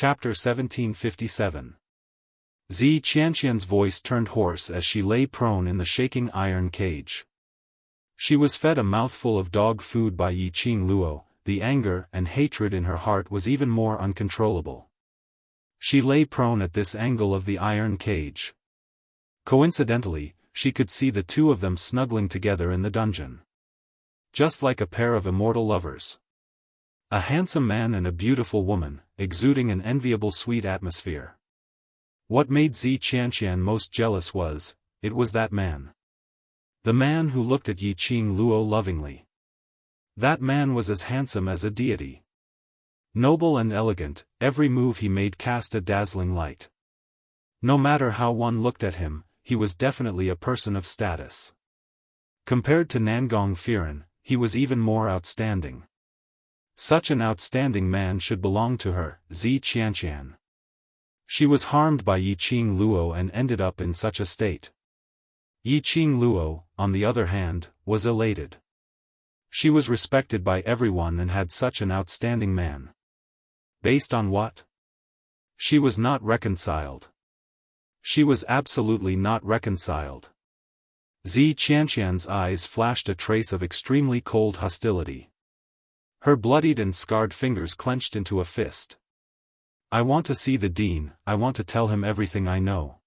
Chapter 1757. Zi Qianqian's voice turned hoarse as she lay prone in the shaking iron cage. She was fed a mouthful of dog food by Yiqing Luo. The anger and hatred in her heart was even more uncontrollable. She lay prone at this angle of the iron cage. Coincidentally, she could see the two of them snuggling together in the dungeon. Just like a pair of immortal lovers. A handsome man and a beautiful woman, exuding an enviable sweet atmosphere. What made Zi Qianqian most jealous was, it was that man. The man who looked at Yiqing Luo lovingly. That man was as handsome as a deity. Noble and elegant, every move he made cast a dazzling light. No matter how one looked at him, he was definitely a person of status. Compared to Nangong Firen, he was even more outstanding. Such an outstanding man should belong to her, Zi Qianqian. She was harmed by Yiqing Luo and ended up in such a state. Yiqing Luo, on the other hand, was elated. She was respected by everyone and had such an outstanding man. Based on what? She was not reconciled. She was absolutely not reconciled. Zi Qianqian's eyes flashed a trace of extremely cold hostility. Her bloodied and scarred fingers clenched into a fist. I want to see the dean, I want to tell him everything I know.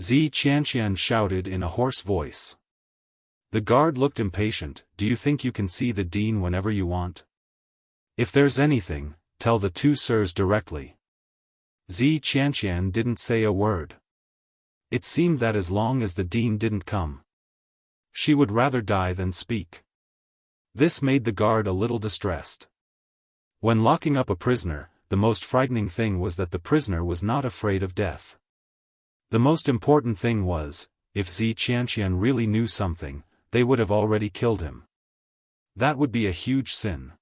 Zi Qianqian shouted in a hoarse voice. The guard looked impatient. Do you think you can see the dean whenever you want? If there's anything, tell the two sirs directly. Zi Qianqian didn't say a word. It seemed that as long as the dean didn't come, she would rather die than speak. This made the guard a little distressed. When locking up a prisoner, the most frightening thing was that the prisoner was not afraid of death. The most important thing was, if Zi Qianqian really knew something, they would have already killed him. That would be a huge sin.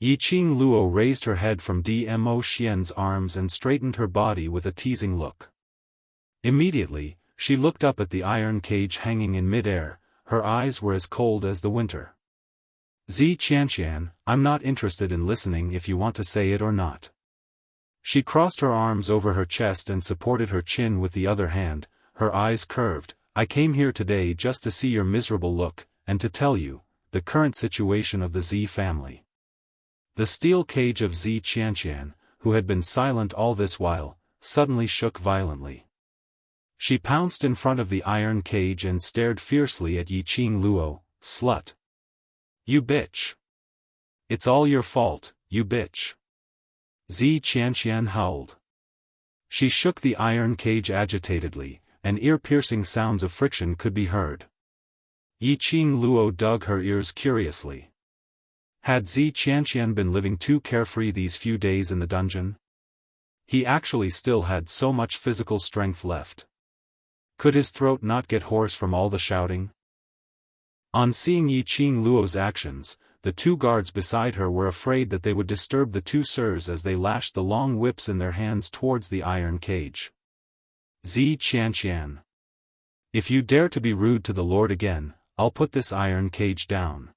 Yiqing Luo raised her head from Dmo Xian's arms and straightened her body with a teasing look. Immediately, she looked up at the iron cage hanging in mid-air. Her eyes were as cold as the winter. Zi Qianqian, I'm not interested in listening if you want to say it or not. She crossed her arms over her chest and supported her chin with the other hand, her eyes curved. I came here today just to see your miserable look, and to tell you, the current situation of the Zi family. The steel cage of Zi Qianqian, who had been silent all this while, suddenly shook violently. She pounced in front of the iron cage and stared fiercely at Yiqing Luo. Slut! You bitch! It's all your fault, you bitch! Zi Qianqian howled. She shook the iron cage agitatedly, and ear-piercing sounds of friction could be heard. Yiqing Luo dug her ears curiously. Had Zi Qianqian been living too carefree these few days in the dungeon? He actually still had so much physical strength left. Could his throat not get hoarse from all the shouting? On seeing Yiqing Luo's actions, the two guards beside her were afraid that they would disturb the two sirs as they lashed the long whips in their hands towards the iron cage. Zi Qianqian. If you dare to be rude to the Lord again, I'll put this iron cage down.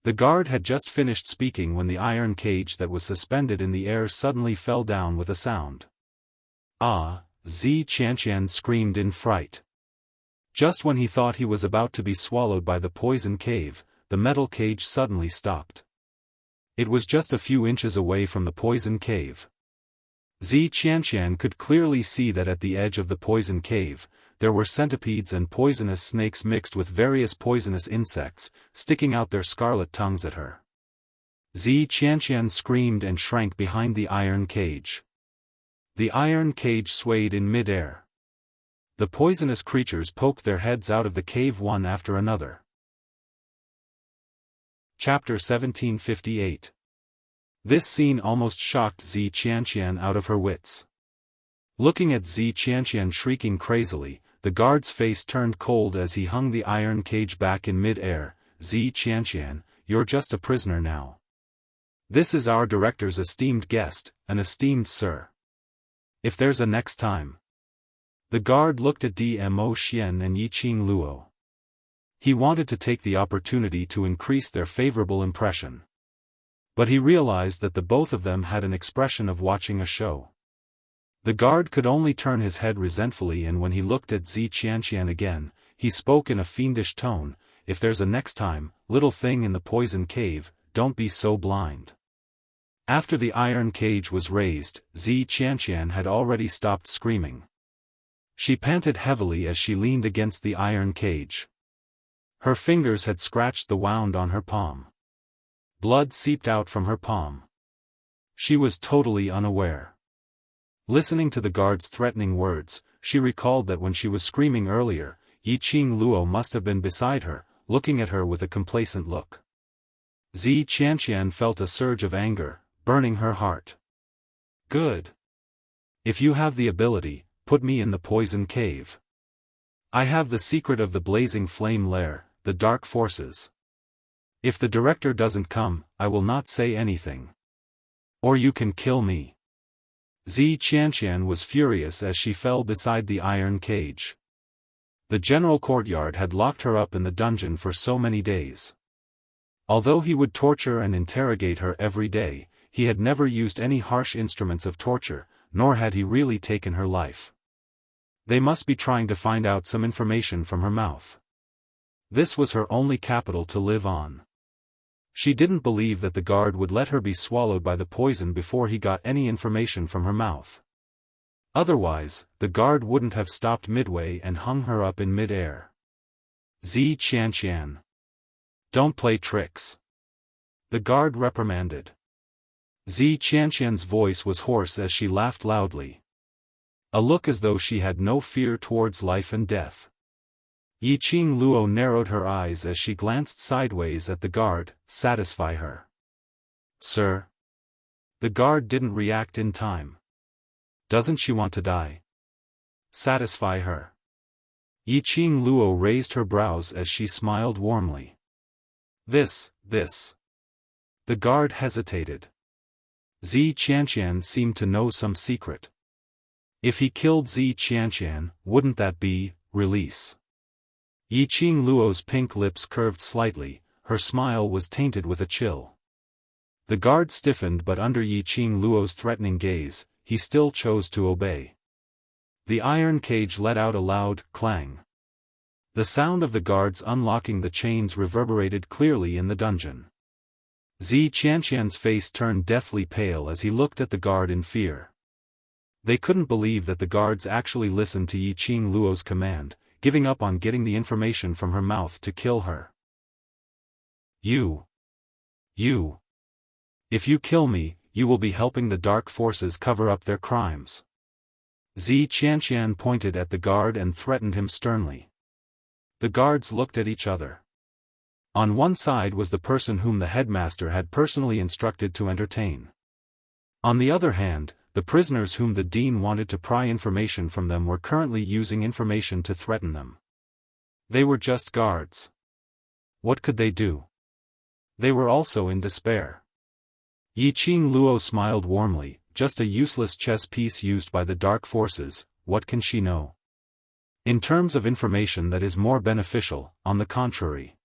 The guard had just finished speaking when the iron cage that was suspended in the air suddenly fell down with a sound. Ah! Zi Qianqian screamed in fright. Just when he thought he was about to be swallowed by the poison cave, the metal cage suddenly stopped. It was just a few inches away from the poison cave. Zi Qianqian could clearly see that at the edge of the poison cave, there were centipedes and poisonous snakes mixed with various poisonous insects, sticking out their scarlet tongues at her. Zi Qianqian screamed and shrank behind the iron cage. The iron cage swayed in mid-air. The poisonous creatures poked their heads out of the cave one after another. Chapter 1758. This scene almost shocked Zi Qianqian out of her wits. Looking at Zi Qianqian shrieking crazily, the guard's face turned cold as he hung the iron cage back in mid-air. Zi Qianqian, you're just a prisoner now. This is our director's esteemed guest, an esteemed sir. If there's a next time. The guard looked at Dmo Xian and Yiqing Luo. He wanted to take the opportunity to increase their favorable impression. But he realized that the both of them had an expression of watching a show. The guard could only turn his head resentfully, and when he looked at Zi Qianqian again, he spoke in a fiendish tone, "If there's a next time, little thing in the poison cave, don't be so blind." After the iron cage was raised, Zi Qianqian had already stopped screaming. She panted heavily as she leaned against the iron cage. Her fingers had scratched the wound on her palm. Blood seeped out from her palm. She was totally unaware. Listening to the guard's threatening words, she recalled that when she was screaming earlier, Yiqing Luo must have been beside her, looking at her with a complacent look. Zi Qianqian felt a surge of anger, burning her heart. "Good. If you have the ability, put me in the poison cave. I have the secret of the blazing flame lair, the dark forces. If the director doesn't come, I will not say anything. Or you can kill me." Zi Qianqian was furious as she fell beside the iron cage. The general courtyard had locked her up in the dungeon for so many days. Although he would torture and interrogate her every day, he had never used any harsh instruments of torture, nor had he really taken her life. They must be trying to find out some information from her mouth. This was her only capital to live on. She didn't believe that the guard would let her be swallowed by the poison before he got any information from her mouth. Otherwise, the guard wouldn't have stopped midway and hung her up in mid-air. "Zi Qianqian. Don't play tricks," the guard reprimanded. Zi Qianqian's voice was hoarse as she laughed loudly. A look as though she had no fear towards life and death. Yiqing Luo narrowed her eyes as she glanced sideways at the guard. "Satisfy her." "Sir?" The guard didn't react in time. "Doesn't she want to die?" "Satisfy her." Yiqing Luo raised her brows as she smiled warmly. This. The guard hesitated. Zi Qianqian seemed to know some secret. If he killed Zi Qianqian, wouldn't that be release? Yiqing Luo's pink lips curved slightly, her smile was tainted with a chill. The guard stiffened, but under Yiqing Luo's threatening gaze, he still chose to obey. The iron cage let out a loud clang. The sound of the guards unlocking the chains reverberated clearly in the dungeon. Zi Qianqian's face turned deathly pale as he looked at the guard in fear. They couldn't believe that the guards actually listened to Yiqing Luo's command, giving up on getting the information from her mouth to kill her. You. If you kill me, you will be helping the dark forces cover up their crimes." Zi Qianqian pointed at the guard and threatened him sternly. The guards looked at each other. On one side was the person whom the headmaster had personally instructed to entertain. On the other hand, the prisoners whom the dean wanted to pry information from them were currently using information to threaten them. They were just guards. What could they do? They were also in despair. Yiqing Luo smiled warmly. "Just a useless chess piece used by the dark forces, what can she know? In terms of information that is more beneficial, on the contrary.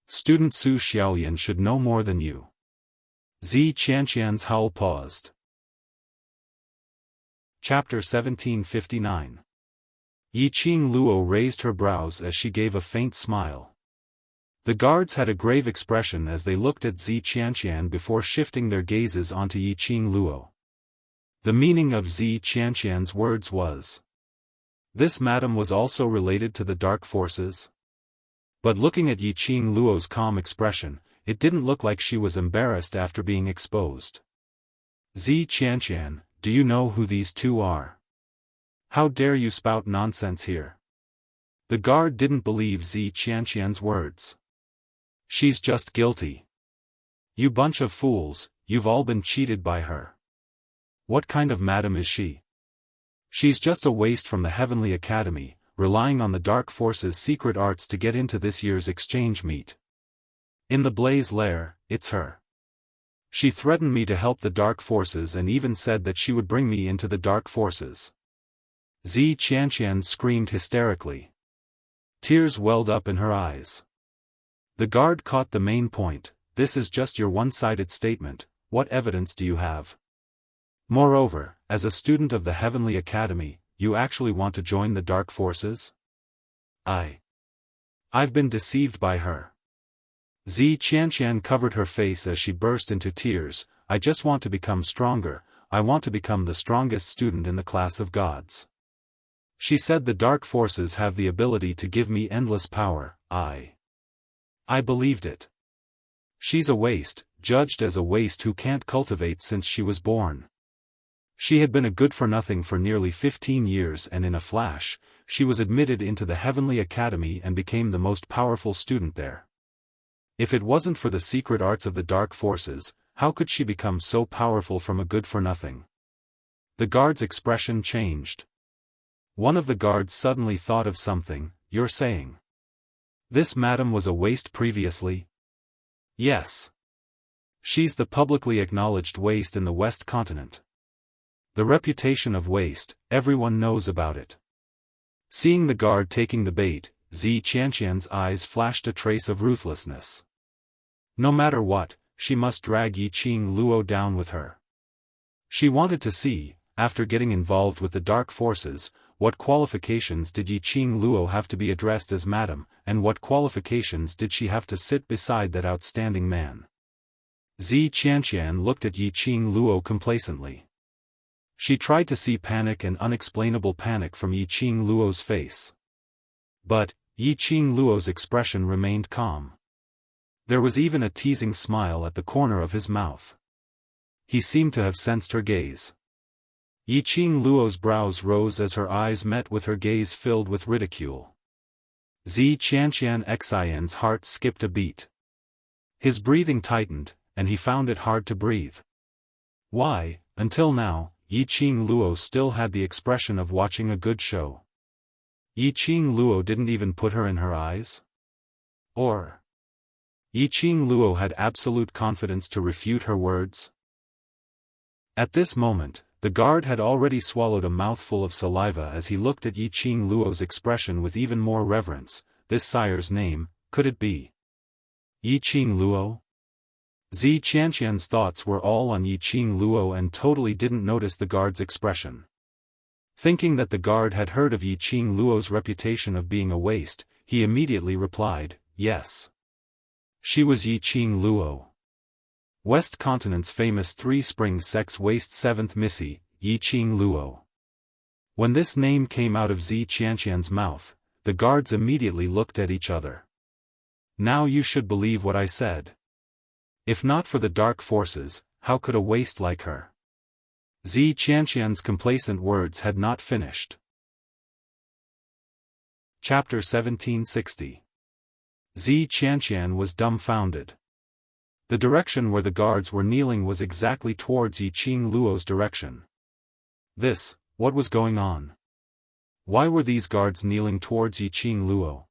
Student Su Xiaoyan should know more than you." Zi Qianqian's howl paused. Chapter 1759. Yiqing Luo raised her brows as she gave a faint smile. The guards had a grave expression as they looked at Zi Qianqian before shifting their gazes onto Yiqing Luo. The meaning of Zi Qianqian's words was, "This madam was also related to the dark forces?" But looking at Yiqing Luo's calm expression, it didn't look like she was embarrassed after being exposed. "Zi Qianqian, do you know who these two are? How dare you spout nonsense here?" The guard didn't believe Zi Qianqian's words. "She's just guilty. You bunch of fools, you've all been cheated by her. What kind of madam is she? She's just a waste from the Heavenly Academy, relying on the dark forces' secret arts to get into this year's exchange meet. In the Blaze Lair, it's her. She threatened me to help the dark forces and even said that she would bring me into the dark forces." Zi Qianqian screamed hysterically. Tears welled up in her eyes. The guard caught the main point. this is just your one-sided statement. What evidence do you have? Moreover, as a student of the Heavenly Academy, you actually want to join the dark forces? I've been deceived by her. Zi Qianqian covered her face as she burst into tears. I just want to become stronger. I want to become the strongest student in the class of gods. She said the dark forces have the ability to give me endless power. I believed it. She's a waste, judged as a waste who can't cultivate since she was born. She had been a good-for-nothing for nearly 15 years, and in a flash, she was admitted into the Heavenly Academy and became the most powerful student there. If it wasn't for the secret arts of the dark forces, how could she become so powerful from a good-for-nothing? The guard's expression changed. One of the guards suddenly thought of something. You're saying this madam was a waste previously? Yes. She's the publicly acknowledged waste in the West Continent. The reputation of waste, everyone knows about it. Seeing the guard taking the bait, Zi Qianqian's eyes flashed a trace of ruthlessness. No matter what, she must drag Yiqing Luo down with her. She wanted to see, after getting involved with the dark forces, what qualifications did Yiqing Luo have to be addressed as madam, and what qualifications did she have to sit beside that outstanding man. Zi Qianqian looked at Yiqing Luo complacently. She tried to see panic and unexplainable panic from Yiqing Luo's face. But, Yiqing Luo's expression remained calm. There was even a teasing smile at the corner of his mouth. He seemed to have sensed her gaze. Yiqing Luo's brows rose as her eyes met with her gaze filled with ridicule. Zi Qianqian's heart skipped a beat. His breathing tightened, and he found it hard to breathe. Why, until now, Yiqing Luo still had the expression of watching a good show. Yiqing Luo didn't even put her in her eyes? Or Yiqing Luo had absolute confidence to refute her words? At this moment, the guard had already swallowed a mouthful of saliva as he looked at Yiqing Luo's expression with even more reverence. This sire's name, could it be Yiqing Luo? Zi Qianqian's thoughts were all on Yiqing Luo and totally didn't notice the guard's expression. Thinking that the guard had heard of Yiqing Luo's reputation of being a waste, he immediately replied, yes. She was Yiqing Luo. West Continent's famous three-spring sex waste 7th Missy, Yiqing Luo. When this name came out of Zi Qianqian's mouth, the guards immediately looked at each other. Now you should believe what I said. If not for the dark forces, how could a waste like her? Zi Qianqian's complacent words had not finished. Chapter 1760. Zi Qianqian was dumbfounded. The direction where the guards were kneeling was exactly towards Yiqing Luo's direction. What was going on? Why were these guards kneeling towards Yiqing Luo?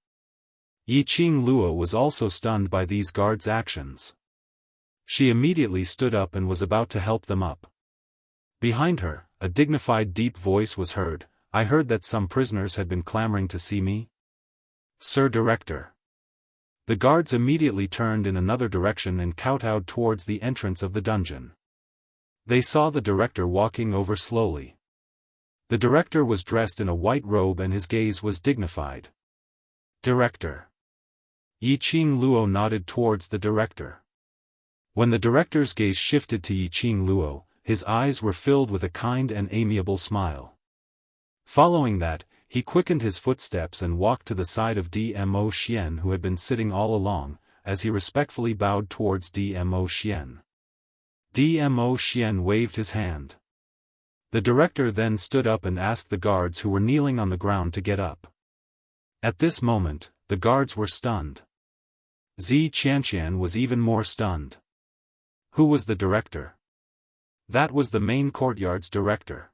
Yiqing Luo was also stunned by these guards' actions. She immediately stood up and was about to help them up. Behind her, a dignified deep voice was heard. I heard that some prisoners had been clamoring to see me. Sir Director. The guards immediately turned in another direction and kowtowed towards the entrance of the dungeon. They saw the director walking over slowly. The director was dressed in a white robe and his gaze was dignified. Director. Yiqing Luo nodded towards the director. When the director's gaze shifted to Yiqing Luo, his eyes were filled with a kind and amiable smile. Following that, he quickened his footsteps and walked to the side of Dmo Xian, who had been sitting all along, as he respectfully bowed towards Dmo Xian. Dmo Xian waved his hand. The director then stood up and asked the guards who were kneeling on the ground to get up. At this moment, the guards were stunned. Zi Qianqian was even more stunned. Who was the director? That was the main courtyard's director.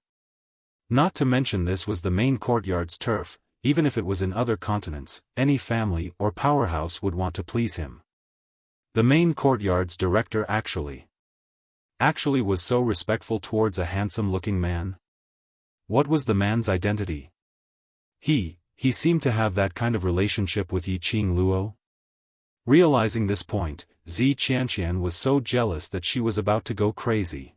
Not to mention this was the main courtyard's turf. Even if it was in other continents, any family or powerhouse would want to please him. The main courtyard's director actually was so respectful towards a handsome-looking man. What was the man's identity? He seemed to have that kind of relationship with Yiqing Luo. Realizing this point, Zi Qianqian was so jealous that she was about to go crazy.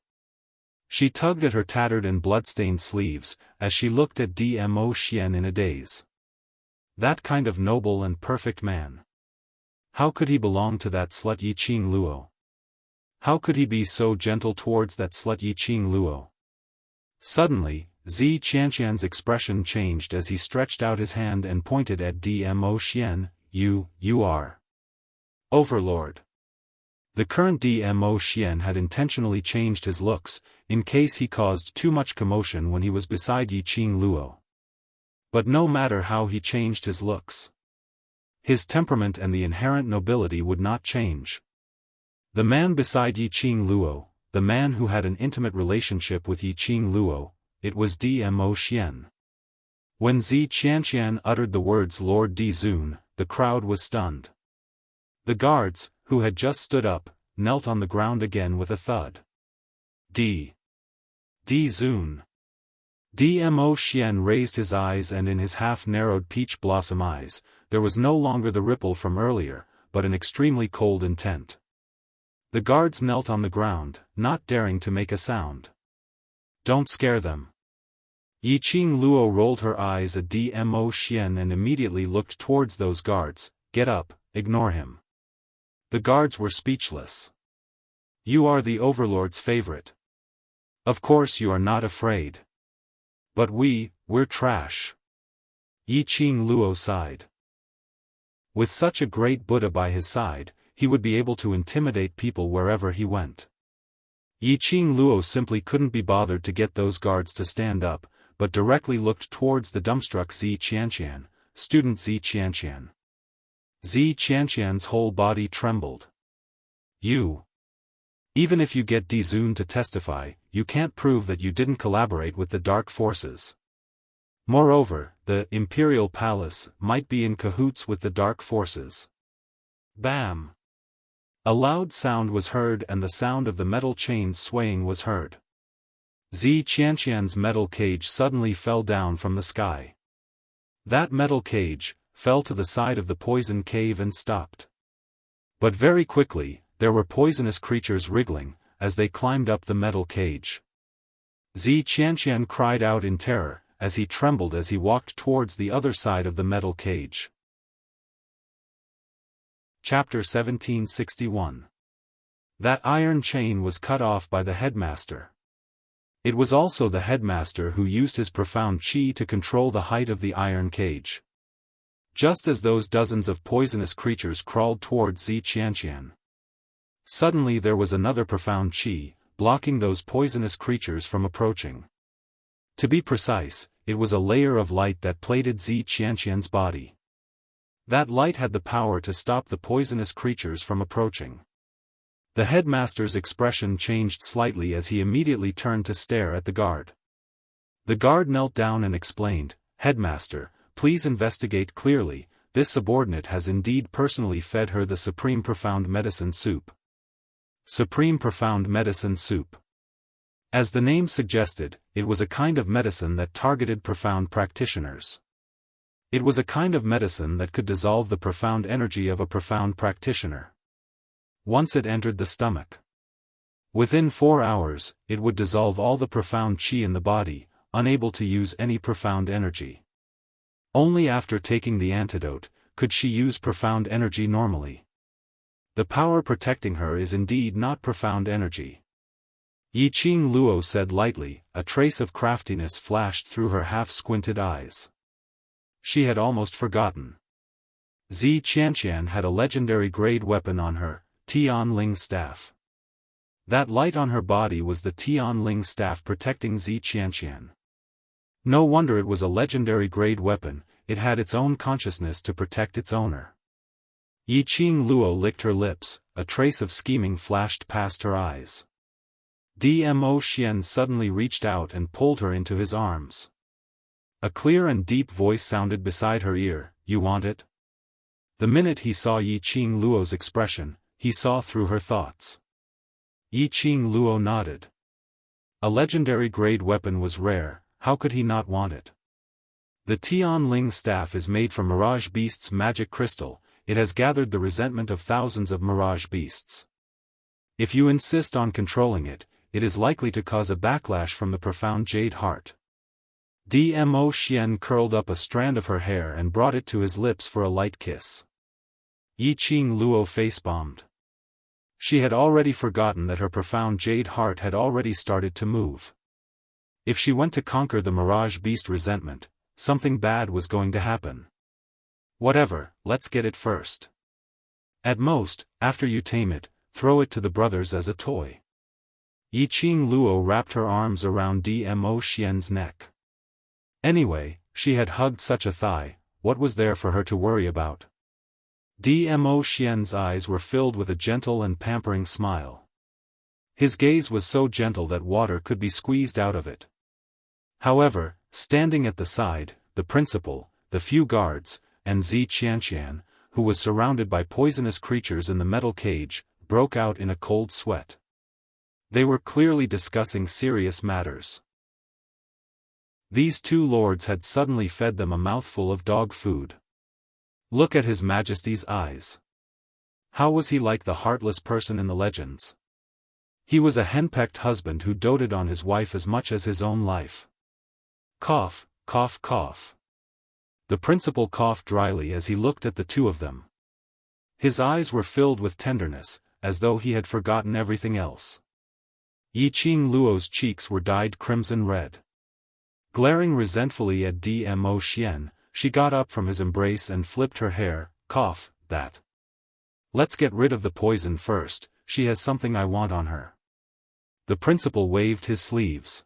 She tugged at her tattered and blood-stained sleeves, as she looked at Dmo Xian in a daze. That kind of noble and perfect man. How could he belong to that slut Yiqing Luo? How could he be so gentle towards that slut Yiqing Luo? Suddenly, Zi Qianqian's expression changed as he stretched out his hand and pointed at Dmo Xian. You are Overlord. The current Dmo Xian had intentionally changed his looks, in case he caused too much commotion when he was beside Yiqing Luo. But no matter how he changed his looks, his temperament and the inherent nobility would not change. The man beside Yiqing Luo, the man who had an intimate relationship with Yiqing Luo, it was Dmo Xian. When Zi Qianqian uttered the words Lord Di Zun, the crowd was stunned. The guards, who had just stood up, knelt on the ground again with a thud. Di Zun. Dmo Xian raised his eyes, and in his half-narrowed peach blossom eyes, there was no longer the ripple from earlier, but an extremely cold intent. The guards knelt on the ground, not daring to make a sound. Don't scare them. Yiqing Luo rolled her eyes at Dmo Xian and immediately looked towards those guards. Get up, ignore him. The guards were speechless. You are the Overlord's favorite. Of course you are not afraid. But we're trash. Yiqing Luo sighed. With such a great Buddha by his side, he would be able to intimidate people wherever he went. Yiqing Luo simply couldn't be bothered to get those guards to stand up, but directly looked towards the dumbstruck Zi Qianqian, student Zi Qianqian. Zi Qianqian's whole body trembled. Even if you get Di Zun to testify, you can't prove that you didn't collaborate with the dark forces. Moreover, the Imperial Palace might be in cahoots with the dark forces. Bam! A loud sound was heard, and the sound of the metal chains swaying was heard. Zi Qianqian's metal cage suddenly fell down from the sky. That metal cage fell to the side of the poison cave and stopped. But very quickly, there were poisonous creatures wriggling, as they climbed up the metal cage. Zi Qianqian cried out in terror, as he trembled as he walked towards the other side of the metal cage. Chapter 1761. That iron chain was cut off by the headmaster. It was also the headmaster who used his profound qi to control the height of the iron cage. Just as those dozens of poisonous creatures crawled towards Zi Qianqian. Suddenly there was another profound qi, blocking those poisonous creatures from approaching. To be precise, it was a layer of light that plated Zi Qianqian's body. That light had the power to stop the poisonous creatures from approaching. The headmaster's expression changed slightly as he immediately turned to stare at the guard. The guard knelt down and explained, "Headmaster, please investigate clearly, this subordinate has indeed personally fed her the Supreme Profound Medicine Soup." Supreme Profound Medicine Soup. As the name suggested, it was a kind of medicine that targeted profound practitioners. It was a kind of medicine that could dissolve the profound energy of a profound practitioner. Once it entered the stomach, within 4 hours, it would dissolve all the profound qi in the body, unable to use any profound energy. Only after taking the antidote, could she use profound energy normally. The power protecting her is indeed not profound energy. Yiqing Luo said lightly, a trace of craftiness flashed through her half-squinted eyes. She had almost forgotten. Zi Qianqian had a legendary grade weapon on her, Tianling staff. That light on her body was the Tianling staff protecting Zi Qianqian. No wonder it was a legendary grade weapon, it had its own consciousness to protect its owner. Yiqing Luo licked her lips, a trace of scheming flashed past her eyes. Dmo Xian suddenly reached out and pulled her into his arms. A clear and deep voice sounded beside her ear, "You want it?" The minute he saw Yiqing Luo's expression, he saw through her thoughts. Yiqing Luo nodded. A legendary grade weapon was rare, how could he not want it? The Tianling staff is made from Mirage Beast's magic crystal, it has gathered the resentment of thousands of mirage beasts. If you insist on controlling it, it is likely to cause a backlash from the profound jade heart. Dmo Xian curled up a strand of her hair and brought it to his lips for a light kiss. Yiqing Luo face-bombed. She had already forgotten that her profound jade heart had already started to move. If she went to conquer the mirage beast resentment, something bad was going to happen. Whatever, let's get it first. At most, after you tame it, throw it to the brothers as a toy. Yiqing Luo wrapped her arms around Dmo Xian's neck. Anyway, she had hugged such a thigh, what was there for her to worry about? Dmo Xian's eyes were filled with a gentle and pampering smile. His gaze was so gentle that water could be squeezed out of it. However, standing at the side, the principal, the few guards, and Zi Qianqian, who was surrounded by poisonous creatures in the metal cage, broke out in a cold sweat. They were clearly discussing serious matters. These two lords had suddenly fed them a mouthful of dog food. Look at His Majesty's eyes. How was he like the heartless person in the legends? He was a henpecked husband who doted on his wife as much as his own life. Cough, cough, cough. The principal coughed dryly as he looked at the two of them. His eyes were filled with tenderness, as though he had forgotten everything else. Yiqing Luo's cheeks were dyed crimson red. Glaring resentfully at Dmo Xian, she got up from his embrace and flipped her hair. Cough, that. Let's get rid of the poison first, she has something I want on her. The principal waved his sleeves.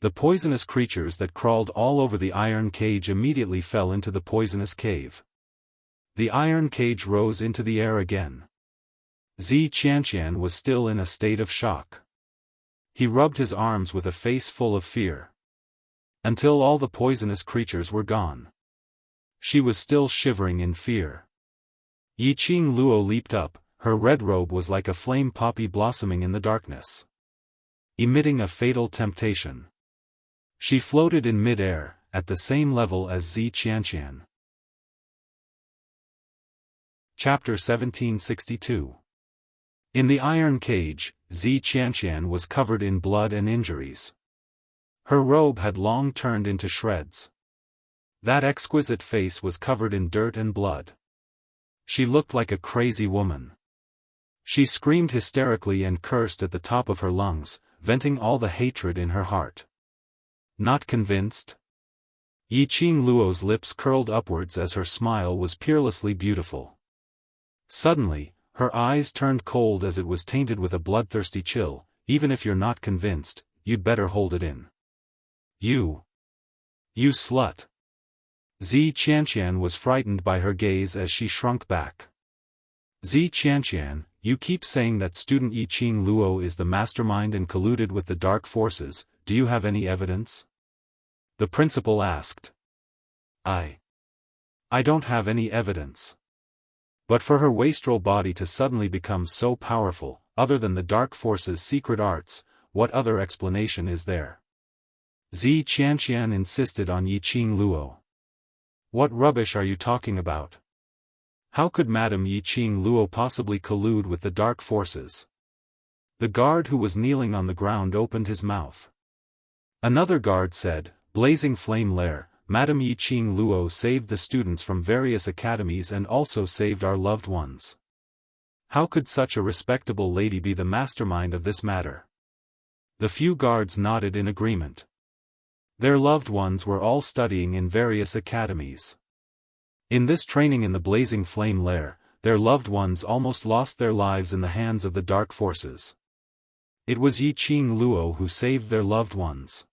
The poisonous creatures that crawled all over the iron cage immediately fell into the poisonous cave. The iron cage rose into the air again. Zi Qianqian was still in a state of shock. He rubbed his arms with a face full of fear. Until all the poisonous creatures were gone. She was still shivering in fear. Yiqing Luo leaped up, her red robe was like a flame poppy blossoming in the darkness, emitting a fatal temptation. She floated in mid-air, at the same level as Zi Qianqian. Chapter 1762. In the iron cage, Zi Qianqian was covered in blood and injuries. Her robe had long turned into shreds. That exquisite face was covered in dirt and blood. She looked like a crazy woman. She screamed hysterically and cursed at the top of her lungs, venting all the hatred in her heart. Not convinced? Yiqing Luo's lips curled upwards as her smile was peerlessly beautiful. Suddenly, her eyes turned cold as it was tainted with a bloodthirsty chill. Even if you're not convinced, you'd better hold it in. You slut. Zi Qianqian was frightened by her gaze as she shrunk back. Zi Qianqian, you keep saying that student Yiqing Luo is the mastermind and colluded with the dark forces, do you have any evidence? The principal asked. I don't have any evidence. But for her wastrel body to suddenly become so powerful, other than the dark forces' secret arts, what other explanation is there? Zi Qianqian insisted on Yiqing Luo. What rubbish are you talking about? How could Madame Yiqing Luo possibly collude with the dark forces? The guard who was kneeling on the ground opened his mouth. Another guard said, Blazing Flame Lair, Madame Yiqing Luo saved the students from various academies and also saved our loved ones. How could such a respectable lady be the mastermind of this matter? The few guards nodded in agreement. Their loved ones were all studying in various academies. In this training in the Blazing Flame Lair, their loved ones almost lost their lives in the hands of the dark forces. It was Yiqing Luo who saved their loved ones.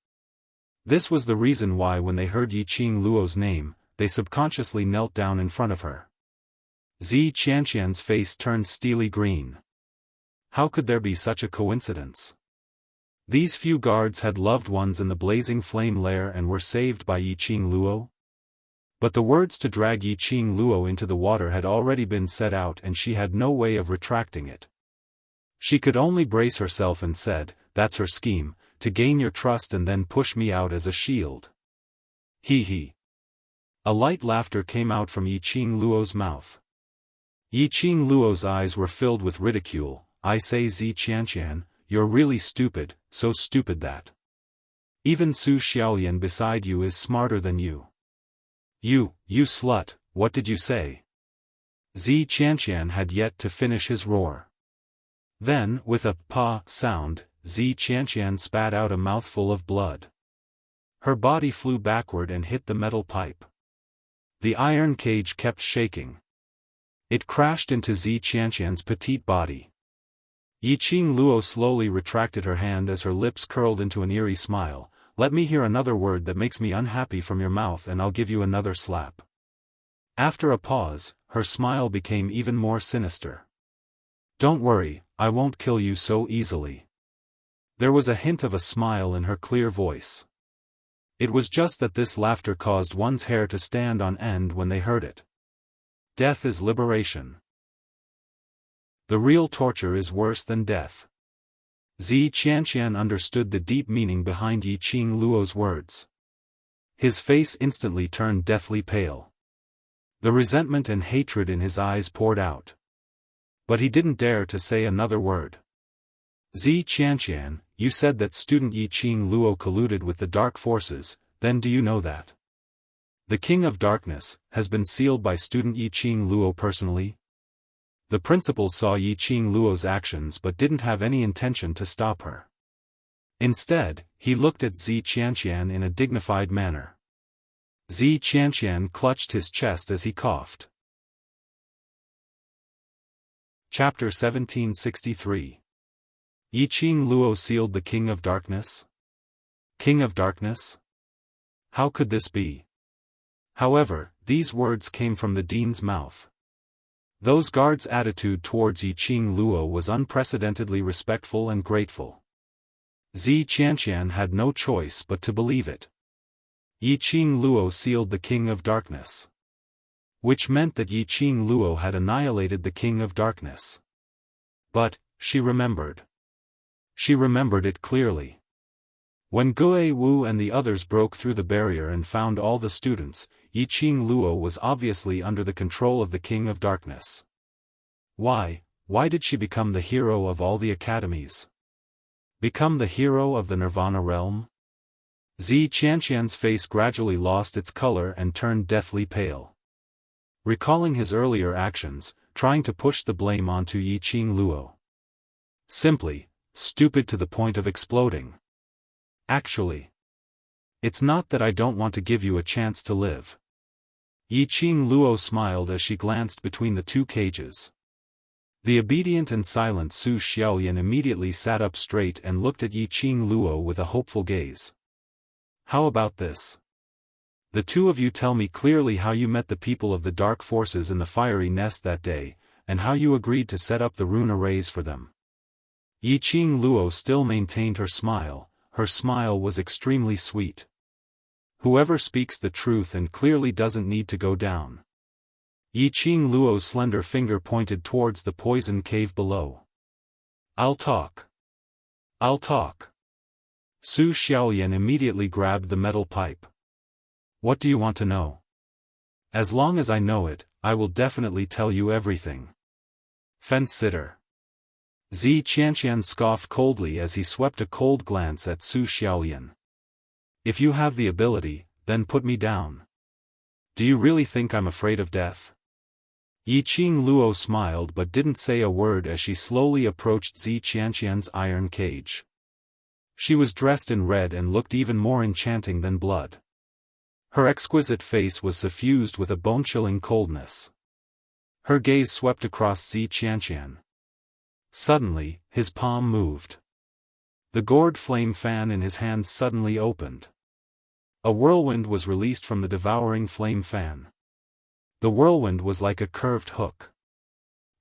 This was the reason why when they heard Yiqing Luo's name, they subconsciously knelt down in front of her. Zi Qianqian's face turned steely green. How could there be such a coincidence? These few guards had loved ones in the Blazing Flame Lair and were saved by Yiqing Luo? But the words to drag Yiqing Luo into the water had already been said out and she had no way of retracting it. She could only brace herself and said, that's her scheme, to gain your trust and then push me out as a shield. He. A light laughter came out from Yiqing Luo's mouth. Yiqing Luo's eyes were filled with ridicule. I say Zi Qianqian, you're really stupid, so stupid that even Su Xiaolian beside you is smarter than you. You slut, what did you say? Zi Qianqian had yet to finish his roar. Then, with a pa sound, Zi Qianqian spat out a mouthful of blood. Her body flew backward and hit the metal pipe. The iron cage kept shaking. It crashed into Zi Qianqian's petite body. Yiqing Luo slowly retracted her hand as her lips curled into an eerie smile. Let me hear another word that makes me unhappy from your mouth and I'll give you another slap. After a pause, her smile became even more sinister. Don't worry, I won't kill you so easily. There was a hint of a smile in her clear voice. It was just that this laughter caused one's hair to stand on end when they heard it. Death is liberation. The real torture is worse than death. Zi Qianqian understood the deep meaning behind Yiqing Luo's words. His face instantly turned deathly pale. The resentment and hatred in his eyes poured out. But he didn't dare to say another word. Zi Qianqian, you said that student Yiqing Luo colluded with the dark forces, then do you know that the King of Darkness has been sealed by student Yiqing Luo personally? The principal saw Yiqing Luo's actions but didn't have any intention to stop her. Instead, he looked at Zi Qianqian in a dignified manner. Zi Qianqian clutched his chest as he coughed. Chapter 1763. Yiqing Luo sealed the King of Darkness? King of Darkness? How could this be? However, these words came from the dean's mouth. Those guards' attitude towards Yiqing Luo was unprecedentedly respectful and grateful. Zi Qianqian had no choice but to believe it. Yiqing Luo sealed the King of Darkness. Which meant that Yiqing Luo had annihilated the King of Darkness. But, she remembered. She remembered it clearly. When Gue Wu and the others broke through the barrier and found all the students, Yiqing Luo was obviously under the control of the King of Darkness. Why did she become the hero of all the academies? Become the hero of the Nirvana realm? Zi Qianqian's face gradually lost its color and turned deathly pale. Recalling his earlier actions, trying to push the blame onto Yiqing Luo. Simply, stupid to the point of exploding. Actually, it's not that I don't want to give you a chance to live. Yiqing Luo smiled as she glanced between the two cages. The obedient and silent Su Xiaolian immediately sat up straight and looked at Yiqing Luo with a hopeful gaze. How about this? The two of you tell me clearly how you met the people of the dark forces in the fiery nest that day, and how you agreed to set up the rune arrays for them. Yiqing Luo still maintained her smile. Her smile was extremely sweet. Whoever speaks the truth and clearly doesn't need to go down. Yiqing Luo's slender finger pointed towards the poison cave below. I'll talk. I'll talk. Su Xiaolian immediately grabbed the metal pipe. What do you want to know? As long as I know it, I will definitely tell you everything. Fence-sitter. Zi Qianqian scoffed coldly as he swept a cold glance at Su Xiaolian. If you have the ability, then put me down. Do you really think I'm afraid of death? Yiqing Luo smiled but didn't say a word as she slowly approached Zi Qianqian's iron cage. She was dressed in red and looked even more enchanting than blood. Her exquisite face was suffused with a bone-chilling coldness. Her gaze swept across Zi Qianqian. Suddenly, his palm moved. The gourd flame fan in his hand suddenly opened. A whirlwind was released from the devouring flame fan. The whirlwind was like a curved hook.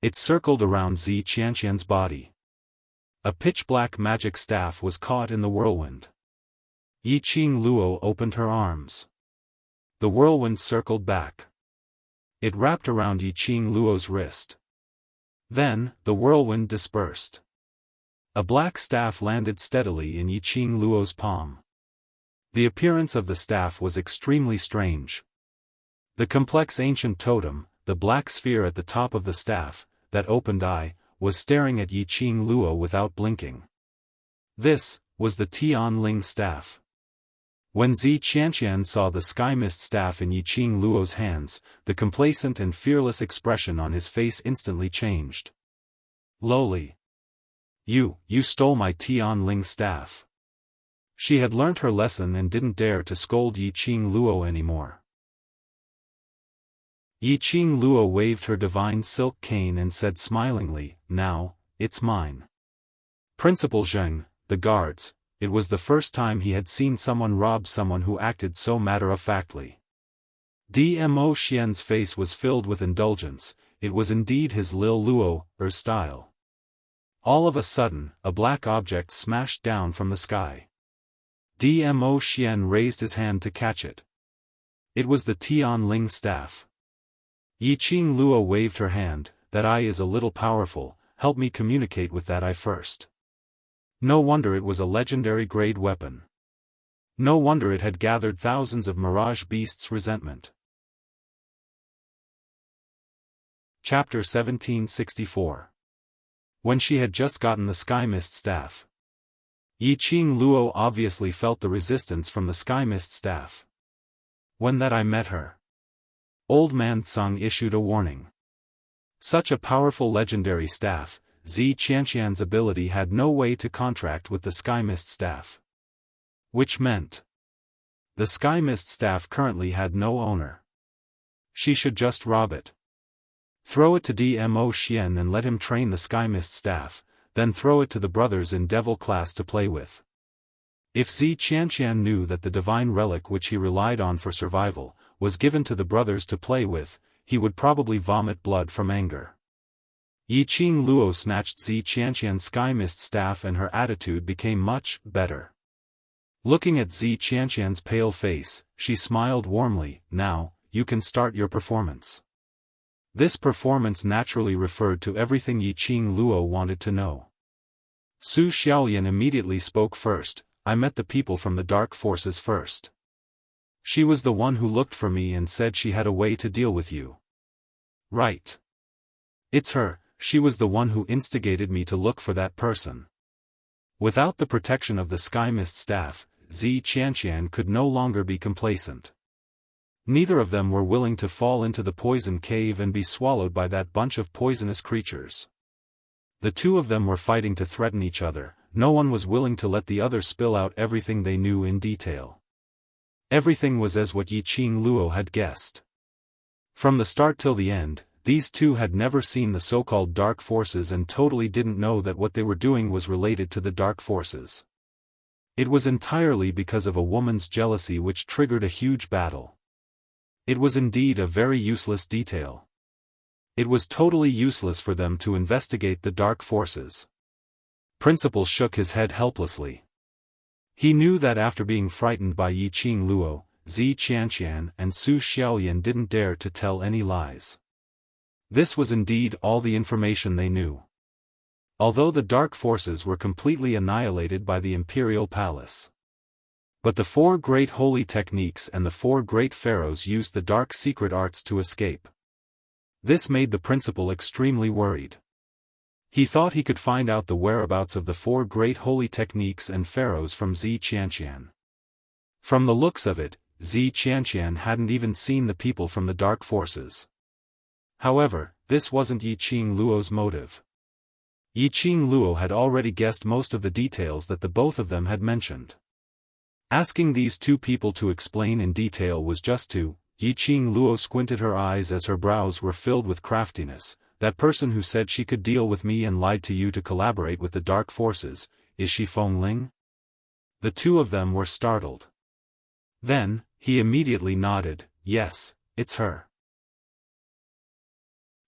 It circled around Zi Qianqian's body. A pitch-black magic staff was caught in the whirlwind. Yiqing Luo opened her arms. The whirlwind circled back. It wrapped around Yiqing Luo's wrist. Then, the whirlwind dispersed. A black staff landed steadily in Yiqing Luo's palm. The appearance of the staff was extremely strange. The complex ancient totem, the black sphere at the top of the staff, that opened eye, was staring at Yiqing Luo without blinking. This was the Tianling staff. When Zi Qianqian saw the sky mist staff in Yiqing Luo's hands, the complacent and fearless expression on his face instantly changed. Lowly. You stole my Tianling staff. She had learnt her lesson and didn't dare to scold Yiqing Luo anymore. Yiqing Luo waved her divine silk cane and said smilingly, "Now, it's mine." Principal Zheng, the guards, it was the first time he had seen someone rob someone who acted so matter-of-factly. Dmo Xian's face was filled with indulgence, it was indeed his Lil Luo, style. All of a sudden, a black object smashed down from the sky. Dmo Xian raised his hand to catch it. It was the Tianling staff. Yiqing Luo waved her hand, "That eye is a little powerful, help me communicate with that eye first." No wonder it was a legendary grade weapon. No wonder it had gathered thousands of Mirage Beasts' resentment. Chapter 1764. When she had just gotten the Sky Mist staff. Yiqing Luo obviously felt the resistance from the Sky Mist staff. When that eye met her, Old Man Tsung issued a warning. Such a powerful legendary staff, Zi Qianqian's ability had no way to contract with the Sky Mist staff. Which meant the Sky Mist staff currently had no owner. She should just rob it. Throw it to Dmo Xian and let him train the Sky Mist staff, then throw it to the brothers in Devil class to play with. If Zi Qianqian knew that the divine relic which he relied on for survival was given to the brothers to play with, he would probably vomit blood from anger. Yiqing Luo snatched Zi Qianqian's Sky Mist staff and her attitude became much better. Looking at Zi Qianqian's pale face, she smiled warmly, "Now, you can start your performance." This performance naturally referred to everything Yiqing Luo wanted to know. Su Xiaoyan immediately spoke first, "I met the people from the dark forces first. She was the one who looked for me and said she had a way to deal with you." "Right. It's her, she was the one who instigated me to look for that person." Without the protection of the Sky Mist staff, Zi Qianqian could no longer be complacent. Neither of them were willing to fall into the poison cave and be swallowed by that bunch of poisonous creatures. The two of them were fighting to threaten each other, no one was willing to let the other spill out everything they knew in detail. Everything was as what Yiqing Luo had guessed. From the start till the end, these two had never seen the so-called dark forces and totally didn't know that what they were doing was related to the dark forces. It was entirely because of a woman's jealousy which triggered a huge battle. It was indeed a very useless detail. It was totally useless for them to investigate the dark forces. Principal shook his head helplessly. He knew that after being frightened by Yiqing Luo, Zi Qianqian and Su Xiaoyan didn't dare to tell any lies. This was indeed all the information they knew. Although the dark forces were completely annihilated by the imperial palace. But the four great holy techniques and the four great pharaohs used the dark secret arts to escape. This made the principal extremely worried. He thought he could find out the whereabouts of the four great holy techniques and pharaohs from Zi Qianqian. From the looks of it, Zi Qianqian hadn't even seen the people from the dark forces. However, this wasn't Yiqing Luo's motive. Yiqing Luo had already guessed most of the details that the both of them had mentioned. Asking these two people to explain in detail was just to. Yiqing Luo squinted her eyes as her brows were filled with craftiness. "That person who said she could deal with me and lied to you to collaborate with the dark forces, is she Feng Ling?" The two of them were startled. Then, he immediately nodded, "Yes, it's her."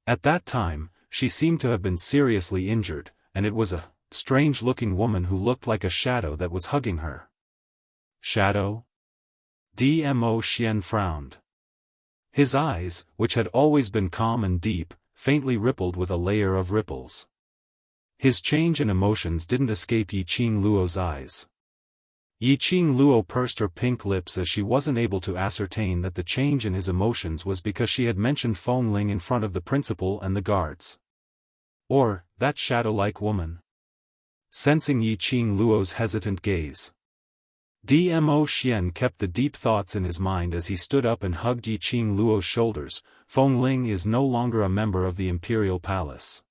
At that time, she seemed to have been seriously injured, and it was a strange-looking woman who looked like a shadow that was hugging her. Shadow? Dmo Xian frowned. His eyes, which had always been calm and deep, faintly rippled with a layer of ripples. His change in emotions didn't escape Yiqing Luo's eyes. Yiqing Luo pursed her pink lips as she wasn't able to ascertain that the change in his emotions was because she had mentioned Feng Ling in front of the principal and the guards. Or, that shadow-like woman. Sensing Yiqing Luo's hesitant gaze, Dmo Xian kept the deep thoughts in his mind as he stood up and hugged Yiqing Luo's shoulders. Feng Ling is no longer a member of the Imperial Palace.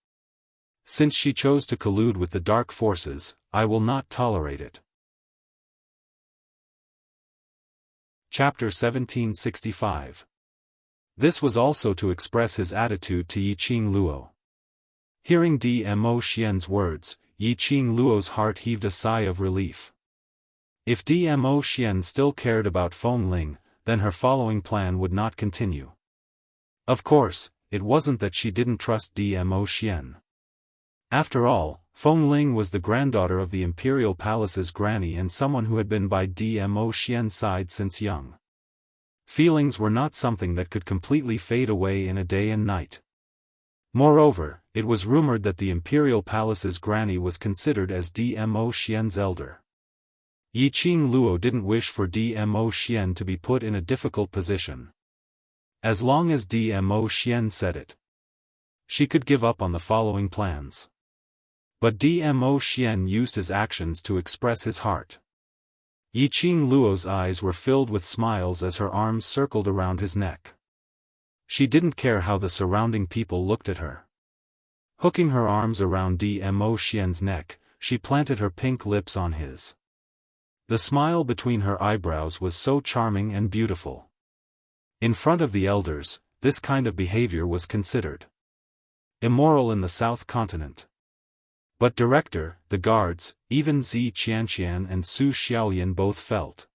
Since she chose to collude with the dark forces, I will not tolerate it. Chapter 1765. This was also to express his attitude to Yiqing Luo. Hearing Dmo Xian's words, Yiqing Luo's heart heaved a sigh of relief. If Dmo Xian still cared about Feng Ling, then her following plan would not continue. Of course, it wasn't that she didn't trust Dmo Xian. After all, Feng Ling was the granddaughter of the Imperial Palace's granny and someone who had been by Dmo Xian's side since young. Feelings were not something that could completely fade away in a day and night. Moreover, it was rumored that the Imperial Palace's granny was considered as Dmo Xian's elder. Yiqing Luo didn't wish for Dmo Xian to be put in a difficult position. As long as Dmo Xian said it, she could give up on the following plans. But Dmo Xian used his actions to express his heart. Yiqing Luo's eyes were filled with smiles as her arms circled around his neck. She didn't care how the surrounding people looked at her. Hooking her arms around Dmo Xian's neck, she planted her pink lips on his. The smile between her eyebrows was so charming and beautiful. In front of the elders, this kind of behavior was considered immoral in the South Continent. But director, the guards, even Zi Qianqian and Su Xiaolian both felt.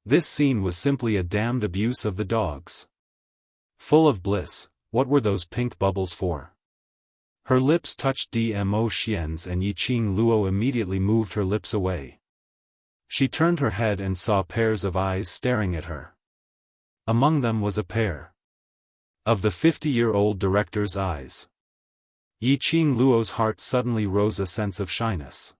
This scene was simply a damned abuse of the dogs. Full of bliss, what were those pink bubbles for? Her lips touched Dmo Xian's and Yiqing Luo immediately moved her lips away. She turned her head and saw pairs of eyes staring at her. Among them was a pair of the 50-year-old director's eyes. Yiqing Luo's heart suddenly rose a sense of shyness.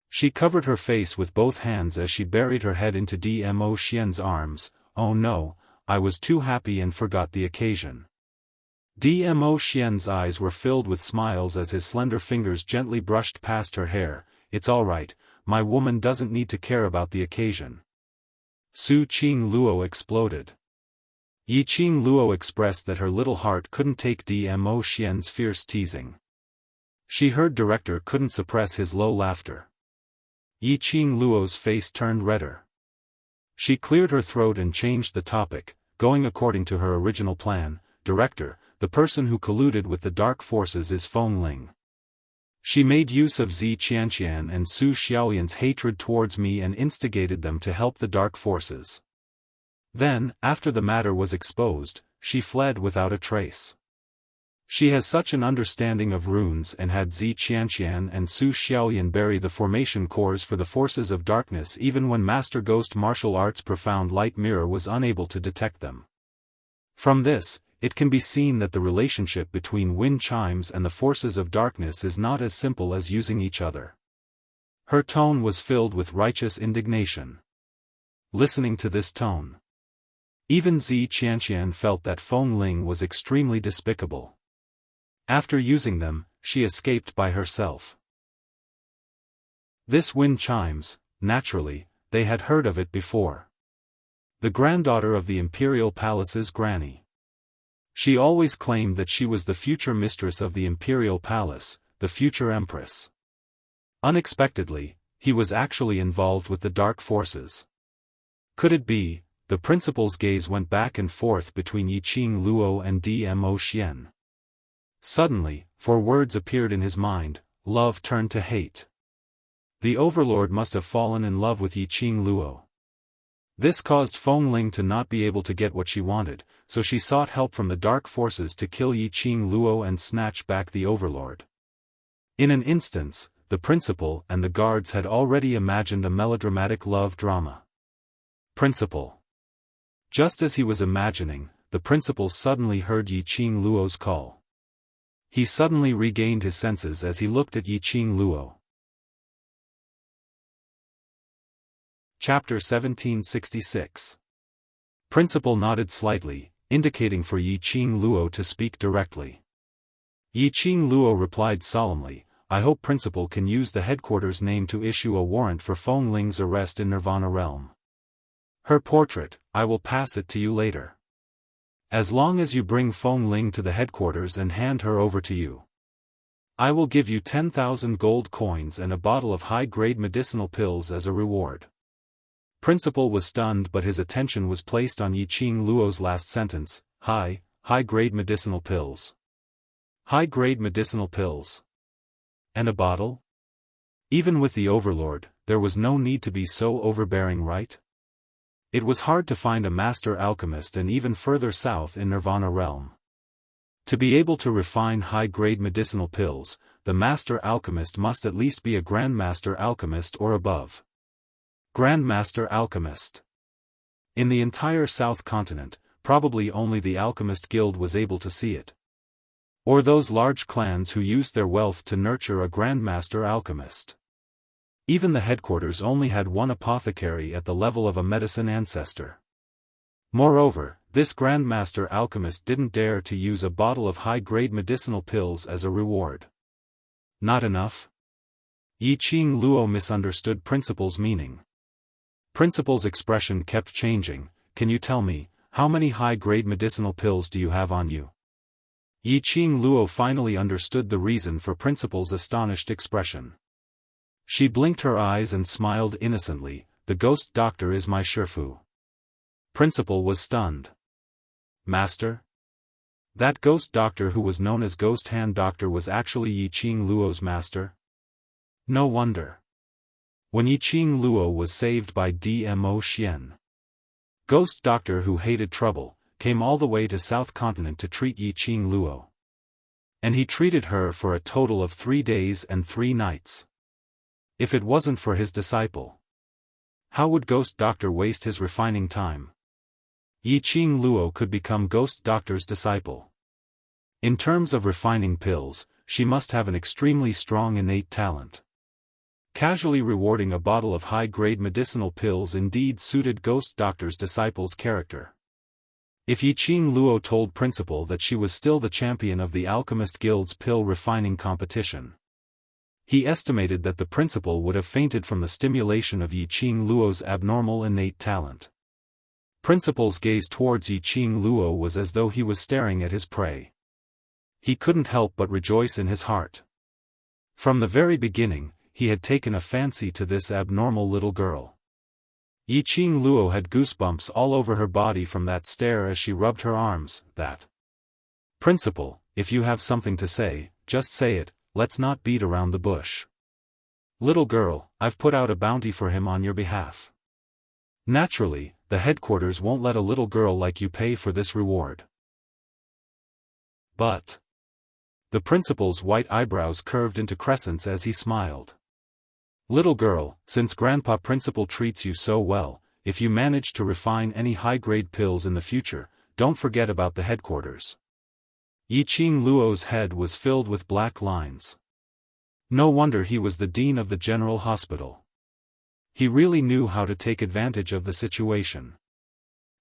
She covered her face with both hands as she buried her head into Dmo Xian's arms. Oh no, I was too happy and forgot the occasion. Dmo Xian's eyes were filled with smiles as his slender fingers gently brushed past her hair. It's all right, my woman doesn't need to care about the occasion. Su Qing Luo exploded. Yiqing Luo expressed that her little heart couldn't take Dmo Xian's fierce teasing. She heard director couldn't suppress his low laughter. Yiqing Luo's face turned redder. She cleared her throat and changed the topic, going according to her original plan. Director, the person who colluded with the dark forces is Feng Ling. She made use of Zi Qianqian and Su Xiaolian's hatred towards me and instigated them to help the dark forces. Then, after the matter was exposed, she fled without a trace. She has such an understanding of runes and had Zi Qianqian and Su Xiaolian bury the formation cores for the forces of darkness even when Master Ghost Martial Arts' profound light mirror was unable to detect them. From this, it can be seen that the relationship between wind chimes and the forces of darkness is not as simple as using each other. Her tone was filled with righteous indignation. Listening to this tone, even Zi Qianqian felt that Feng Ling was extremely despicable. After using them, she escaped by herself. This wind chimes, naturally, they had heard of it before. The granddaughter of the Imperial Palace's granny. She always claimed that she was the future mistress of the Imperial Palace, the future empress. Unexpectedly, he was actually involved with the dark forces. Could it be? The principal's gaze went back and forth between Yiqing Luo and Dmo Xian. Suddenly, 4 words appeared in his mind: love turned to hate. The overlord must have fallen in love with Yiqing Luo. This caused Feng Ling to not be able to get what she wanted, so she sought help from the dark forces to kill Yiqing Luo and snatch back the overlord. In an instance, the principal and the guards had already imagined a melodramatic love drama. Principal. Just as he was imagining, the principal suddenly heard Yiqing Luo's call. He suddenly regained his senses as he looked at Yiqing Luo. Chapter 1766. Principal nodded slightly, indicating for Yi Qing Luo to speak directly. Yi Qing Luo replied solemnly, I hope Principal can use the headquarters name to issue a warrant for Feng Ling's arrest in Nirvana Realm. Her portrait, I will pass it to you later. As long as you bring Feng Ling to the headquarters and hand her over to you, I will give you 10,000 gold coins and a bottle of high-grade medicinal pills as a reward. Principal was stunned, but his attention was placed on Yi Qing Luo's last sentence, high-grade medicinal pills. High-grade medicinal pills. And a bottle? Even with the Overlord, there was no need to be so overbearing, right? It was hard to find a master alchemist, and even further south in Nirvana Realm. To be able to refine high-grade medicinal pills, the master alchemist must at least be a grandmaster alchemist or above. Grandmaster alchemist. In the entire South Continent, probably only the Alchemist Guild was able to see it. Or those large clans who used their wealth to nurture a grandmaster alchemist. Even the headquarters only had one apothecary at the level of a medicine ancestor. Moreover, this grandmaster alchemist didn't dare to use a bottle of high-grade medicinal pills as a reward. Not enough? Yi Qing Luo misunderstood Principal's meaning. Principal's expression kept changing. Can you tell me, how many high-grade medicinal pills do you have on you? Yi Qing Luo finally understood the reason for Principal's astonished expression. She blinked her eyes and smiled innocently, the ghost doctor is my Shifu. Principal was stunned. Master? That ghost doctor who was known as Ghost Hand Doctor was actually Yi Qing Luo's master? No wonder. When Yi Qing Luo was saved by Dmo Xian, Ghost Doctor who hated trouble, came all the way to South Continent to treat Yi Qing Luo. And he treated her for a total of 3 days and 3 nights. If it wasn't for his disciple, how would Ghost Doctor waste his refining time? Yi Qing Luo could become Ghost Doctor's disciple. In terms of refining pills, she must have an extremely strong innate talent. Casually rewarding a bottle of high-grade medicinal pills indeed suited Ghost Doctor's disciple's character. If Yi Qing Luo told Principal that she was still the champion of the Alchemist Guild's pill refining competition, he estimated that the Principal would have fainted from the stimulation of Yi Qing Luo's abnormal innate talent. Principal's gaze towards Yi Qing Luo was as though he was staring at his prey. He couldn't help but rejoice in his heart. From the very beginning, he had taken a fancy to this abnormal little girl. Yi Qing Luo had goosebumps all over her body from that stare as she rubbed her arms. That. Principal, if you have something to say, just say it, let's not beat around the bush. Little girl, I've put out a bounty for him on your behalf. Naturally, the headquarters won't let a little girl like you pay for this reward. But. The Principal's white eyebrows curved into crescents as he smiled. Little girl, since Grandpa Principal treats you so well, if you manage to refine any high-grade pills in the future, don't forget about the headquarters. Yi Qing Luo's head was filled with black lines. No wonder he was the dean of the General Hospital. He really knew how to take advantage of the situation.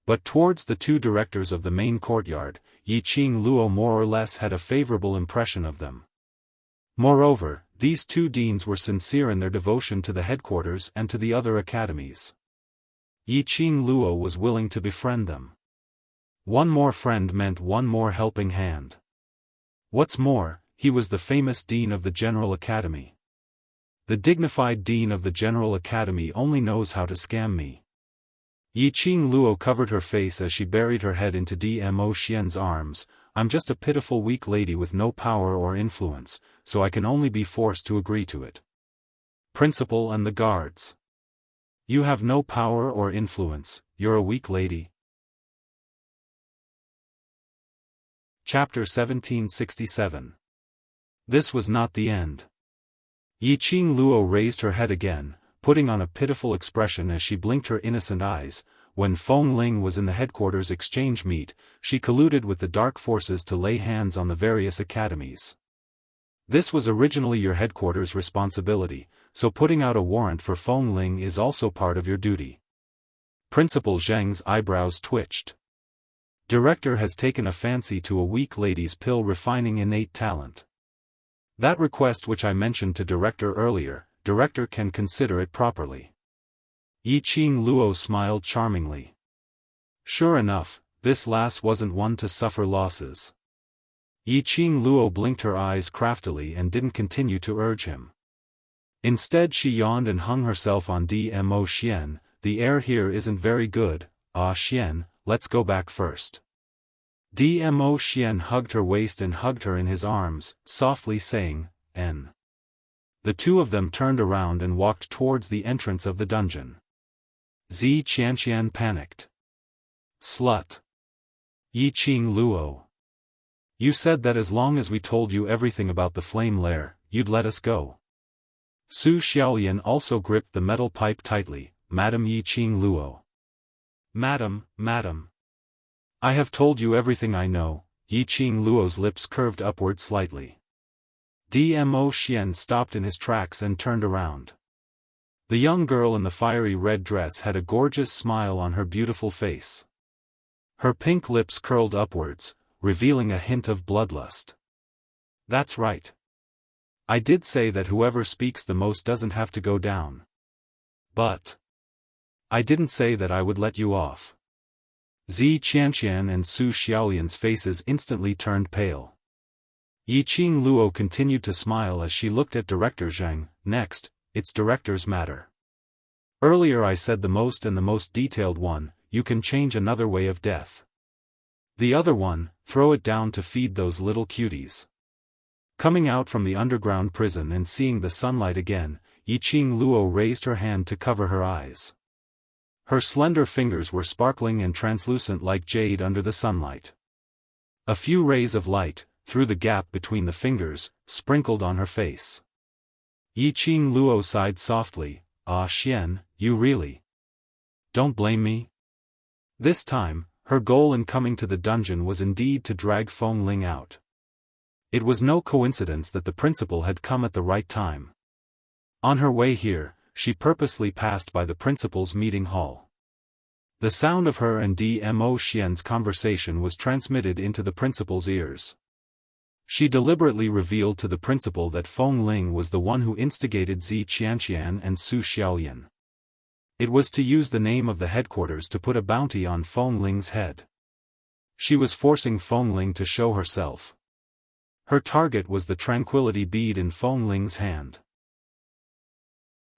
But towards the 2 directors of the main courtyard, Yi Qing Luo more or less had a favorable impression of them. Moreover, these 2 deans were sincere in their devotion to the headquarters and to the other academies. Yi Qing Luo was willing to befriend them. One more friend meant one more helping hand. What's more, he was the famous dean of the General Academy. The dignified dean of the General Academy only knows how to scam me. Yi Qing Luo covered her face as she buried her head into Dmo Xian's arms. I'm just a pitiful weak lady with no power or influence, so I can only be forced to agree to it. Principal and the guards. You have no power or influence, you're a weak lady. Chapter 1767. This was not the end. Yi Qing Luo raised her head again, putting on a pitiful expression as she blinked her innocent eyes. When Feng Ling was in the headquarters exchange meet, she colluded with the dark forces to lay hands on the various academies. This was originally your headquarters' responsibility, so putting out a warrant for Feng Ling is also part of your duty. Principal Zheng's eyebrows twitched. Director has taken a fancy to a weak lady's pill refining innate talent. That request which I mentioned to Director earlier, Director can consider it properly. Yiqing Luo smiled charmingly. Sure enough, this lass wasn't one to suffer losses. Yiqing Luo blinked her eyes craftily and didn't continue to urge him. Instead she yawned and hung herself on Dmo Xian. The air here isn't very good, Xian, let's go back first. Dmo Xian hugged her waist and hugged her in his arms, softly saying, N. The two of them turned around and walked towards the entrance of the dungeon. Zi Qianqian panicked. Slut. Yiqing Luo. You said that as long as we told you everything about the flame lair, you'd let us go. Su Xiaoyan also gripped the metal pipe tightly. Madam Yiqing Luo. Madam. I have told you everything I know. Yiqing Luo's lips curved upward slightly. Dmo Xian stopped in his tracks and turned around. The young girl in the fiery red dress had a gorgeous smile on her beautiful face. Her pink lips curled upwards, revealing a hint of bloodlust. That's right. I did say that whoever speaks the most doesn't have to go down. But I didn't say that I would let you off. Zi Qianqian and Su Xiaoyan's faces instantly turned pale. Yiqing Luo continued to smile as she looked at Director Zheng. Next, it's Director's matter. Earlier I said the most and the most detailed one, you can change another way of death. The other one, throw it down to feed those little cuties. Coming out from the underground prison and seeing the sunlight again, Yiqing Luo raised her hand to cover her eyes. Her slender fingers were sparkling and translucent like jade under the sunlight. A few rays of light, through the gap between the fingers, sprinkled on her face. Yiqing Luo sighed softly, Xian, you really don't blame me? This time, her goal in coming to the dungeon was indeed to drag Feng Ling out. It was no coincidence that the principal had come at the right time. On her way here, she purposely passed by the principal's meeting hall. The sound of her and Dmo Xian's conversation was transmitted into the principal's ears. She deliberately revealed to the principal that Feng Ling was the one who instigated Zi Qianqian and Su Xiaoyan. It was to use the name of the headquarters to put a bounty on Feng Ling's head. She was forcing Feng Ling to show herself. Her target was the tranquility bead in Feng Ling's hand.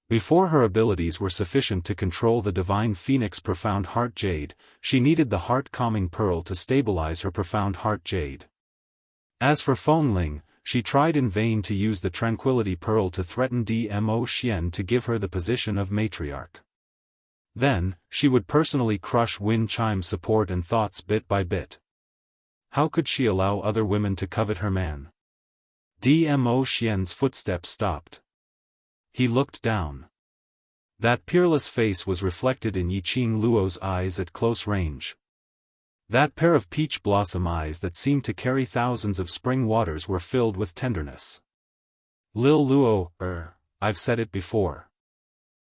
Before her abilities were sufficient to control the divine phoenix profound heart jade, she needed the heart-calming pearl to stabilize her profound heart jade. As for Feng Ling, she tried in vain to use the tranquility pearl to threaten Dmo Xian to give her the position of matriarch. Then, she would personally crush Wind Chime's support and thoughts bit by bit. How could she allow other women to covet her man? Dmo Xian's footsteps stopped. He looked down. That peerless face was reflected in Yiqing Luo's eyes at close range. That pair of peach blossom eyes that seemed to carry thousands of spring waters were filled with tenderness. Lil Luo, I've said it before.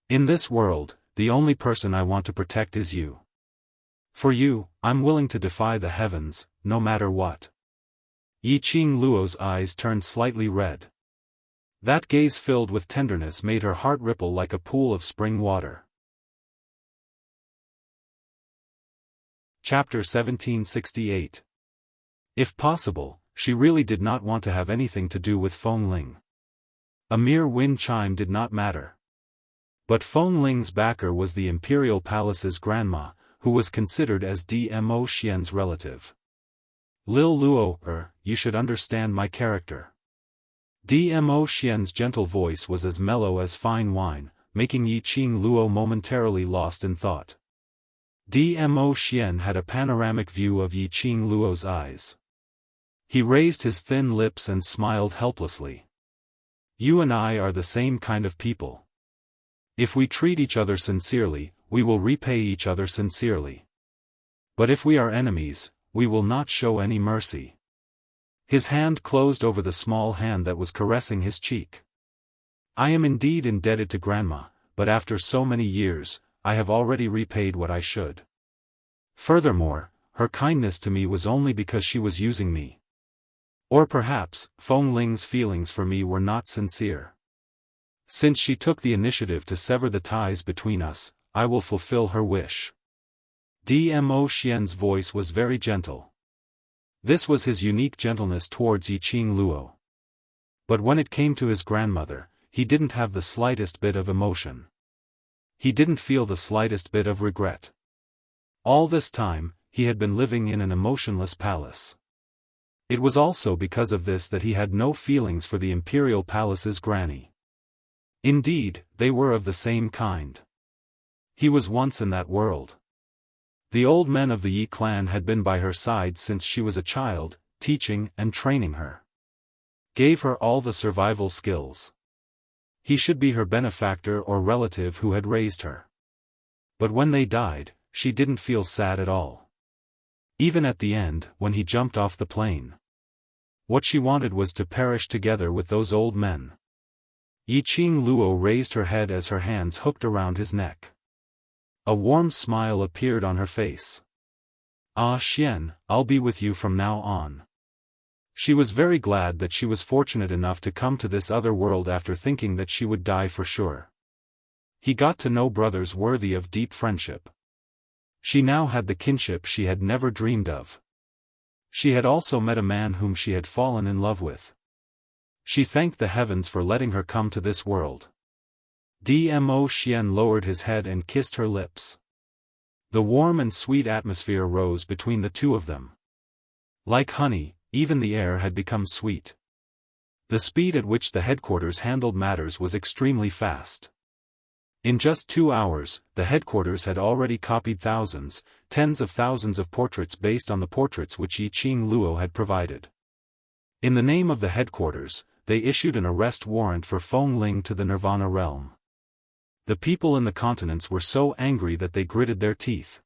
In this world, the only person I want to protect is you. For you, I'm willing to defy the heavens, no matter what. Yiqing Luo's eyes turned slightly red. That gaze filled with tenderness made her heart ripple like a pool of spring water. Chapter 1768. If possible, she really did not want to have anything to do with Feng Ling. A mere wind chime did not matter. But Feng Ling's backer was the imperial palace's grandma, who was considered as Dmo Xian's relative. Lil Luo, you should understand my character. Dmo Xian's gentle voice was as mellow as fine wine, making Yiqing Luo momentarily lost in thought. Dmo Xian had a panoramic view of Yiqing Luo's eyes. He raised his thin lips and smiled helplessly. You and I are the same kind of people. If we treat each other sincerely, we will repay each other sincerely. But if we are enemies, we will not show any mercy. His hand closed over the small hand that was caressing his cheek. I am indeed indebted to Grandma, but after so many years, I have already repaid what I should. Furthermore, her kindness to me was only because she was using me. Or perhaps, Feng Ling's feelings for me were not sincere. Since she took the initiative to sever the ties between us, I will fulfill her wish. Dmo Xian's voice was very gentle. This was his unique gentleness towards Yiqing Luo. But when it came to his grandmother, he didn't have the slightest bit of emotion. He didn't feel the slightest bit of regret. All this time, he had been living in an emotionless palace. It was also because of this that he had no feelings for the imperial palace's granny. Indeed, they were of the same kind. He was once in that world. The old men of the Yi clan had been by her side since she was a child, teaching and training her. Gave her all the survival skills. He should be her benefactor or relative who had raised her. But when they died, she didn't feel sad at all. Even at the end, when he jumped off the plane. What she wanted was to perish together with those old men. Yiqing Luo raised her head as her hands hooked around his neck. A warm smile appeared on her face. Ah Xian, I'll be with you from now on. She was very glad that she was fortunate enough to come to this other world after thinking that she would die for sure. He got to know brothers worthy of deep friendship. She now had the kinship she had never dreamed of. She had also met a man whom she had fallen in love with. She thanked the heavens for letting her come to this world. Dmo Xian lowered his head and kissed her lips. The warm and sweet atmosphere rose between the two of them. Like honey, even the air had become sweet. The speed at which the headquarters handled matters was extremely fast. In just 2 hours, the headquarters had already copied thousands, tens of thousands of portraits based on the portraits which Yiqing Luo had provided. In the name of the headquarters, they issued an arrest warrant for Feng Ling to the Nirvana realm. The people in the continents were so angry that they gritted their teeth.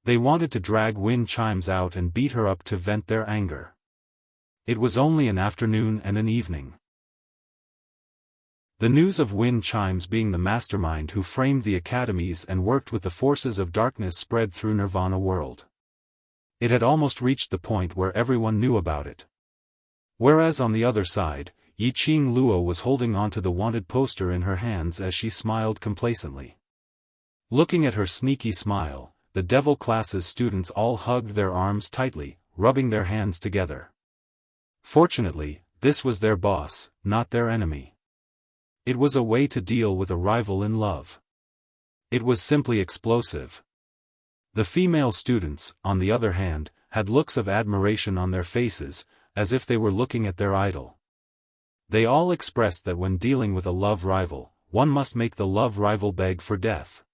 They wanted to drag wind chimes out and beat her up to vent their anger. It was only an afternoon and an evening. The news of wind chimes being the mastermind who framed the academies and worked with the forces of darkness spread through Nirvana world. It had almost reached the point where everyone knew about it. Whereas on the other side, Yiqing Luo was holding onto the wanted poster in her hands as she smiled complacently. Looking at her sneaky smile, the devil class's students all hugged their arms tightly, rubbing their hands together. Fortunately, this was their boss, not their enemy. It was a way to deal with a rival in love. It was simply explosive. The female students, on the other hand, had looks of admiration on their faces, as if they were looking at their idol. They all expressed that when dealing with a love rival, one must make the love rival beg for death.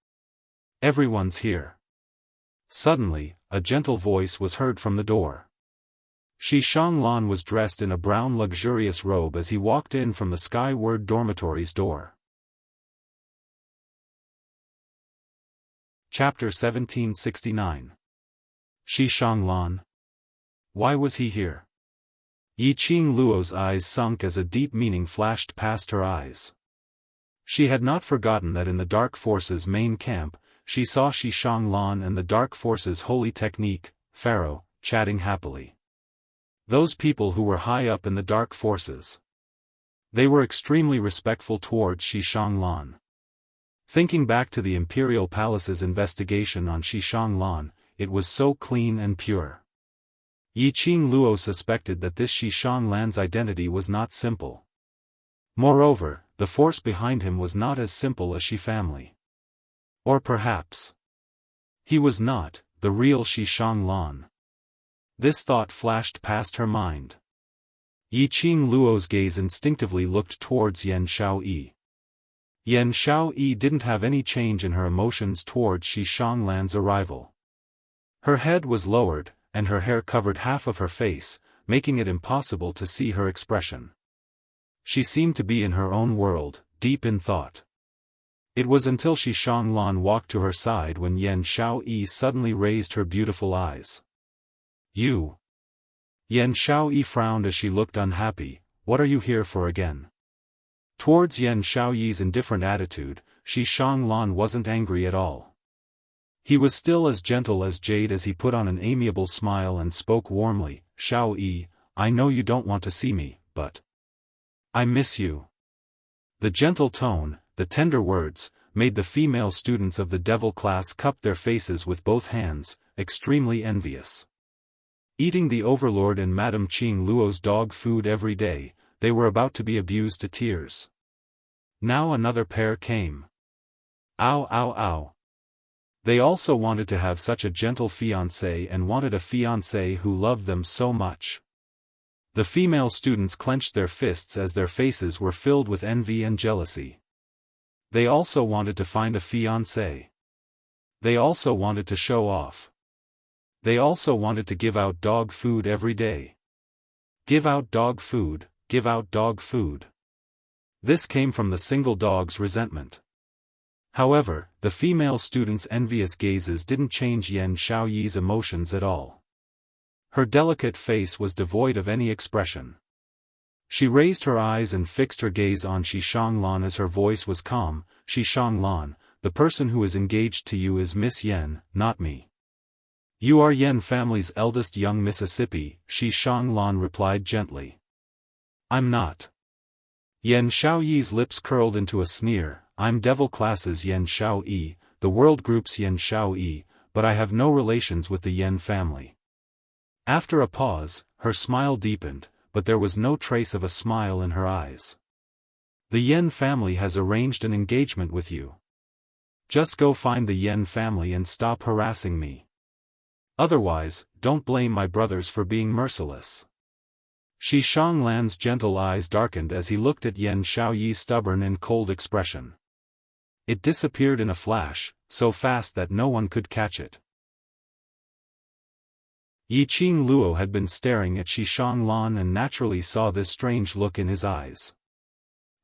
Everyone's here. Suddenly, a gentle voice was heard from the door. Xiaofan was dressed in a brown luxurious robe as he walked in from the Skyward Dormitory's door. Chapter 1769. Xiaofan. Why was he here? Yiqing Luo's eyes sunk as a deep meaning flashed past her eyes. She had not forgotten that in the Dark Forces' main camp, she saw Xiaofan and the Dark Forces' holy technique, Pharaoh, chatting happily. Those people who were high up in the Dark Forces. They were extremely respectful towards Xiaofan. Thinking back to the Imperial Palace's investigation on Xiaofan, it was so clean and pure. Yiqing Luo suspected that this Xiaofan's identity was not simple. Moreover, the force behind him was not as simple as family. Or perhaps he was not the real Xiaofan. This thought flashed past her mind. Yiqing Luo's gaze instinctively looked towards Yan Xiaoyi. Yan Xiaoyi didn't have any change in her emotions towards Xiaofan's arrival. Her head was lowered, and her hair covered half of her face, making it impossible to see her expression. She seemed to be in her own world, deep in thought. It was until Xiaofan walked to her side when Yan Xiaoyi suddenly raised her beautiful eyes. You. Yan Xiaoyi frowned as she looked unhappy. What are you here for again? Towards Yan Xiaoyi's indifferent attitude, Shi Shanglan wasn't angry at all. He was still as gentle as jade as he put on an amiable smile and spoke warmly, "Xiao Yi, I know you don't want to see me, but I miss you." The gentle tone, the tender words, made the female students of the devil class cup their faces with both hands, extremely envious. Eating the overlord and Madame Qing Luo's dog food every day, they were about to be abused to tears. Now another pair came. Ow ow ow. They also wanted to have such a gentle fiancé and wanted a fiancé who loved them so much. The female students clenched their fists as their faces were filled with envy and jealousy. They also wanted to find a fiancé. They also wanted to show off. They also wanted to give out dog food every day. Give out dog food, give out dog food. This came from the single dog's resentment. However, the female students' envious gazes didn't change Yan Xiaoyi's emotions at all. Her delicate face was devoid of any expression. She raised her eyes and fixed her gaze on Shi Shanglan as her voice was calm. "Shi Shanglan, the person who is engaged to you is Miss Yan, not me." "You are Yan family's eldest young Mississippi," Shi Shanglan replied gently. "I'm not." Yan Xiaoyi's lips curled into a sneer. "I'm devil class's Yan Xiaoyi, the world group's Yan Xiaoyi, but I have no relations with the Yan family." After a pause, her smile deepened, but there was no trace of a smile in her eyes. "The Yan family has arranged an engagement with you. Just go find the Yan family and stop harassing me. Otherwise, don't blame my brothers for being merciless." Shi Shanglan's gentle eyes darkened as he looked at Yan Xiaoyi's stubborn and cold expression. It disappeared in a flash, so fast that no one could catch it. Yiqing Luo had been staring at Shi Shanglan and naturally saw this strange look in his eyes.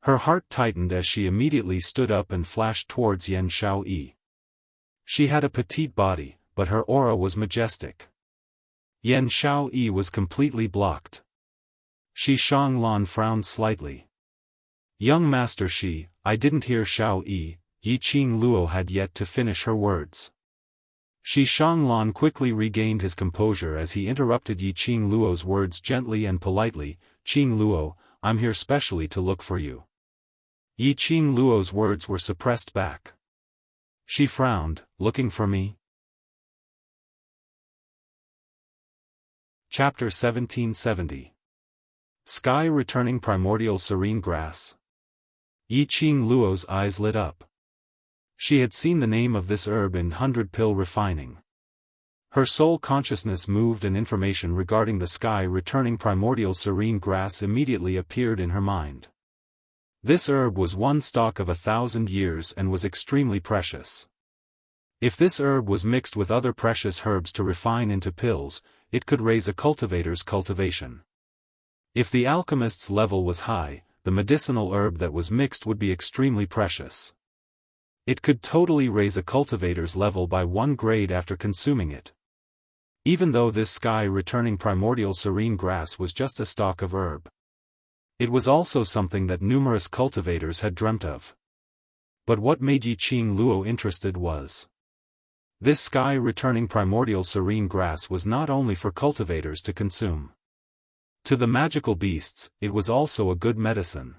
Her heart tightened as she immediately stood up and flashed towards Yan Xiaoyi. She had a petite body, but her aura was majestic. Yan Xiaoyi was completely blocked. Shi Shanglan frowned slightly. "Young Master Shi, I didn't hear Xiaoyi." Yiqing Luo had yet to finish her words. Shi Shanglan quickly regained his composure as he interrupted Yiqing Luo's words gently and politely. "Qing Luo, I'm here specially to look for you." Yiqing Luo's words were suppressed back. She frowned. "Looking for me?" Chapter 1770. Sky returning primordial serene grass. Yiqing Luo's eyes lit up. She had seen the name of this herb in 100-pill refining. Her soul consciousness moved and information regarding the sky returning primordial serene grass immediately appeared in her mind. This herb was one stalk of 1,000 years and was extremely precious. If this herb was mixed with other precious herbs to refine into pills, it could raise a cultivator's cultivation. If the alchemist's level was high, the medicinal herb that was mixed would be extremely precious. It could totally raise a cultivator's level by 1 grade after consuming it. Even though this sky-returning primordial serene grass was just a stalk of herb. It was also something that numerous cultivators had dreamt of. But what made Yiqing Luo interested was this sky-returning primordial serene grass was not only for cultivators to consume. To the magical beasts, it was also a good medicine.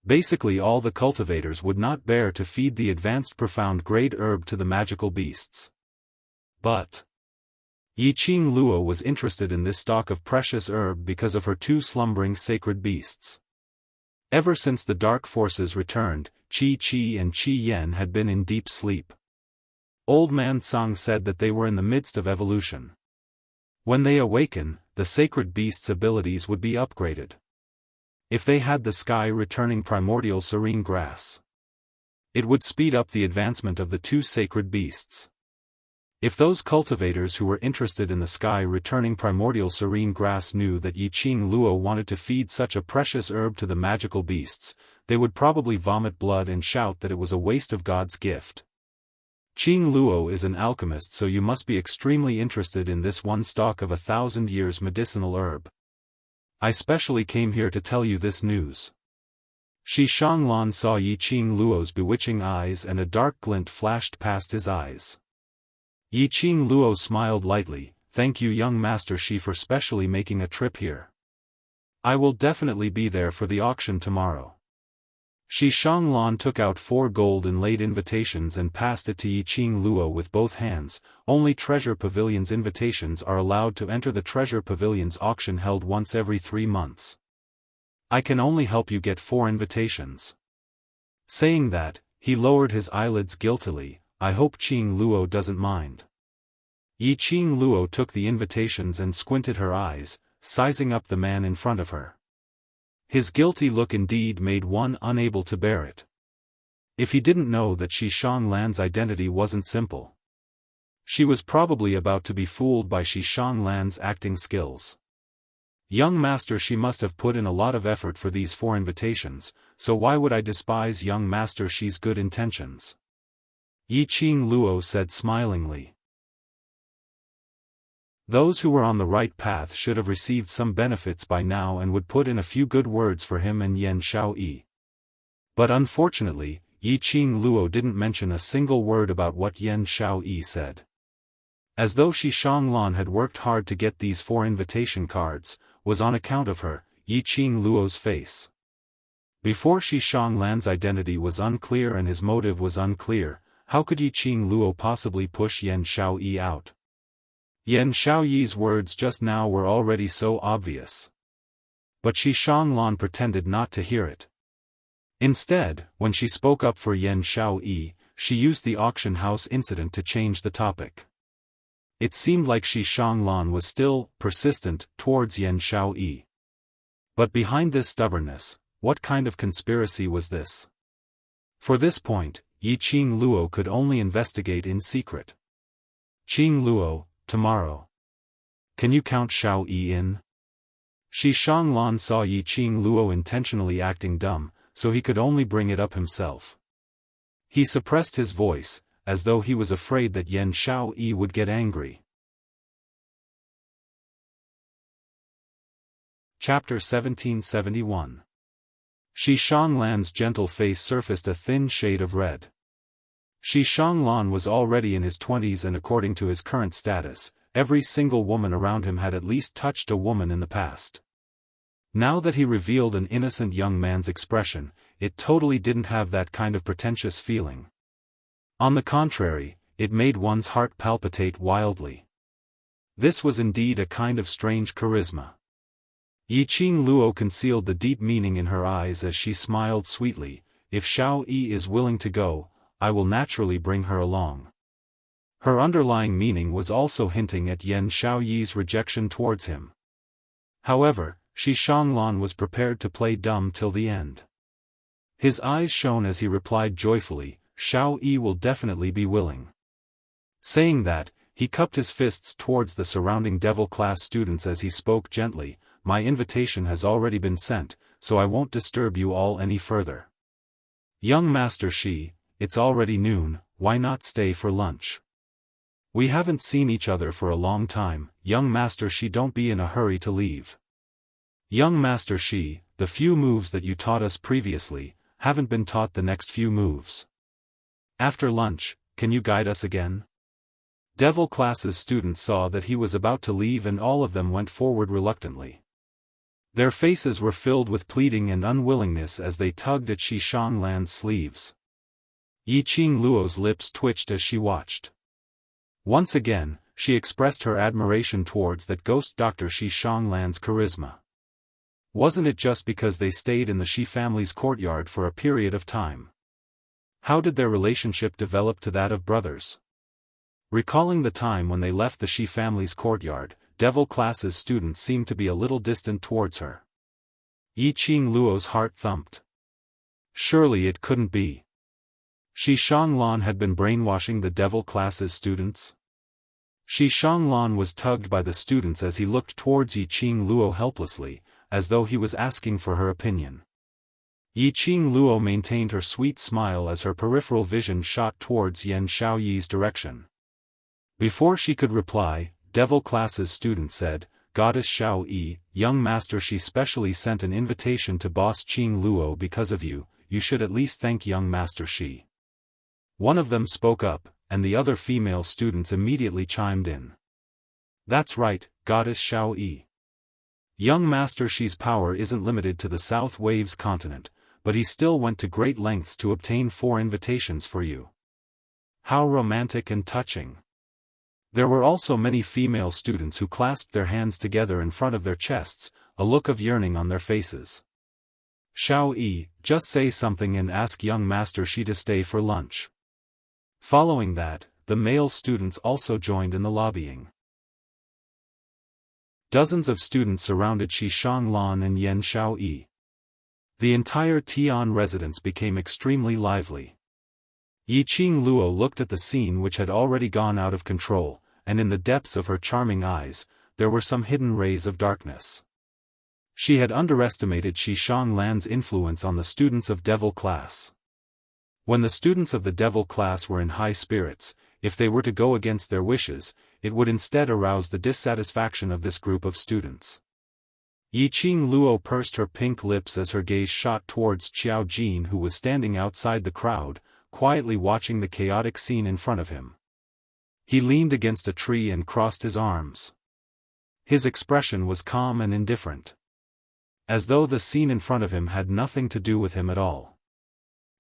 Basically all the cultivators would not bear to feed the advanced profound grade herb to the magical beasts. But Yiqing Luo was interested in this stalk of precious herb because of her 2 slumbering sacred beasts. Ever since the dark forces returned, Qi and Qi Yan had been in deep sleep. Old Man Tsang said that they were in the midst of evolution. When they awaken, the sacred beasts' abilities would be upgraded. If they had the sky-returning primordial serene grass, it would speed up the advancement of the 2 sacred beasts. If those cultivators who were interested in the sky-returning primordial serene grass knew that Yiqing Luo wanted to feed such a precious herb to the magical beasts, they would probably vomit blood and shout that it was a waste of God's gift. Qing Luo is an alchemist, so you must be extremely interested in this one stalk of 1,000 years medicinal herb. I specially came here to tell you this news. Shi Shanglan saw Yiqing Luo's bewitching eyes and a dark glint flashed past his eyes. Yiqing Luo smiled lightly, "Thank you young Master Shi for specially making a trip here. I will definitely be there for the auction tomorrow." Shi Shanglan took out 4 gold inlaid invitations and passed it to Yiqing Luo with both hands. Only Treasure Pavilion's invitations are allowed to enter the Treasure Pavilion's auction held once every 3 months. I can only help you get 4 invitations. Saying that, he lowered his eyelids guiltily. I hope Qing Luo doesn't mind. Yiqing Luo took the invitations and squinted her eyes, sizing up the man in front of her. His guilty look indeed made one unable to bear it. If he didn't know that Shi Shanglan's identity wasn't simple. She was probably about to be fooled by Shi Shanglan's acting skills. Young Master Shi must have put in a lot of effort for these 4 invitations, so why would I despise young Master Shi's good intentions? Yiqing Luo said smilingly. Those who were on the right path should have received some benefits by now and would put in a few good words for him and Yan Xiaoyi. But unfortunately, Yiqing Luo didn't mention a single word about what Yan Xiaoyi said. As though Shi Shanglan had worked hard to get these 4 invitation cards, was on account of her, Yiqing Luo's face. Before Shi Shanglan's identity was unclear and his motive was unclear, how could Yiqing Luo possibly push Yan Xiaoyi out? Yan Xiaoyi's words just now were already so obvious. But Shi Shanglan pretended not to hear it. Instead, when she spoke up for Yan Xiaoyi, she used the auction house incident to change the topic. It seemed like Shi Shanglan was still persistent towards Yan Xiaoyi. But behind this stubbornness, what kind of conspiracy was this? For this point, Yiqing Luo could only investigate in secret. Qing Luo, tomorrow. Can you count Xiaoyi in? Shi Shanglan saw Yiqing Luo intentionally acting dumb, so he could only bring it up himself. He suppressed his voice, as though he was afraid that Yan Xiaoyi would get angry. Chapter 1771. Shi Shanglan's gentle face surfaced a thin shade of red. Shi Shanglan was already in his 20s and according to his current status, every single woman around him had at least touched a woman in the past. Now that he revealed an innocent young man's expression, it totally didn't have that kind of pretentious feeling. On the contrary, it made one's heart palpitate wildly. This was indeed a kind of strange charisma. Yiqing Luo concealed the deep meaning in her eyes as she smiled sweetly. If Xiaoyi is willing to go, I will naturally bring her along. Her underlying meaning was also hinting at Yan Xiaoyi's rejection towards him. However, Shi Shanglan was prepared to play dumb till the end. His eyes shone as he replied joyfully, Xiaoyi will definitely be willing. Saying that, he cupped his fists towards the surrounding devil-class students as he spoke gently, my invitation has already been sent, so I won't disturb you all any further. Young Master Shi, it's already noon, why not stay for lunch? We haven't seen each other for a long time, young Master Shi, don't be in a hurry to leave. Young Master Shi, the few moves that you taught us previously, haven't been taught the next few moves. After lunch, can you guide us again? Devil class's students saw that he was about to leave and all of them went forward reluctantly. Their faces were filled with pleading and unwillingness as they tugged at Shi Shanglan's sleeves. Yiqing Luo's lips twitched as she watched. Once again, she expressed her admiration towards that ghost Dr. Shi Shanglan's charisma. Wasn't it just because they stayed in the Shi family's courtyard for a period of time? How did their relationship develop to that of brothers? Recalling the time when they left the Shi family's courtyard, devil class's students seemed to be a little distant towards her. Yiqing Luo's heart thumped. Surely it couldn't be. Shi Shanglan had been brainwashing the devil class's students? Shi Shanglan was tugged by the students as he looked towards Yiqing Luo helplessly, as though he was asking for her opinion. Yiqing Luo maintained her sweet smile as her peripheral vision shot towards Yan Xiaoyi's direction. Before she could reply, devil class's student said, Goddess Xiao Yi, young master Shi specially sent an invitation to boss Qing Luo because of you, you should at least thank young master Shi. One of them spoke up, and the other female students immediately chimed in. That's right, Goddess Xiao Yi. Young master Shi's power isn't limited to the South Waves continent, but he still went to great lengths to obtain 4 invitations for you. How romantic and touching. There were also many female students who clasped their hands together in front of their chests, a look of yearning on their faces. Xiao Yi, just say something and ask young master Shi to stay for lunch. Following that, the male students also joined in the lobbying. Dozens of students surrounded Shi Shanglan and Yan Xiao Yi. The entire Tian residence became extremely lively. Yiqing Luo looked at the scene which had already gone out of control, and in the depths of her charming eyes, there were some hidden rays of darkness. She had underestimated Shi Shanglan's influence on the students of Devil class. When the students of the Devil class were in high spirits, if they were to go against their wishes, it would instead arouse the dissatisfaction of this group of students. Yiqing Luo pursed her pink lips as her gaze shot towards Qiao Jin, who was standing outside the crowd, quietly watching the chaotic scene in front of him. He leaned against a tree and crossed his arms. His expression was calm and indifferent. As though the scene in front of him had nothing to do with him at all.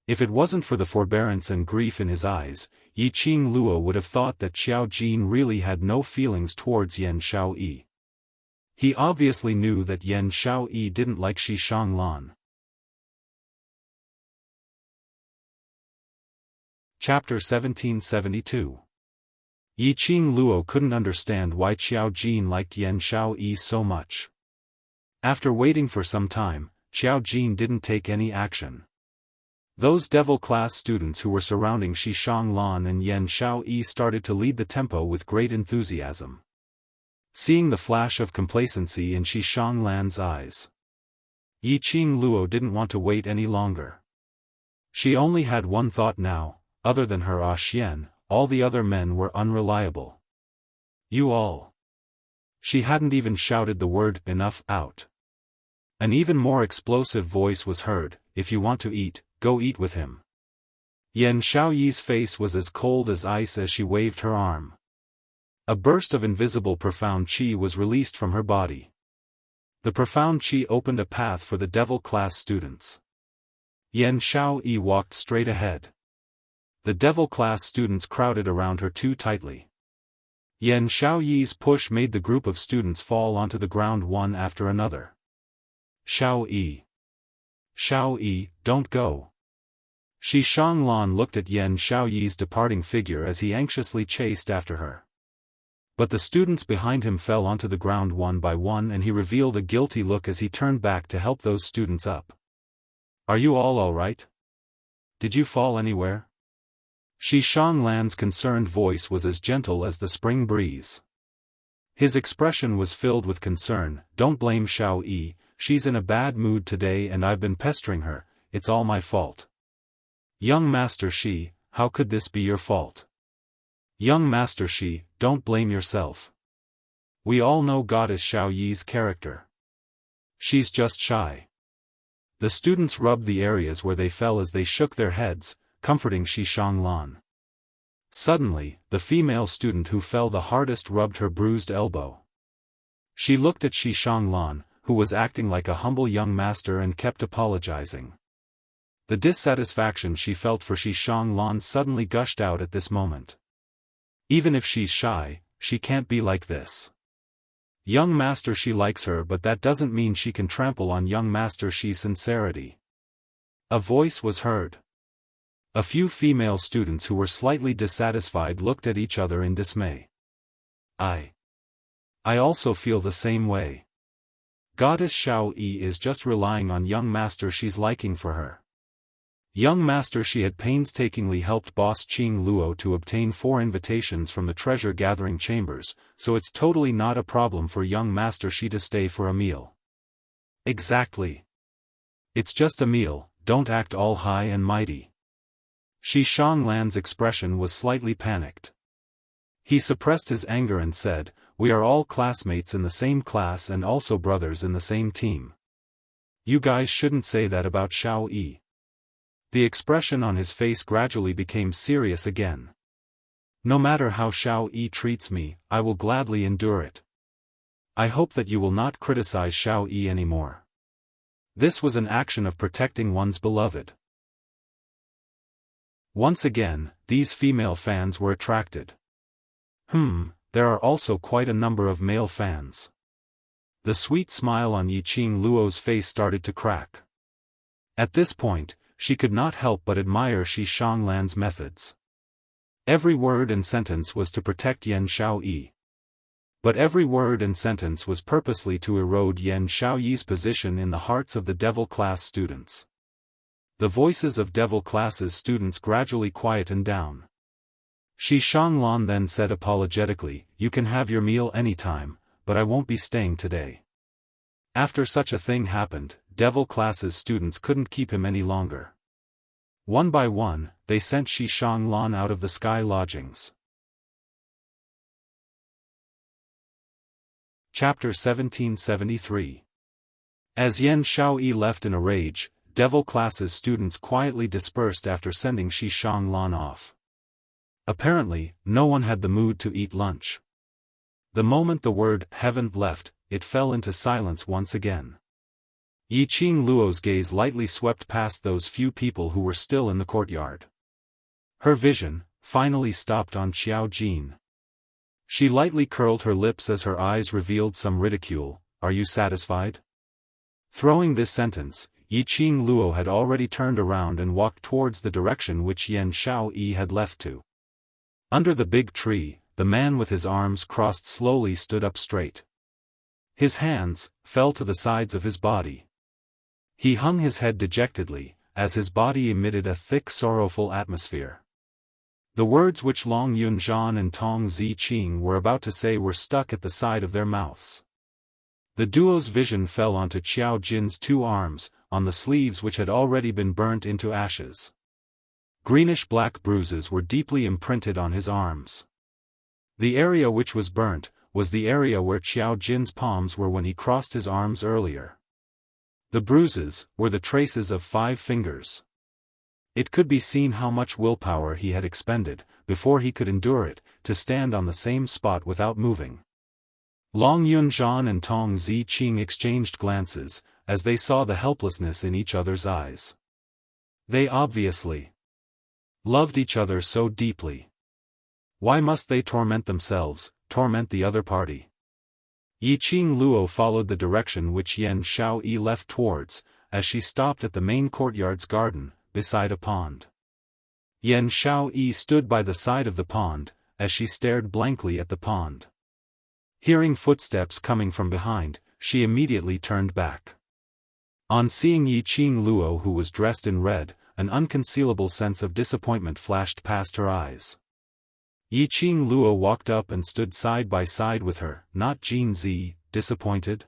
If it wasn't for the forbearance and grief in his eyes, Yiqing Luo would have thought that Qiao Jin really had no feelings towards Yan Xiao Yi. He obviously knew that Yan Xiao Yi didn't like Shi Shanglan. Chapter 1772. Yiqing Luo couldn't understand why Qiao Jin liked Yan Xiao Yi so much. After waiting for some time, Qiao Jin didn't take any action. Those Devil class students who were surrounding Shi Shanglan and Yan Xiao Yi started to lead the tempo with great enthusiasm. Seeing the flash of complacency in Shi Shanglan's eyes, Yiqing Luo didn't want to wait any longer. She only had one thought now, other than her Xian, all the other men were unreliable. You all. She hadn't even shouted the word enough out. An even more explosive voice was heard, if you want to eat, go eat with him. Yan Xiao Yi's face was as cold as ice as she waved her arm. A burst of invisible profound qi was released from her body. The profound qi opened a path for the Devil class students. Yan Xiao Yi walked straight ahead. The Devil class students crowded around her too tightly. Yan Xiao Yi's push made the group of students fall onto the ground one after another. Xiao Yi. Xiao Yi, don't go. Shi Shanglan looked at Yan Xiao Yi's departing figure as he anxiously chased after her. But the students behind him fell onto the ground one by one and he revealed a guilty look as he turned back to help those students up. Are you all right? Did you fall anywhere? Shi Shanglan's concerned voice was as gentle as the spring breeze. His expression was filled with concern. Don't blame Xiao Yi, she's in a bad mood today and I've been pestering her, it's all my fault. Young Master Shi, how could this be your fault? Young Master Shi, don't blame yourself. We all know Goddess Xiao Yi's character. She's just shy. The students rubbed the areas where they fell as they shook their heads, comforting Shi Shanglan. Suddenly, the female student who fell the hardest rubbed her bruised elbow. She looked at Shi Shanglan, who was acting like a humble young master and kept apologizing. The dissatisfaction she felt for Shi Shanglan suddenly gushed out at this moment. Even if she's shy, she can't be like this. Young Master Shi likes her, but that doesn't mean she can trample on Young Master Shi's sincerity. A voice was heard. A few female students who were slightly dissatisfied looked at each other in dismay. I also feel the same way. Goddess Xiao Yi is just relying on Young Master Shi's liking for her. Young Master Shi had painstakingly helped boss Qing Luo to obtain 4 invitations from the treasure-gathering chambers, so it's totally not a problem for Young Master Shi to stay for a meal. Exactly. It's just a meal, don't act all high and mighty. Shi Shanglan's expression was slightly panicked. He suppressed his anger and said, We are all classmates in the same class and also brothers in the same team. You guys shouldn't say that about Xiao Yi. The expression on his face gradually became serious again. No matter how Xiao Yi treats me, I will gladly endure it. I hope that you will not criticize Xiao Yi anymore. This was an action of protecting one's beloved. Once again, these female fans were attracted. There are also quite a number of male fans. The sweet smile on Yiqing Luo's face started to crack. At this point, she could not help but admire Shi Shanglan's methods. Every word and sentence was to protect Yan Xiaoyi. But every word and sentence was purposely to erode Yan Xiaoyi's position in the hearts of the Devil Class students. The voices of Devil Class's students gradually quietened down. Shi Shanglan then said apologetically, "You can have your meal anytime, but I won't be staying today." After such a thing happened, Devil Class's students couldn't keep him any longer. One by one, they sent Shi Shanglan out of the sky lodgings. Chapter 1773. As Yan Xiaoyi left in a rage, Devil Class's students quietly dispersed after sending Shi Shanglan off. Apparently, no one had the mood to eat lunch. The moment the word heaven left, it fell into silence once again. Yiqing Luo's gaze lightly swept past those few people who were still in the courtyard. Her vision finally stopped on Xiao Jin. She lightly curled her lips as her eyes revealed some ridicule. "Are you satisfied?" Throwing this sentence, Yiqing Luo had already turned around and walked towards the direction which Yan Xiaoyi had left to. Under the big tree, the man with his arms crossed slowly stood up straight. His hands fell to the sides of his body. He hung his head dejectedly, as his body emitted a thick sorrowful atmosphere. The words which Long Yunzhan and Tong Ziqing were about to say were stuck at the side of their mouths. The duo's vision fell onto Xiao Jin's two arms, on the sleeves which had already been burnt into ashes. Greenish-black bruises were deeply imprinted on his arms. The area which was burnt was the area where Xiao Jin's palms were when he crossed his arms earlier. The bruises were the traces of 5 fingers. It could be seen how much willpower he had expended, before he could endure it, to stand on the same spot without moving. Long Yunzhan and Tong Ziqing exchanged glances, as they saw the helplessness in each other's eyes. They obviously loved each other so deeply. Why must they torment themselves, torment the other party? Yiqing Luo followed the direction which Yan Xiaoyi left towards, as she stopped at the main courtyard's garden, beside a pond. Yan Xiaoyi stood by the side of the pond, as she stared blankly at the pond. Hearing footsteps coming from behind, she immediately turned back. On seeing Yiqing Luo, who was dressed in red, an unconcealable sense of disappointment flashed past her eyes. Yiqing Luo walked up and stood side by side with her. "Not Jin Zi, disappointed?"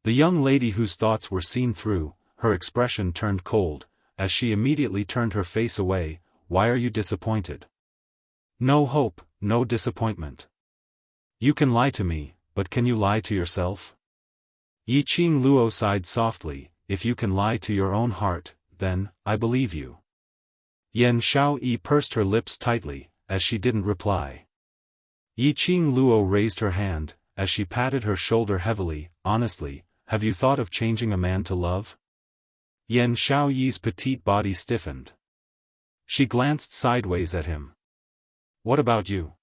The young lady whose thoughts were seen through, her expression turned cold, as she immediately turned her face away. "Why are you disappointed?" "No hope, no disappointment." "You can lie to me, but can you lie to yourself?" Yiqing Luo sighed softly. "If you can lie to your own heart, then, I believe you." Yan Xiaoyi pursed her lips tightly, as she didn't reply. Yiqing Luo raised her hand, as she patted her shoulder heavily. "Honestly, have you thought of changing a man to love?" Yan Xiaoyi's petite body stiffened. She glanced sideways at him. "What about you?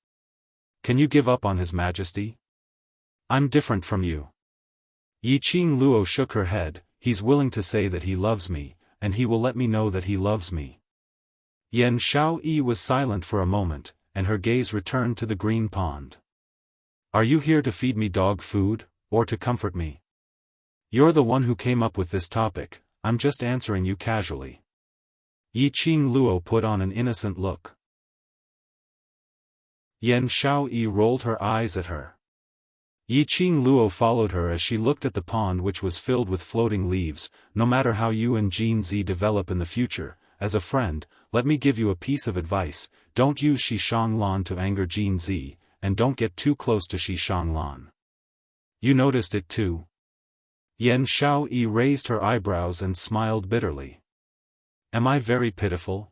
Can you give up on His Majesty?" "I'm different from you." Yiqing Luo shook her head. "He's willing to say that he loves me, and he will let me know that he loves me." Yan Xiaoyi was silent for a moment, and her gaze returned to the green pond. "Are you here to feed me dog food, or to comfort me?" "You're the one who came up with this topic, I'm just answering you casually." Yiqing Luo put on an innocent look. Yan Xiaoyi rolled her eyes at her. Yiqing Luo followed her as she looked at the pond, which was filled with floating leaves. "No matter how you and Jin Zi develop in the future, as a friend, let me give you a piece of advice: don't use Shi Shanglan to anger Jin Zi, and don't get too close to Shi Shanglan. You noticed it too? Yan Xiaoyi raised her eyebrows and smiled bitterly. Am I very pitiful?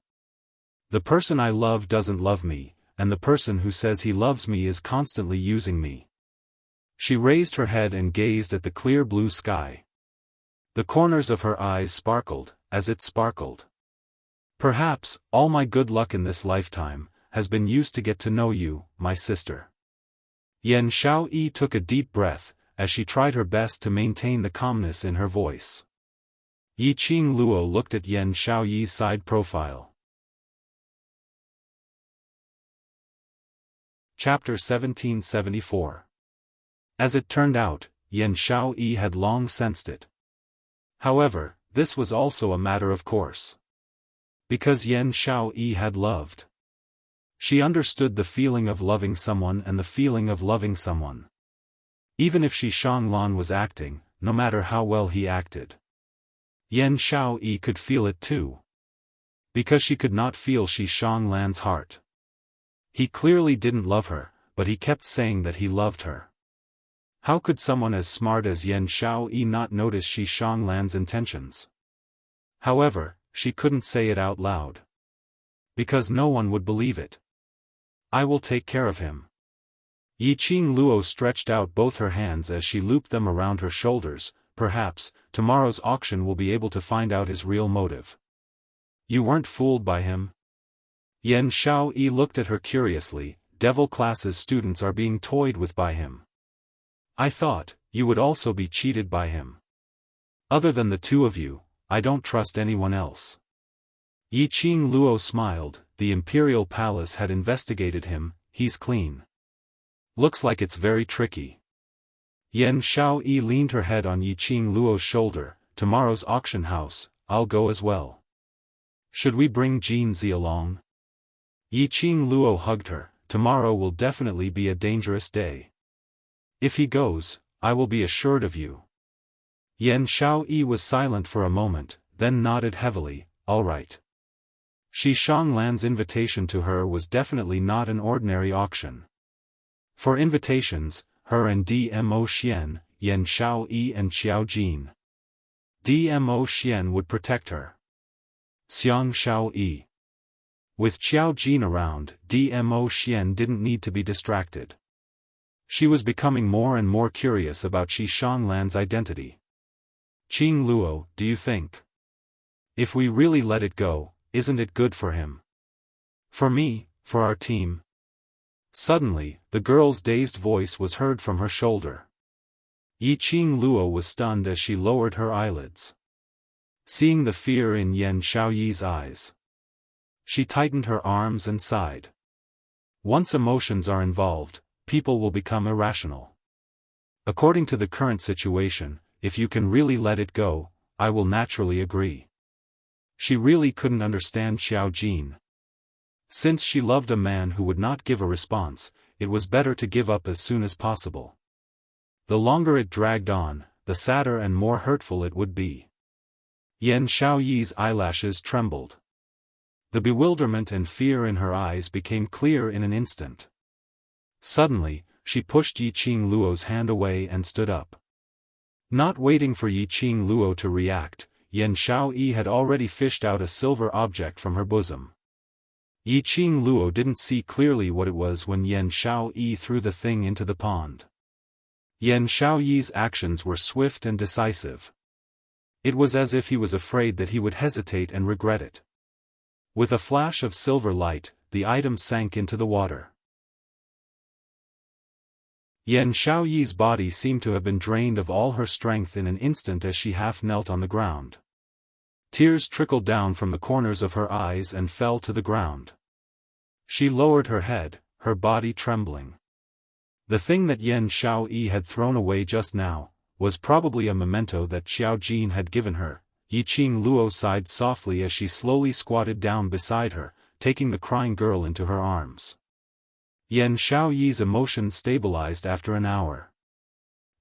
The person I love doesn't love me, and the person who says he loves me is constantly using me. She raised her head and gazed at the clear blue sky. The corners of her eyes sparkled, as it sparkled. Perhaps, all my good luck in this lifetime has been used to get to know you, my sister. Yan Xiaoyi took a deep breath, as she tried her best to maintain the calmness in her voice. Yiqing Luo looked at Yan Xiaoyi's side profile. Chapter 1774. As it turned out, Yan Xiaoyi had long sensed it. However, this was also a matter of course. Because Yan Xiaoyi had loved. She understood the feeling of loving someone and the feeling of loving someone. Even if Shi Shanglan was acting, no matter how well he acted. Yan Xiaoyi could feel it too. Because she could not feel Shi Shanglan's heart. He clearly didn't love her, but he kept saying that he loved her. How could someone as smart as Yan Xiaoyi not notice Shi Shanglan's intentions? However, she couldn't say it out loud. Because no one would believe it. I will take care of him. Yiqing Luo stretched out both her hands as she looped them around her shoulders. Perhaps, tomorrow's auction will be able to find out his real motive. You weren't fooled by him? Yan Xiaoyi looked at her curiously. Devil class's students are being toyed with by him. I thought, you would also be cheated by him. Other than the two of you, I don't trust anyone else. Yiqing Luo smiled. The Imperial Palace had investigated him. He's clean. Looks like it's very tricky. Yan Xiaoyi leaned her head on Yiqing Luo's shoulder. Tomorrow's auction house, I'll go as well. Should we bring Jinzi along? Yiqing Luo hugged her. Tomorrow will definitely be a dangerous day. If he goes, I will be assured of you. Yan Xiaoyi was silent for a moment, then nodded heavily. All right. Shi Shanglan's invitation to her was definitely not an ordinary auction. For invitations, her and Dmo Xian, Yan Xiaoyi and Xiao Jin. Dmo Xian would protect her. Xiang Xiaoyi. With Xiao Jin around, Dmo Xian didn't need to be distracted. She was becoming more and more curious about Shi Shanglan's identity. Qing Luo, do you think? If we really let it go, isn't it good for him? For me, for our team? Suddenly, the girl's dazed voice was heard from her shoulder. Yiqing Luo was stunned as she lowered her eyelids. Seeing the fear in Yan Xiaoyi's eyes, she tightened her arms and sighed. Once emotions are involved, people will become irrational. According to the current situation, if you can really let it go, I will naturally agree. She really couldn't understand Xiao Jin. Since she loved a man who would not give a response, it was better to give up as soon as possible. The longer it dragged on, the sadder and more hurtful it would be. Yan Xiaoyi's eyelashes trembled. The bewilderment and fear in her eyes became clear in an instant. Suddenly, she pushed Yiqing Luo's hand away and stood up. Not waiting for Yiqing Luo to react, Yan Xiaoyi had already fished out a silver object from her bosom. Yiqing Luo didn't see clearly what it was when Yan Xiaoyi threw the thing into the pond. Yan Xiaoyi's actions were swift and decisive. It was as if he was afraid that he would hesitate and regret it. With a flash of silver light, the item sank into the water. Yan Xiaoyi's body seemed to have been drained of all her strength in an instant as she half knelt on the ground. Tears trickled down from the corners of her eyes and fell to the ground. She lowered her head, her body trembling. The thing that Yan Xiaoyi had thrown away just now was probably a memento that Xiao Jin had given her. Yiqing Luo sighed softly as she slowly squatted down beside her, taking the crying girl into her arms. Yan Xiaoyi's emotions stabilized after an hour.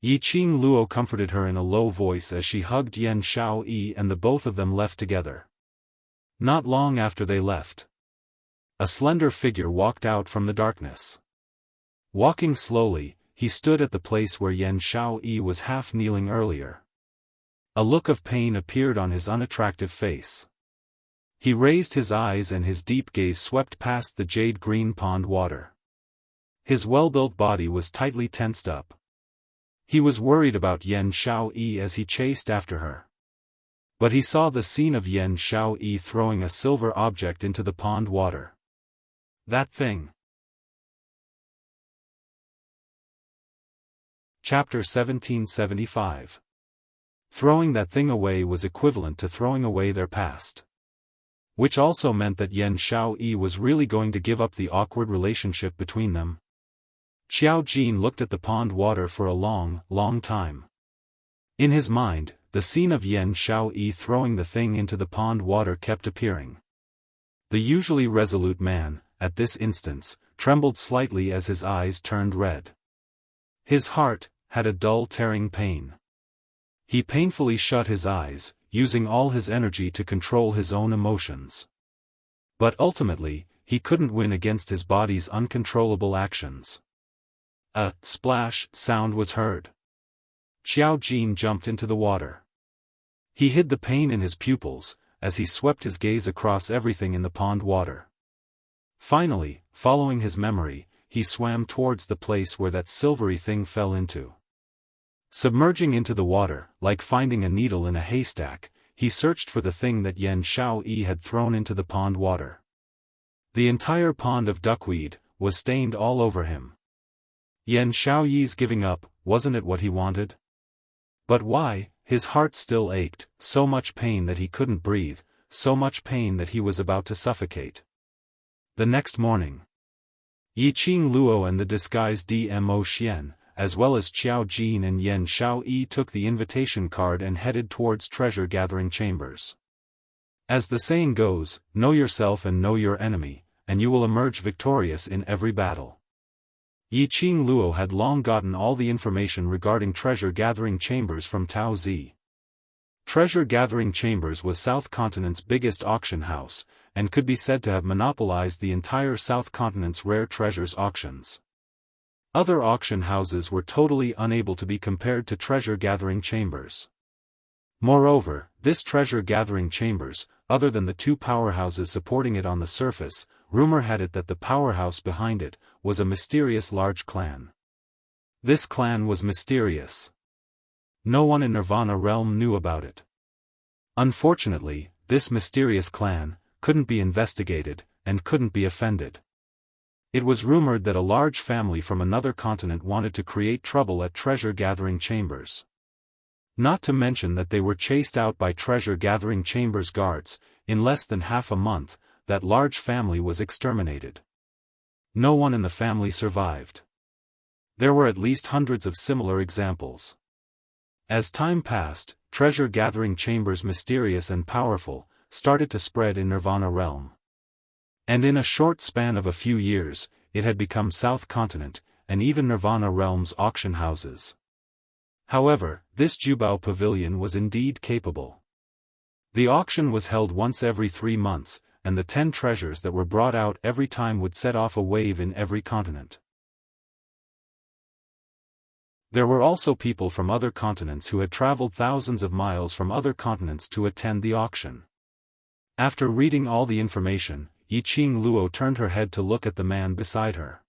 Yiqing Luo comforted her in a low voice as she hugged Yan Xiaoyi and the both of them left together. Not long after they left, a slender figure walked out from the darkness. Walking slowly, he stood at the place where Yan Xiaoyi was half kneeling earlier. A look of pain appeared on his unattractive face. He raised his eyes and his deep gaze swept past the jade-green pond water. His well-built body was tightly tensed up. He was worried about Yan Xiaoyi as he chased after her. But he saw the scene of Yan Xiaoyi throwing a silver object into the pond water. That thing. Chapter 1775. Throwing that thing away was equivalent to throwing away their past. Which also meant that Yan Xiaoyi was really going to give up the awkward relationship between them. Xiao Jin looked at the pond water for a long, long time. In his mind, the scene of Yan Xiaoyi throwing the thing into the pond water kept appearing. The usually resolute man, at this instance, trembled slightly as his eyes turned red. His heart had a dull tearing pain. He painfully shut his eyes, using all his energy to control his own emotions. But ultimately, he couldn't win against his body's uncontrollable actions. A splash sound was heard. Xiao Jin jumped into the water. He hid the pain in his pupils, as he swept his gaze across everything in the pond water. Finally, following his memory, he swam towards the place where that silvery thing fell into. Submerging into the water, like finding a needle in a haystack, he searched for the thing that Yan Xiaoyi had thrown into the pond water. The entire pond of duckweed was stained all over him. Yan Xiaoyi's giving up, wasn't it what he wanted? But why? His heart still ached, so much pain that he couldn't breathe, so much pain that he was about to suffocate. The next morning, Yiqing Luo and the disguised Dmo Xian, as well as Xiao Jin and Yan Xiaoyi took the invitation card and headed towards treasure-gathering chambers. As the saying goes, know yourself and know your enemy, and you will emerge victorious in every battle. Yiqing Luo had long gotten all the information regarding treasure-gathering chambers from Tao Zi. Treasure-gathering chambers was South Continent's biggest auction house, and could be said to have monopolized the entire South Continent's rare treasures auctions. Other auction houses were totally unable to be compared to treasure-gathering chambers. Moreover, this treasure-gathering chambers, other than the two powerhouses supporting it on the surface, rumor had it that the powerhouse behind it was a mysterious large clan. This clan was mysterious. No one in Nirvana realm knew about it. Unfortunately, this mysterious clan couldn't be investigated, and couldn't be offended. It was rumored that a large family from another continent wanted to create trouble at treasure-gathering chambers. Not to mention that they were chased out by treasure-gathering chambers guards. In less than half a month, that large family was exterminated. No one in the family survived. There were at least hundreds of similar examples. As time passed, treasure-gathering chambers mysterious and powerful, started to spread in Nirvana realm. And in a short span of a few years, it had become South Continent, and even Nirvana realm's auction houses. However, this Jubao Pavilion was indeed capable. The auction was held once every 3 months, and the 10 treasures that were brought out every time would set off a wave in every continent. There were also people from other continents who had traveled thousands of miles from other continents to attend the auction. After reading all the information, Yiqing Luo turned her head to look at the man beside her.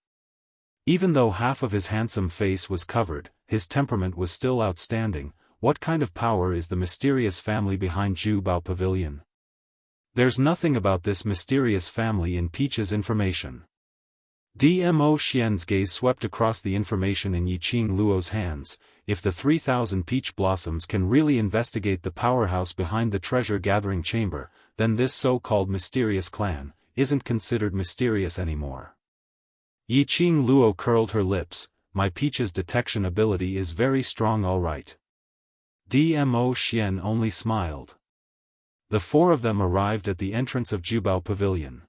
Even though half of his handsome face was covered, his temperament was still outstanding. What kind of power is the mysterious family behind Jubao Pavilion? There's nothing about this mysterious family in Peach's information. Dmo Xian's gaze swept across the information in Yiqing Luo's hands. If the 3,000 peach blossoms can really investigate the powerhouse behind the treasure-gathering chamber, then this so-called mysterious clan isn't considered mysterious anymore. Yiqing Luo curled her lips. My Peach's detection ability is very strong, all right. Dmo Xian only smiled. The 4 of them arrived at the entrance of Jubao Pavilion.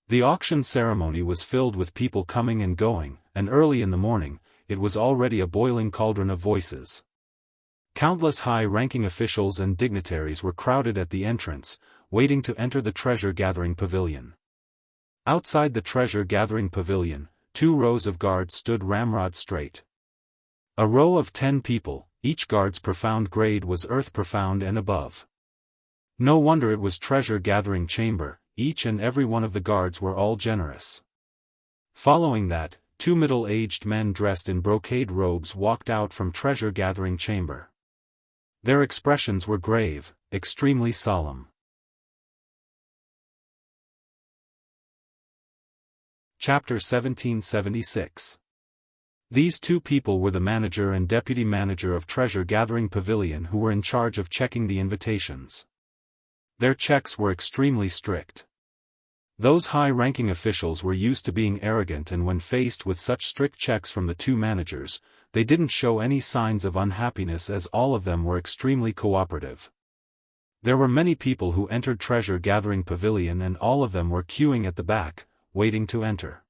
The auction ceremony was filled with people coming and going, and early in the morning, it was already a boiling cauldron of voices. Countless high-ranking officials and dignitaries were crowded at the entrance, waiting to enter the treasure-gathering pavilion. Outside the treasure-gathering pavilion, 2 rows of guards stood ramrod straight. A row of 10 people, each guard's profound grade was earth profound and above. No wonder it was treasure-gathering chamber, each and every one of the guards were all generous. Following that, 2 middle-aged men dressed in brocade robes walked out from treasure-gathering chamber. Their expressions were grave, extremely solemn. Chapter 1776. These 2 people were the manager and deputy manager of treasure-gathering pavilion who were in charge of checking the invitations. Their checks were extremely strict. Those high-ranking officials were used to being arrogant, and when faced with such strict checks from the 2 managers, they didn't show any signs of unhappiness, as all of them were extremely cooperative. There were many people who entered treasure-gathering pavilion, and all of them were queuing at the back, waiting to enter.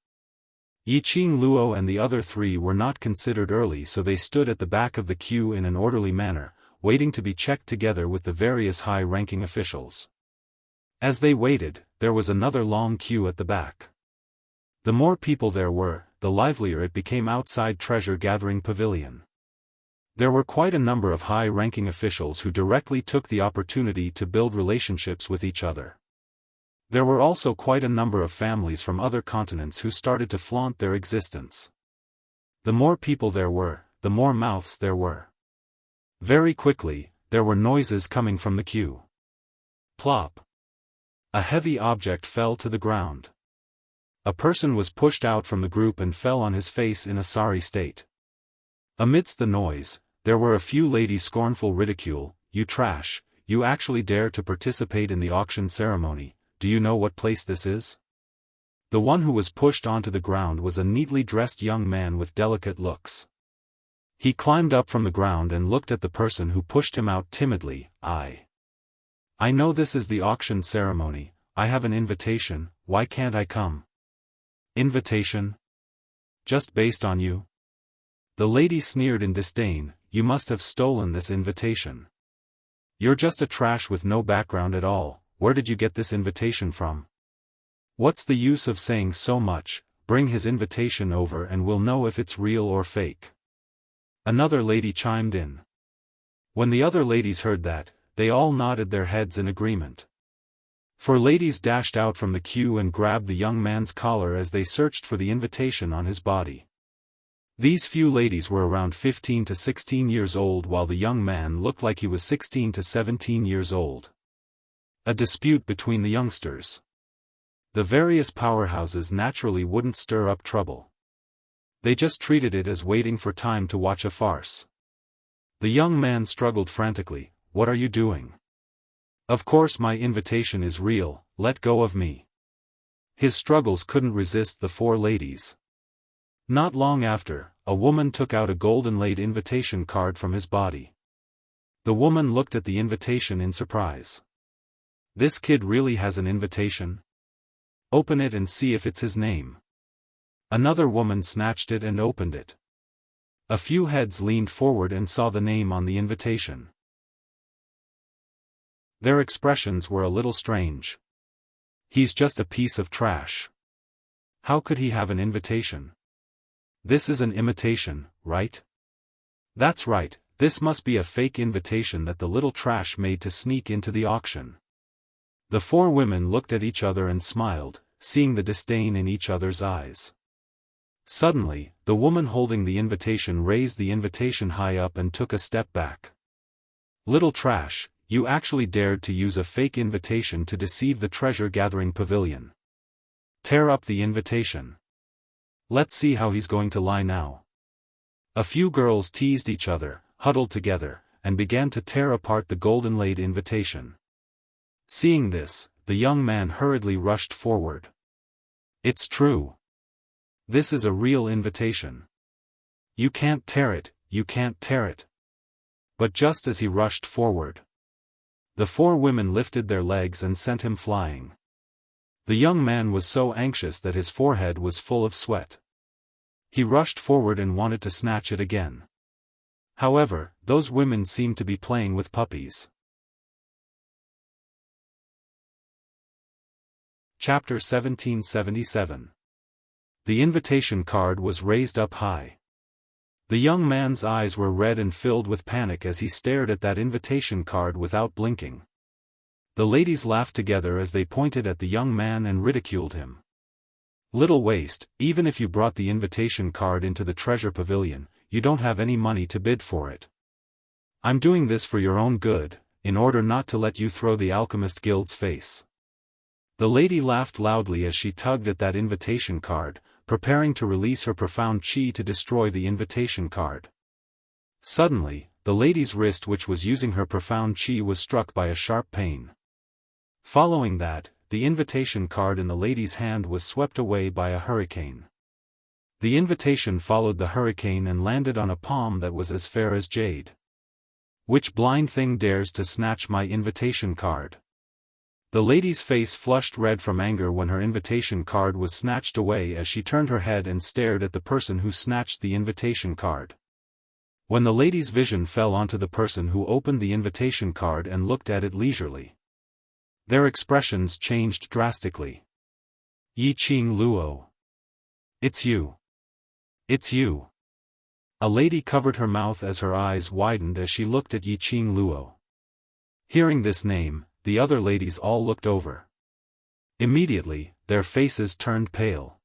Yiqing Luo and the other 3 were not considered early, so they stood at the back of the queue in an orderly manner, waiting to be checked together with the various high-ranking officials. As they waited, there was another long queue at the back. The more people there were, the livelier it became outside treasure-gathering pavilion. There were quite a number of high-ranking officials who directly took the opportunity to build relationships with each other. There were also quite a number of families from other continents who started to flaunt their existence. The more people there were, the more mouths there were. Very quickly, there were noises coming from the queue. Plop! A heavy object fell to the ground. A person was pushed out from the group and fell on his face in a sorry state. Amidst the noise, there were a few ladies' scornful ridicule. "You trash, you actually dare to participate in the auction ceremony, do you know what place this is?" The one who was pushed onto the ground was a neatly dressed young man with delicate looks. He climbed up from the ground and looked at the person who pushed him out timidly. I know this is the auction ceremony, I have an invitation, why can't I come?" "Invitation? Just based on you?" The lady sneered in disdain, "You must have stolen this invitation. You're just a trash with no background at all, where did you get this invitation from? What's the use of saying so much? Bring his invitation over and we'll know if it's real or fake." Another lady chimed in. When the other ladies heard that, they all nodded their heads in agreement. 4 ladies dashed out from the queue and grabbed the young man's collar as they searched for the invitation on his body. These few ladies were around 15 to 16 years old, while the young man looked like he was 16 to 17 years old. A dispute between the youngsters. The various powerhouses naturally wouldn't stir up trouble. They just treated it as waiting for time to watch a farce. The young man struggled frantically. "What are you doing? Of course my invitation is real, let go of me." His struggles couldn't resist the 4 ladies. Not long after, a woman took out a gold-inlaid invitation card from his body. The woman looked at the invitation in surprise. "This kid really has an invitation? Open it and see if it's his name." Another woman snatched it and opened it. A few heads leaned forward and saw the name on the invitation. Their expressions were a little strange. "He's just a piece of trash. How could he have an invitation? This is an imitation, right?" "That's right, this must be a fake invitation that the little trash made to sneak into the auction." The 4 women looked at each other and smiled, seeing the disdain in each other's eyes. Suddenly, the woman holding the invitation raised the invitation high up and took a step back. "Little trash, you actually dared to use a fake invitation to deceive the treasure-gathering pavilion. Tear up the invitation. Let's see how he's going to lie now." A few girls teased each other, huddled together, and began to tear apart the gold-inlaid invitation. Seeing this, the young man hurriedly rushed forward. "It's true. This is a real invitation. You can't tear it, you can't tear it." But just as he rushed forward, the 4 women lifted their legs and sent him flying. The young man was so anxious that his forehead was full of sweat. He rushed forward and wanted to snatch it again. However, those women seemed to be playing with puppies. Chapter 1777. The invitation card was raised up high. The young man's eyes were red and filled with panic as he stared at that invitation card without blinking. The ladies laughed together as they pointed at the young man and ridiculed him. "Little waste, even if you brought the invitation card into the treasure pavilion, you don't have any money to bid for it. I'm doing this for your own good, in order not to let you throw the Alchemist Guild's face." The lady laughed loudly as she tugged at that invitation card, preparing to release her profound chi to destroy the invitation card. Suddenly, the lady's wrist which was using her profound chi was struck by a sharp pain. Following that, the invitation card in the lady's hand was swept away by a hurricane. The invitation followed the hurricane and landed on a palm that was as fair as jade. "Which blind thing dares to snatch my invitation card?" The lady's face flushed red from anger when her invitation card was snatched away as she turned her head and stared at the person who snatched the invitation card. When the lady's vision fell onto the person who opened the invitation card and looked at it leisurely, their expressions changed drastically. "Yiqing Luo. It's you. It's you." A lady covered her mouth as her eyes widened as she looked at Yiqing Luo. Hearing this name, the other ladies all looked over. Immediately, their faces turned pale.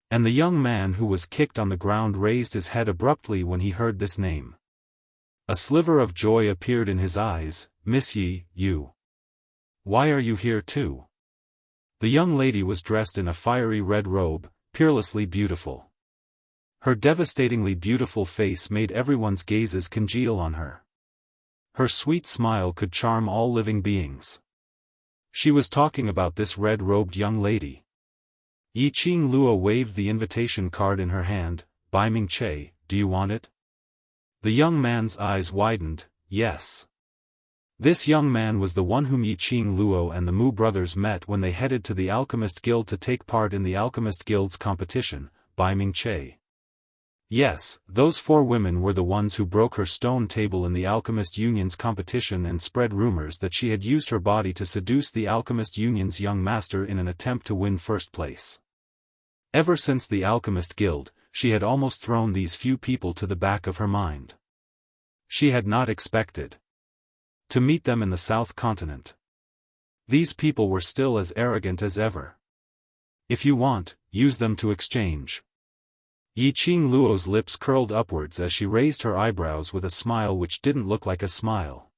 And the young man who was kicked on the ground raised his head abruptly when he heard this name. A sliver of joy appeared in his eyes. "Miss Yi, you. Why are you here too?" The young lady was dressed in a fiery red robe, peerlessly beautiful. Her devastatingly beautiful face made everyone's gazes congeal on her. Her sweet smile could charm all living beings. She was talking about this red-robed young lady. Yiqing Luo waved the invitation card in her hand. "Bai Ming Che, do you want it?" The young man's eyes widened. Yes. This young man was the one whom Yiqing Luo and the Mu brothers met when they headed to the Alchemist Guild to take part in the Alchemist Guild's competition. Bai Ming Che. Yes, those 4 women were the ones who broke her stone table in the Alchemist Union's competition and spread rumors that she had used her body to seduce the Alchemist Union's young master in an attempt to win first place. Ever since the Alchemist Guild, she had almost thrown these few people to the back of her mind. She had not expected to meet them in the South Continent. These people were still as arrogant as ever. "If you want, use them to exchange." Yiqing Luo's lips curled upwards as she raised her eyebrows with a smile which didn't look like a smile.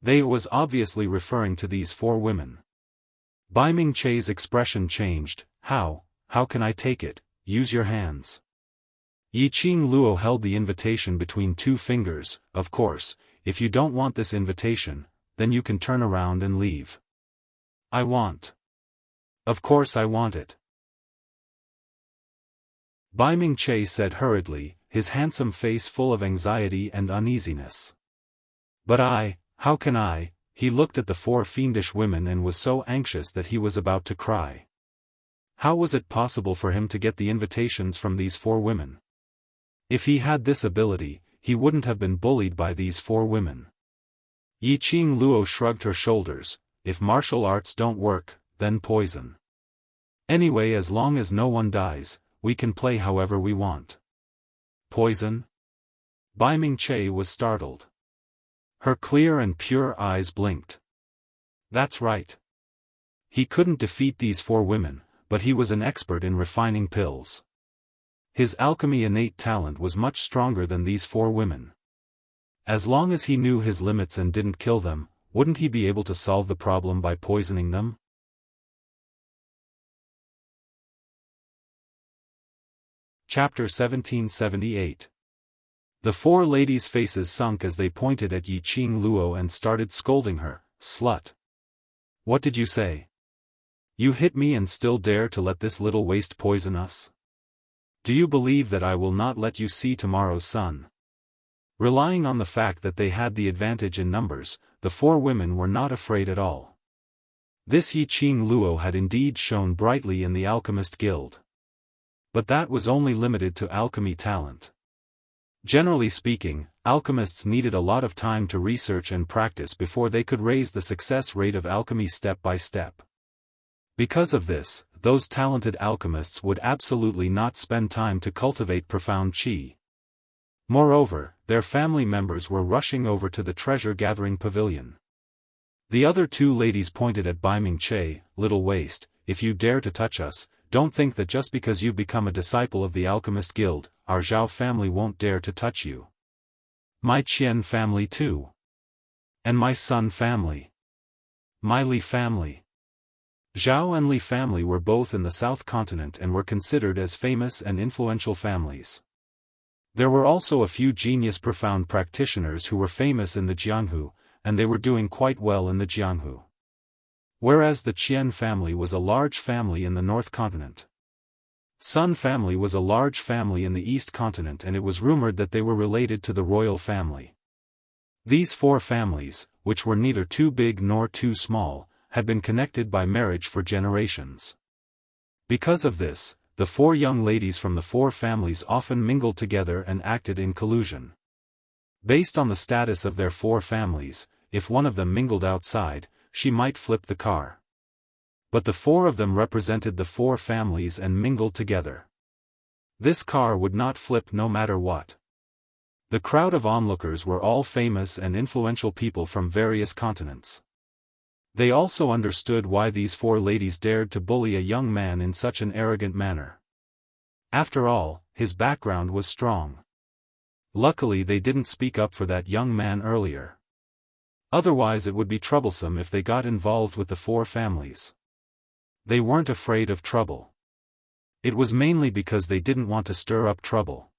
They was obviously referring to these 4 women. Bai Ming Che's expression changed. How can I take it? Use your hands." Yiqing Luo held the invitation between 2 fingers. "Of course, if you don't want this invitation, then you can turn around and leave." "I want. Of course I want it." Bai Ming Che said hurriedly, his handsome face full of anxiety and uneasiness. "But how can I?" He looked at the 4 fiendish women and was so anxious that he was about to cry. How was it possible for him to get the invitations from these 4 women? If he had this ability, he wouldn't have been bullied by these 4 women. Yiqing Luo shrugged her shoulders. "If martial arts don't work, then poison. Anyway, as long as no one dies, we can play however we want." "Poison?" Bai Ming Che was startled. Her clear and pure eyes blinked. That's right. He couldn't defeat these 4 women, but he was an expert in refining pills. His alchemy innate talent was much stronger than these 4 women. As long as he knew his limits and didn't kill them, wouldn't he be able to solve the problem by poisoning them? Chapter 1778. The 4 ladies' faces sunk as they pointed at Yiqing Luo and started scolding her. "Slut! What did you say? You hit me and still dare to let this little waste poison us? Do you believe that I will not let you see tomorrow's sun?" Relying on the fact that they had the advantage in numbers, the 4 women were not afraid at all. This Yiqing Luo had indeed shone brightly in the Alchemist Guild. But that was only limited to alchemy talent. Generally speaking, alchemists needed a lot of time to research and practice before they could raise the success rate of alchemy step by step. Because of this, those talented alchemists would absolutely not spend time to cultivate profound qi. Moreover, their family members were rushing over to the treasure-gathering pavilion. The other two ladies pointed at Bai Ming-che. "Little waste, if you dare to touch us, don't think that just because you've become a disciple of the Alchemist Guild, our Zhao family won't dare to touch you. My Qian family too. And my Sun family. My Li family." Zhao and Li family were both in the South Continent and were considered as famous and influential families. There were also a few genius profound practitioners who were famous in the Jianghu, and they were doing quite well in the Jianghu. Whereas the Qian family was a large family in the North Continent. Sun family was a large family in the East Continent, and it was rumored that they were related to the royal family. These four families, which were neither too big nor too small, had been connected by marriage for generations. Because of this, the four young ladies from the four families often mingled together and acted in collusion. Based on the status of their four families, if one of them mingled outside, she might flip the car. But the four of them represented the four families and mingled together. This car would not flip no matter what. The crowd of onlookers were all famous and influential people from various continents. They also understood why these four ladies dared to bully a young man in such an arrogant manner. After all, his background was strong. Luckily they didn't speak up for that young man earlier. Otherwise it would be troublesome if they got involved with the four families. They weren't afraid of trouble. It was mainly because they didn't want to stir up trouble.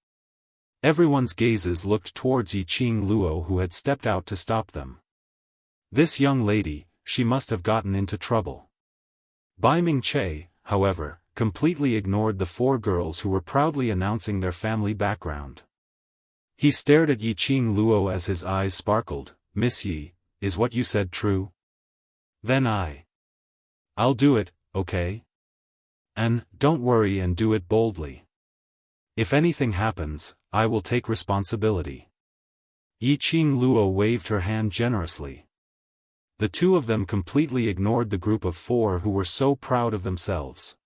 Everyone's gazes looked towards Yiqing Luo, who had stepped out to stop them. This young lady, she must have gotten into trouble. Bai Ming-che, however, completely ignored the four girls who were proudly announcing their family background. He stared at Yiqing Luo as his eyes sparkled. "Miss Yi, is what you said true? Then I'll do it, okay? And, don't worry and do it boldly. If anything happens, I will take responsibility." Yiqing Luo waved her hand generously. The two of them completely ignored the group of four who were so proud of themselves.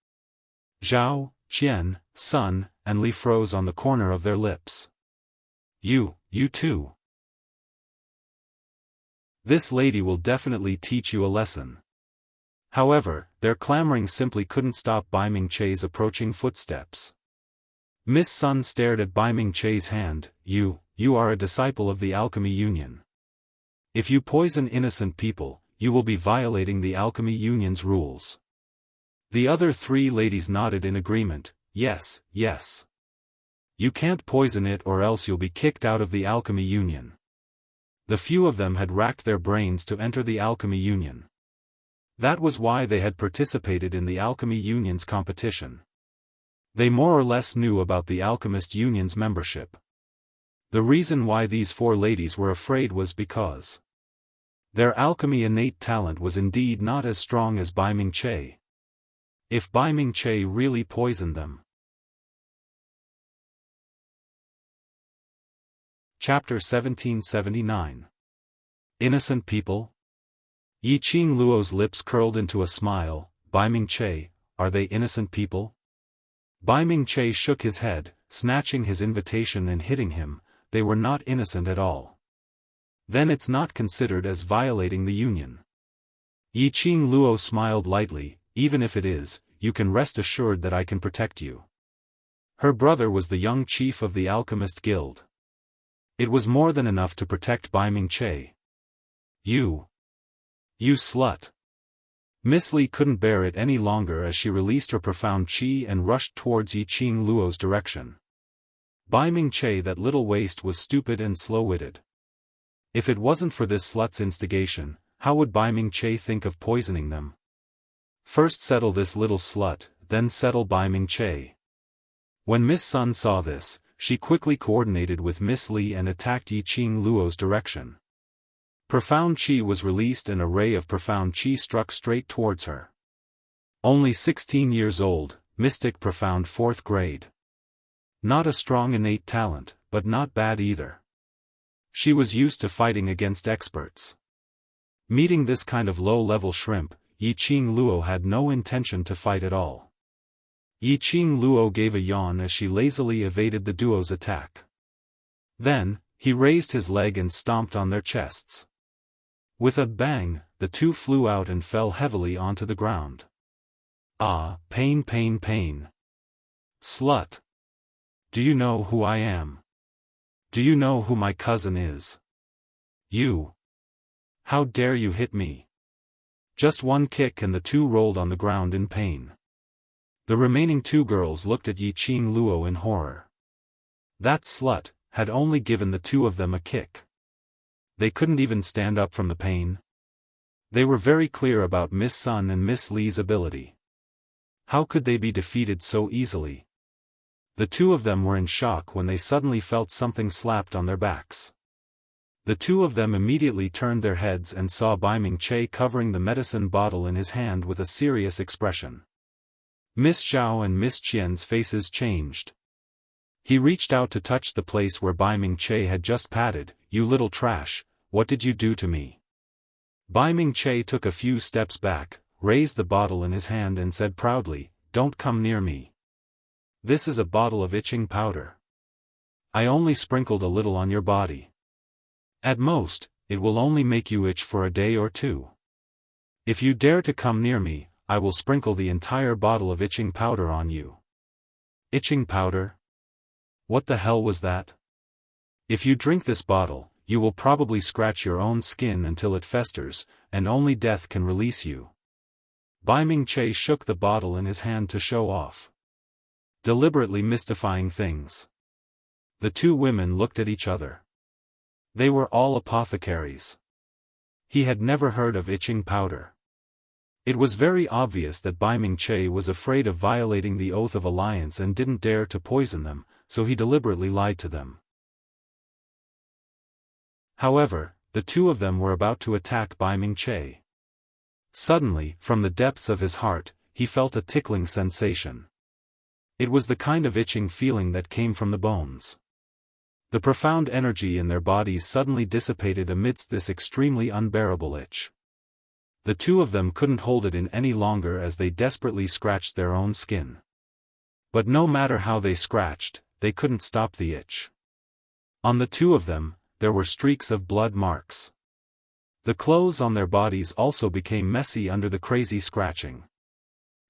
Zhao, Qian, Sun, and Li froze on the corner of their lips. You too. This lady will definitely teach you a lesson." However, their clamoring simply couldn't stop Bai Ming-che's approaching footsteps. Miss Sun stared at Bai Ming-che's hand. You are a disciple of the Alchemy Union. If you poison innocent people, you will be violating the Alchemy Union's rules. The other three ladies nodded in agreement. Yes. You can't poison it or else you'll be kicked out of the Alchemy Union. The few of them had racked their brains to enter the Alchemy Union. That was why they had participated in the Alchemy Union's competition. They more or less knew about the Alchemist Union's membership. The reason why these four ladies were afraid was because their alchemy innate talent was indeed not as strong as Bai Ming-che. If Bai Ming-che really poisoned them. Chapter 1779. Innocent people? Yiqing Luo's lips curled into a smile. Bai Ming-che, are they innocent people? Bai Ming-che shook his head, snatching his invitation and hitting him. They were not innocent at all. Then it's not considered as violating the union. Yiqing Luo smiled lightly. Even if it is, you can rest assured that I can protect you. Her brother was the young chief of the Alchemist Guild. It was more than enough to protect Bai Ming-che. You slut. Miss Li couldn't bear it any longer as she released her profound qi and rushed towards Yiqing Luo's direction. Bai Ming-che, that little waste, was stupid and slow-witted. If it wasn't for this slut's instigation, how would Bai Ming-che think of poisoning them? First settle this little slut, then settle Bai Ming-che. When Miss Sun saw this, she quickly coordinated with Miss Li and attacked Yiqing Luo's direction. Profound qi was released and a ray of profound qi struck straight towards her. Only 16 years old, mystic profound 4th grade. Not a strong innate talent, but not bad either. She was used to fighting against experts. Meeting this kind of low-level shrimp, Yiqing Luo had no intention to fight at all. Yiqing Luo gave a yawn as she lazily evaded the duo's attack. Then, he raised his leg and stomped on their chests. With a bang, the two flew out and fell heavily onto the ground. Ah, pain, pain, pain. Slut. Do you know who I am? Do you know who my cousin is? You. How dare you hit me? Just one kick and the two rolled on the ground in pain. The remaining two girls looked at Yiqing Luo in horror. That slut had only given the two of them a kick. They couldn't even stand up from the pain. They were very clear about Miss Sun and Miss Li's ability. How could they be defeated so easily? The two of them were in shock when they suddenly felt something slapped on their backs. The two of them immediately turned their heads and saw Bai Ming-che covering the medicine bottle in his hand with a serious expression. Miss Zhao and Miss Qian's faces changed. He reached out to touch the place where Bai Ming-che had just patted. You little trash, what did you do to me? Bai Ming-che took a few steps back, raised the bottle in his hand and said proudly, don't come near me. This is a bottle of itching powder. I only sprinkled a little on your body. At most, it will only make you itch for a day or two. If you dare to come near me, I will sprinkle the entire bottle of itching powder on you. Itching powder? What the hell was that? If you drink this bottle, you will probably scratch your own skin until it festers, and only death can release you. Bai Ming-che shook the bottle in his hand to show off. Deliberately mystifying things. The two women looked at each other. They were all apothecaries. He had never heard of itching powder. It was very obvious that Bai Ming-che was afraid of violating the oath of alliance and didn't dare to poison them, so he deliberately lied to them. However, the two of them were about to attack Bai Ming-che. Suddenly, from the depths of his heart, he felt a tickling sensation. It was the kind of itching feeling that came from the bones. The profound energy in their bodies suddenly dissipated amidst this extremely unbearable itch. The two of them couldn't hold it in any longer as they desperately scratched their own skin. But no matter how they scratched, they couldn't stop the itch. On the two of them, there were streaks of blood marks. The clothes on their bodies also became messy under the crazy scratching.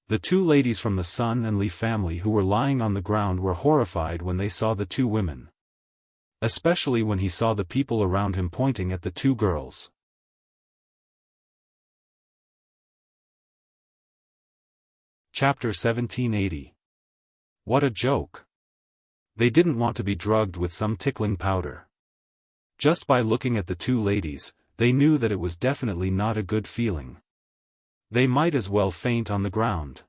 The two ladies from the Sun and Li family who were lying on the ground were horrified when they saw the two women. Especially when he saw the people around him pointing at the two girls. Chapter 1780. What a joke. They didn't want to be drugged with some tickling powder. Just by looking at the two ladies, they knew that it was definitely not a good feeling. They might as well faint on the ground.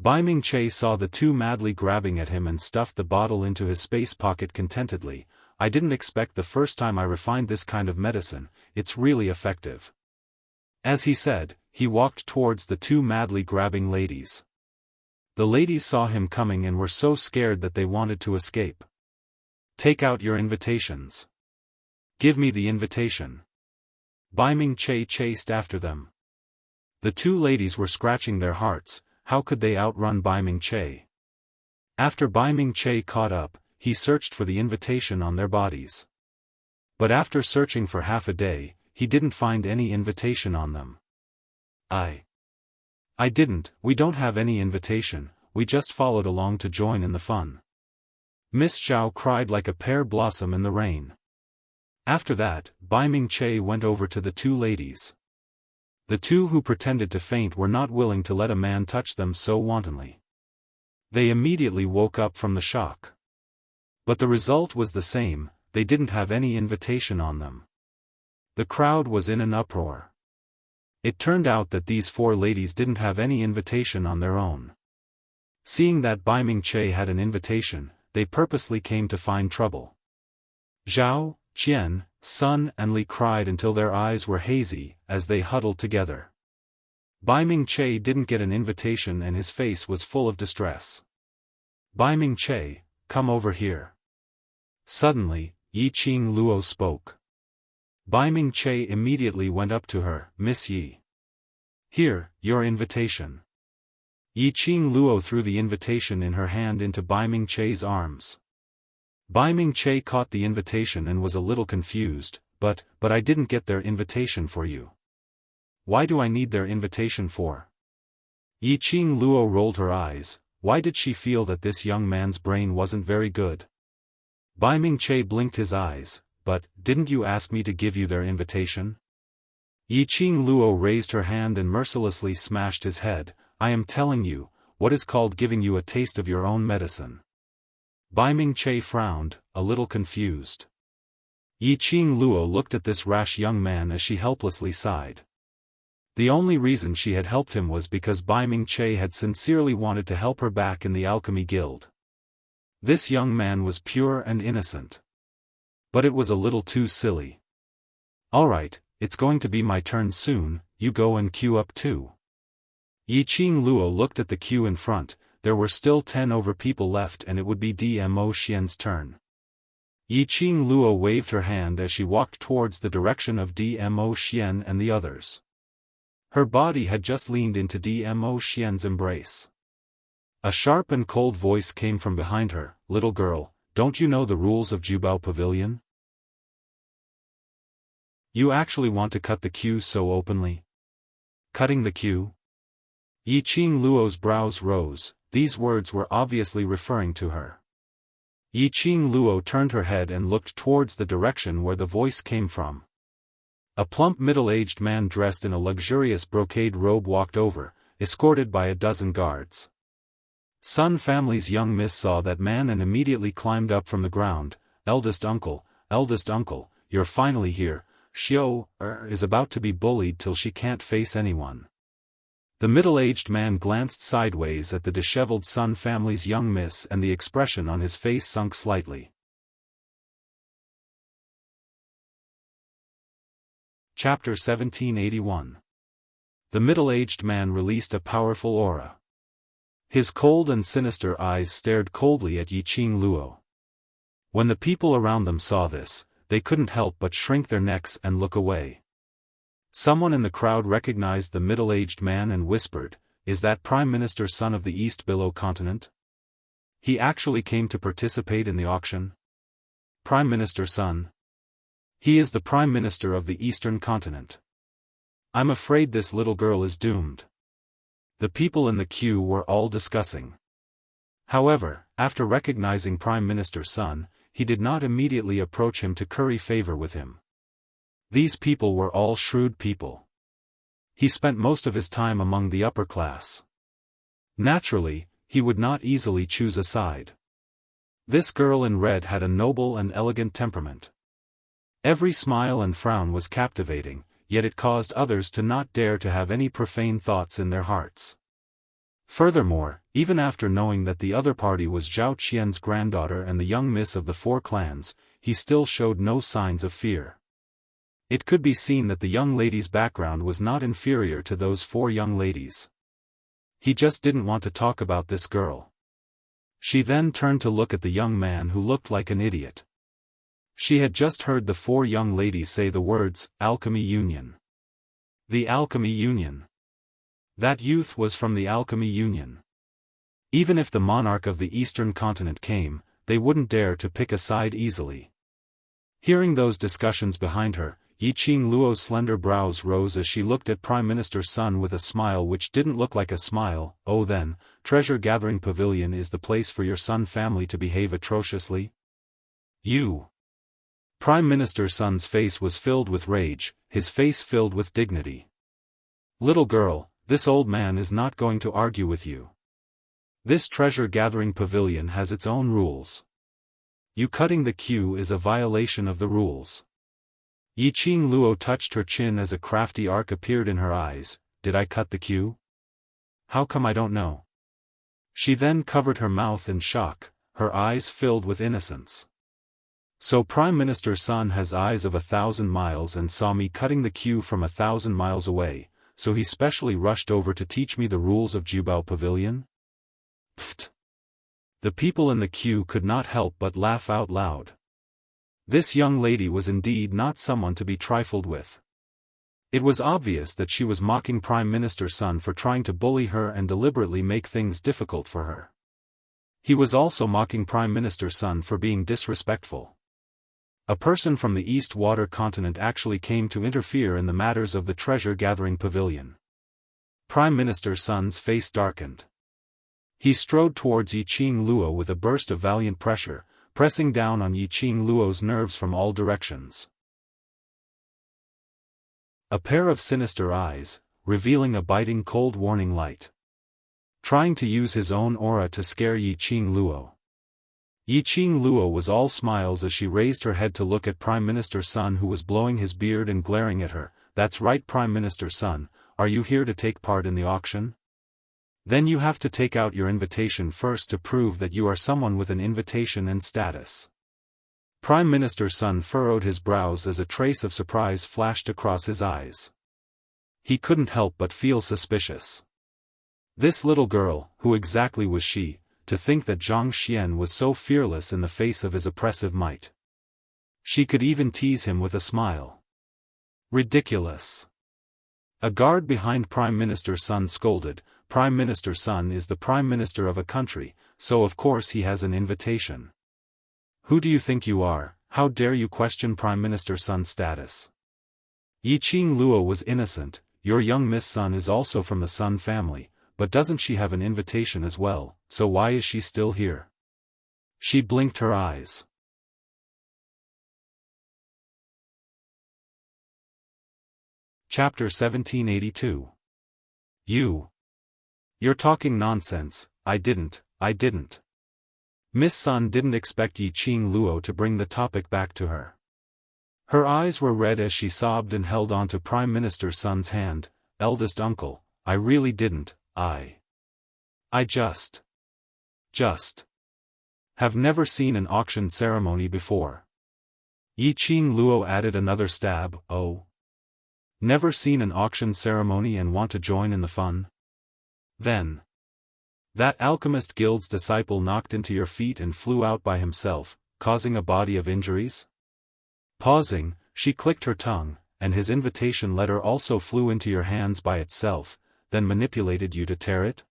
Bai Ming-che saw the two madly grabbing at him and stuffed the bottle into his space pocket contentedly. I didn't expect the first time I refined this kind of medicine, it's really effective. As he said, he walked towards the two madly grabbing ladies. The ladies saw him coming and were so scared that they wanted to escape. Take out your invitations. Give me the invitation. Bai Ming-che chased after them. The two ladies were scratching their hearts. How could they outrun Bai Ming-che? After Bai Ming-che caught up, he searched for the invitation on their bodies. But after searching for half a day, he didn't find any invitation on them. I didn't, we don't have any invitation, we just followed along to join in the fun. Miss Zhao cried like a pear blossom in the rain. After that, Bai Ming-che went over to the two ladies. The two who pretended to faint were not willing to let a man touch them so wantonly. They immediately woke up from the shock. But the result was the same, they didn't have any invitation on them. The crowd was in an uproar. It turned out that these four ladies didn't have any invitation on their own. Seeing that Bai Ming-che had an invitation, they purposely came to find trouble. Zhao, Qian, Sun and Li cried until their eyes were hazy, as they huddled together. Bai Ming-che didn't get an invitation and his face was full of distress. Bai Ming-che, come over here. Suddenly, Yiqing Luo spoke. Bai Ming-che immediately went up to her, Miss Yi. Here, your invitation. Yi Qing Luo threw the invitation in her hand into Bai Ming Che's arms. Bai Ming Che caught the invitation and was a little confused, but I didn't get their invitation for you. Why do I need their invitation for? Yi Qing Luo rolled her eyes. Why did she feel that this young man's brain wasn't very good? Bai Ming Che blinked his eyes. But, didn't you ask me to give you their invitation? Yi Qing Luo raised her hand and mercilessly smashed his head. I am telling you, what is called giving you a taste of your own medicine. Bai Ming Che frowned, a little confused. Yi Qing Luo looked at this rash young man as she helplessly sighed. The only reason she had helped him was because Bai Ming Che had sincerely wanted to help her back in the Alchemy Guild. This young man was pure and innocent. But it was a little too silly. Alright, it's going to be my turn soon, you go and queue up too. Yi Qing Luo looked at the queue in front. There were still 10 over people left and it would be Dmo Xian's turn. Yi Qing Luo waved her hand as she walked towards the direction of Dmo Xian and the others. Her body had just leaned into Dmo Xian's embrace. A sharp and cold voice came from behind her. Little girl, don't you know the rules of Jubao Pavilion? You actually want to cut the queue so openly? Cutting the queue? Yi Qing Luo's brows rose. These words were obviously referring to her. Yi Qing Luo turned her head and looked towards the direction where the voice came from. A plump middle-aged man dressed in a luxurious brocade robe walked over, escorted by a dozen guards. Sun family's young miss saw that man and immediately climbed up from the ground. Eldest uncle, you're finally here. Xiao is about to be bullied till she can't face anyone. The middle-aged man glanced sideways at the disheveled Sun family's young miss and the expression on his face sunk slightly. Chapter 1781. The middle-aged man released a powerful aura. His cold and sinister eyes stared coldly at Yi Qing Luo. When the people around them saw this, they couldn't help but shrink their necks and look away. Someone in the crowd recognized the middle-aged man and whispered, "Is that Prime Minister Sun of the East Below Continent? He actually came to participate in the auction? Prime Minister Sun? He is the Prime Minister of the Eastern Continent. I'm afraid this little girl is doomed." The people in the queue were all discussing. However, after recognizing Prime Minister Sun, he did not immediately approach him to curry favor with him. These people were all shrewd people. He spent most of his time among the upper class. Naturally, he would not easily choose a side. This girl in red had a noble and elegant temperament. Every smile and frown was captivating, yet it caused others to not dare to have any profane thoughts in their hearts. Furthermore, even after knowing that the other party was Zhao Qian's granddaughter and the young miss of the 4 clans, he still showed no signs of fear. It could be seen that the young lady's background was not inferior to those 4 young ladies. He just didn't want to talk about this girl. She then turned to look at the young man who looked like an idiot. She had just heard the 4 young ladies say the words, Alchemy Union. The Alchemy Union. That youth was from the Alchemy Union. Even if the monarch of the Eastern Continent came, they wouldn't dare to pick a side easily. Hearing those discussions behind her, Yi Qing Luo's slender brows rose as she looked at Prime Minister Sun with a smile which didn't look like a smile. "Oh then, Treasure Gathering Pavilion is the place for your Sun family to behave atrociously? You!" Prime Minister Sun's face was filled with rage, his face filled with dignity. "Little girl, this old man is not going to argue with you. This Treasure Gathering Pavilion has its own rules. You cutting the queue is a violation of the rules." Yi Qing Luo touched her chin as a crafty arc appeared in her eyes. "Did I cut the queue? How come I don't know?" She then covered her mouth in shock, her eyes filled with innocence. "So Prime Minister Sun has eyes of 1,000 miles and saw me cutting the queue from 1,000 miles away, so he specially rushed over to teach me the rules of Jubao Pavilion?" Pfft! The people in the queue could not help but laugh out loud. This young lady was indeed not someone to be trifled with. It was obvious that she was mocking Prime Minister Sun for trying to bully her and deliberately make things difficult for her. He was also mocking Prime Minister Sun for being disrespectful. A person from the East Water continent actually came to interfere in the matters of the treasure-gathering pavilion. Prime Minister Sun's face darkened. He strode towards Yiqing Luo with a burst of valiant pressure, pressing down on Yiqing Luo's nerves from all directions. A pair of sinister eyes, revealing a biting cold warning light. Trying to use his own aura to scare Yiqing Luo. Yiqing Luo was all smiles as she raised her head to look at Prime Minister Sun, who was blowing his beard and glaring at her. "That's right, Prime Minister Sun, are you here to take part in the auction? Then you have to take out your invitation first to prove that you are someone with an invitation and status." Prime Minister Sun furrowed his brows as a trace of surprise flashed across his eyes. He couldn't help but feel suspicious. This little girl, who exactly was she, to think that Zhang Xian was so fearless in the face of his oppressive might? She could even tease him with a smile. Ridiculous. A guard behind Prime Minister Sun scolded, "Prime Minister Sun is the Prime Minister of a country, so of course he has an invitation. Who do you think you are? How dare you question Prime Minister Sun's status?" Yiqing Luo was innocent. "Your young Miss Sun is also from the Sun family, but doesn't she have an invitation as well, so why is she still here?" She blinked her eyes. Chapter 1782. You're talking nonsense. I didn't. Miss Sun didn't expect Yiqing Luo to bring the topic back to her. Her eyes were red as she sobbed and held on to Prime Minister Sun's hand. "Eldest uncle, I really didn't. I just have never seen an auction ceremony before." Yiqing Luo added another stab. "Oh? Never seen an auction ceremony and want to join in the fun? Then that Alchemist Guild's disciple knocked into your feet and flew out by himself, causing a body of injuries?" Pausing, she clicked her tongue, "And his invitation letter also flew into your hands by itself, then manipulated you to tear it?"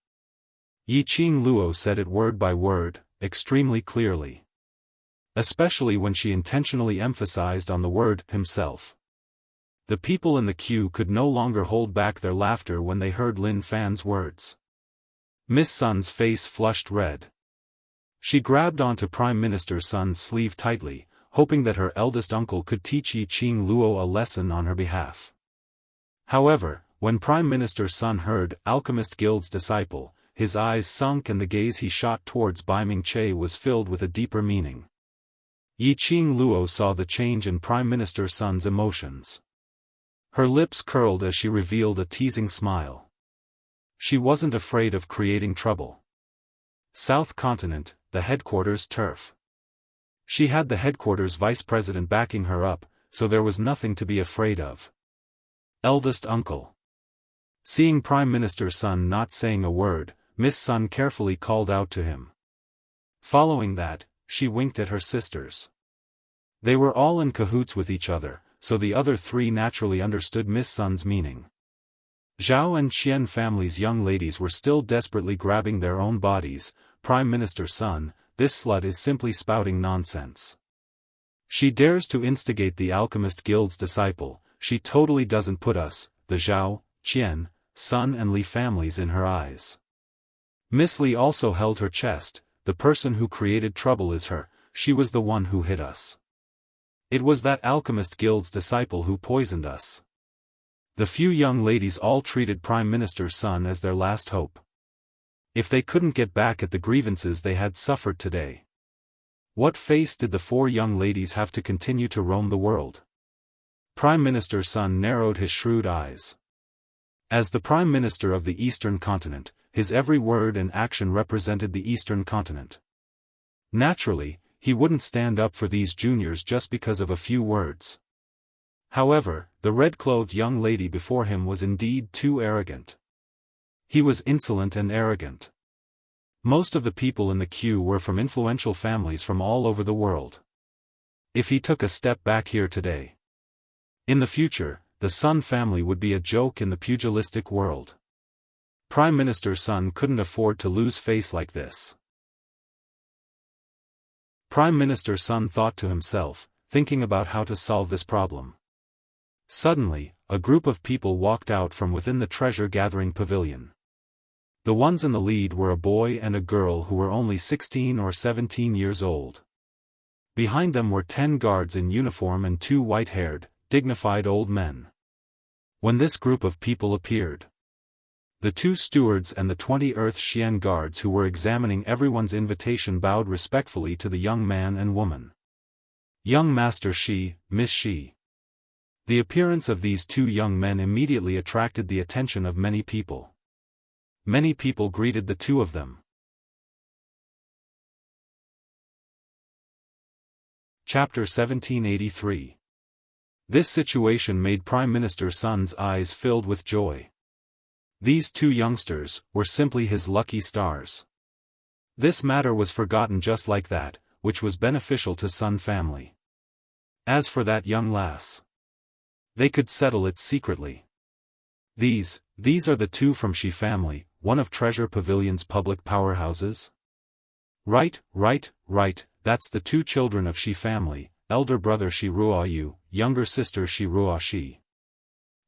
Yiqing Luo said it word by word, extremely clearly. Especially when she intentionally emphasized on the word himself. The people in the queue could no longer hold back their laughter when they heard Lin Fan's words. Miss Sun's face flushed red. She grabbed onto Prime Minister Sun's sleeve tightly, hoping that her eldest uncle could teach Yiqing Luo a lesson on her behalf. However, when Prime Minister Sun heard Alchemist Guild's disciple, his eyes sunk and the gaze he shot towards Bai Mingche was filled with a deeper meaning. Yiqing Luo saw the change in Prime Minister Sun's emotions. Her lips curled as she revealed a teasing smile. She wasn't afraid of creating trouble. South Continent, the headquarters turf. She had the headquarters vice president backing her up, so there was nothing to be afraid of. "Eldest uncle." Seeing Prime Minister Sun not saying a word, Miss Sun carefully called out to him. Following that, she winked at her sisters. They were all in cahoots with each other, so the other three naturally understood Miss Sun's meaning. Zhao and Qian family's young ladies were still desperately grabbing their own bodies. "Prime Minister Sun, this slut is simply spouting nonsense. She dares to instigate the Alchemist Guild's disciple. She totally doesn't put us, the Zhao, Qian, Sun and Li families in her eyes." Miss Li also held her chest. "The person who created trouble is her, she was the one who hit us. It was that Alchemist Guild's disciple who poisoned us." The few young ladies all treated Prime Minister Sun as their last hope. If they couldn't get back at the grievances they had suffered today, what face did the four young ladies have to continue to roam the world? Prime Minister Sun narrowed his shrewd eyes. As the Prime Minister of the Eastern Continent, his every word and action represented the Eastern Continent. Naturally, he wouldn't stand up for these juniors just because of a few words. However, the red-clothed young lady before him was indeed too arrogant. He was insolent and arrogant. Most of the people in the queue were from influential families from all over the world. If he took a step back here today, in the future, the Sun family would be a joke in the pugilistic world. Prime Minister Sun couldn't afford to lose face like this. Prime Minister Sun thought to himself, thinking about how to solve this problem. Suddenly, a group of people walked out from within the treasure-gathering pavilion. The ones in the lead were a boy and a girl who were only 16 or 17 years old. Behind them were 10 guards in uniform and 2 white-haired, dignified old men. When this group of people appeared, the 2 stewards and the 20 Earth Xian guards who were examining everyone's invitation bowed respectfully to the young man and woman. Young Master Shi, Miss Shi. The appearance of these 2 young men immediately attracted the attention of many people. Many people greeted the 2 of them. Chapter 1783. This situation made Prime Minister Sun's eyes filled with joy. These 2 youngsters were simply his lucky stars. This matter was forgotten just like that, which was beneficial to Sun family. As for that young lass, they could settle it secretly. These are the 2 from Shi family, one of Treasure Pavilion's public powerhouses? Right, that's the 2 children of Shi family, elder brother Shi Ruoyu, younger sister Shi Ruoxi.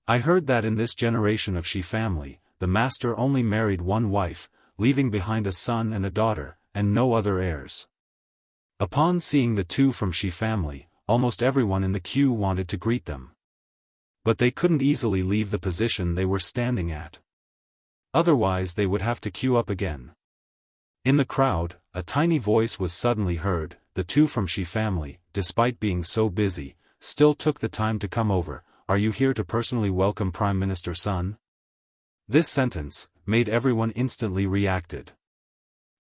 I heard that in this generation of Shi family, the master only married 1 wife, leaving behind a son and a daughter, and no other heirs. Upon seeing the 2 from Shi family, almost everyone in the queue wanted to greet them. But they couldn't easily leave the position they were standing at. Otherwise they would have to queue up again. In the crowd, a tiny voice was suddenly heard. The 2 from Shi family, despite being so busy, still took the time to come over. Are you here to personally welcome Prime Minister Sun? This sentence made everyone instantly reacted.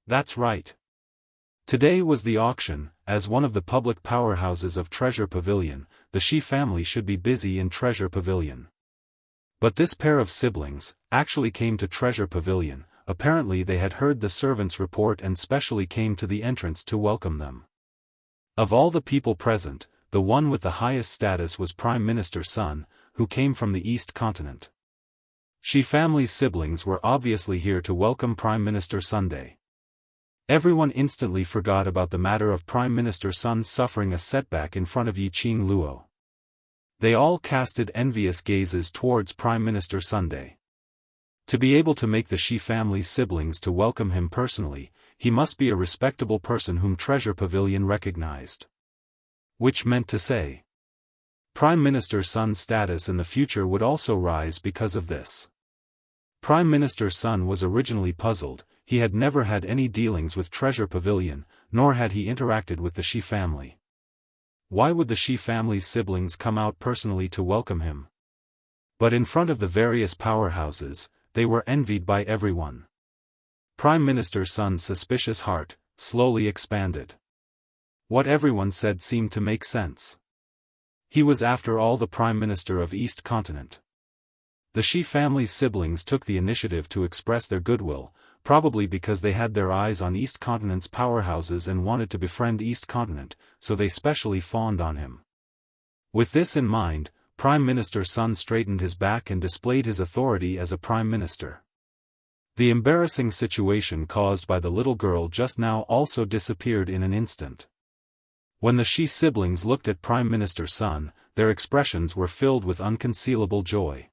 That's right. Today was the auction. As one of the public powerhouses of Treasure Pavilion, the Shi family should be busy in Treasure Pavilion. But this pair of siblings actually came to Treasure Pavilion. Apparently they had heard the servants' report and specially came to the entrance to welcome them. Of all the people present, the one with the highest status was Prime Minister Sun, who came from the East Continent. Shi family's siblings were obviously here to welcome Prime Minister Sunday. Everyone instantly forgot about the matter of Prime Minister Sun suffering a setback in front of Yiqing Luo. They all casted envious gazes towards Prime Minister Sunday. To be able to make the Shi family's siblings to welcome him personally, he must be a respectable person whom Treasure Pavilion recognized. Which meant to say, Prime Minister Sun's status in the future would also rise because of this. Prime Minister Sun was originally puzzled. He had never had any dealings with Treasure Pavilion, nor had he interacted with the Shi family. Why would the Shi family's siblings come out personally to welcome him? But in front of the various powerhouses, they were envied by everyone. Prime Minister Sun's suspicious heart slowly expanded. What everyone said seemed to make sense. He was after all the Prime Minister of East Continent. The Shi family's siblings took the initiative to express their goodwill, probably because they had their eyes on East Continent's powerhouses and wanted to befriend East Continent, so they specially fawned on him. With this in mind, Prime Minister Sun straightened his back and displayed his authority as a Prime Minister. The embarrassing situation caused by the little girl just now also disappeared in an instant. When the Shi siblings looked at Prime Minister Sun, their expressions were filled with unconcealable joy.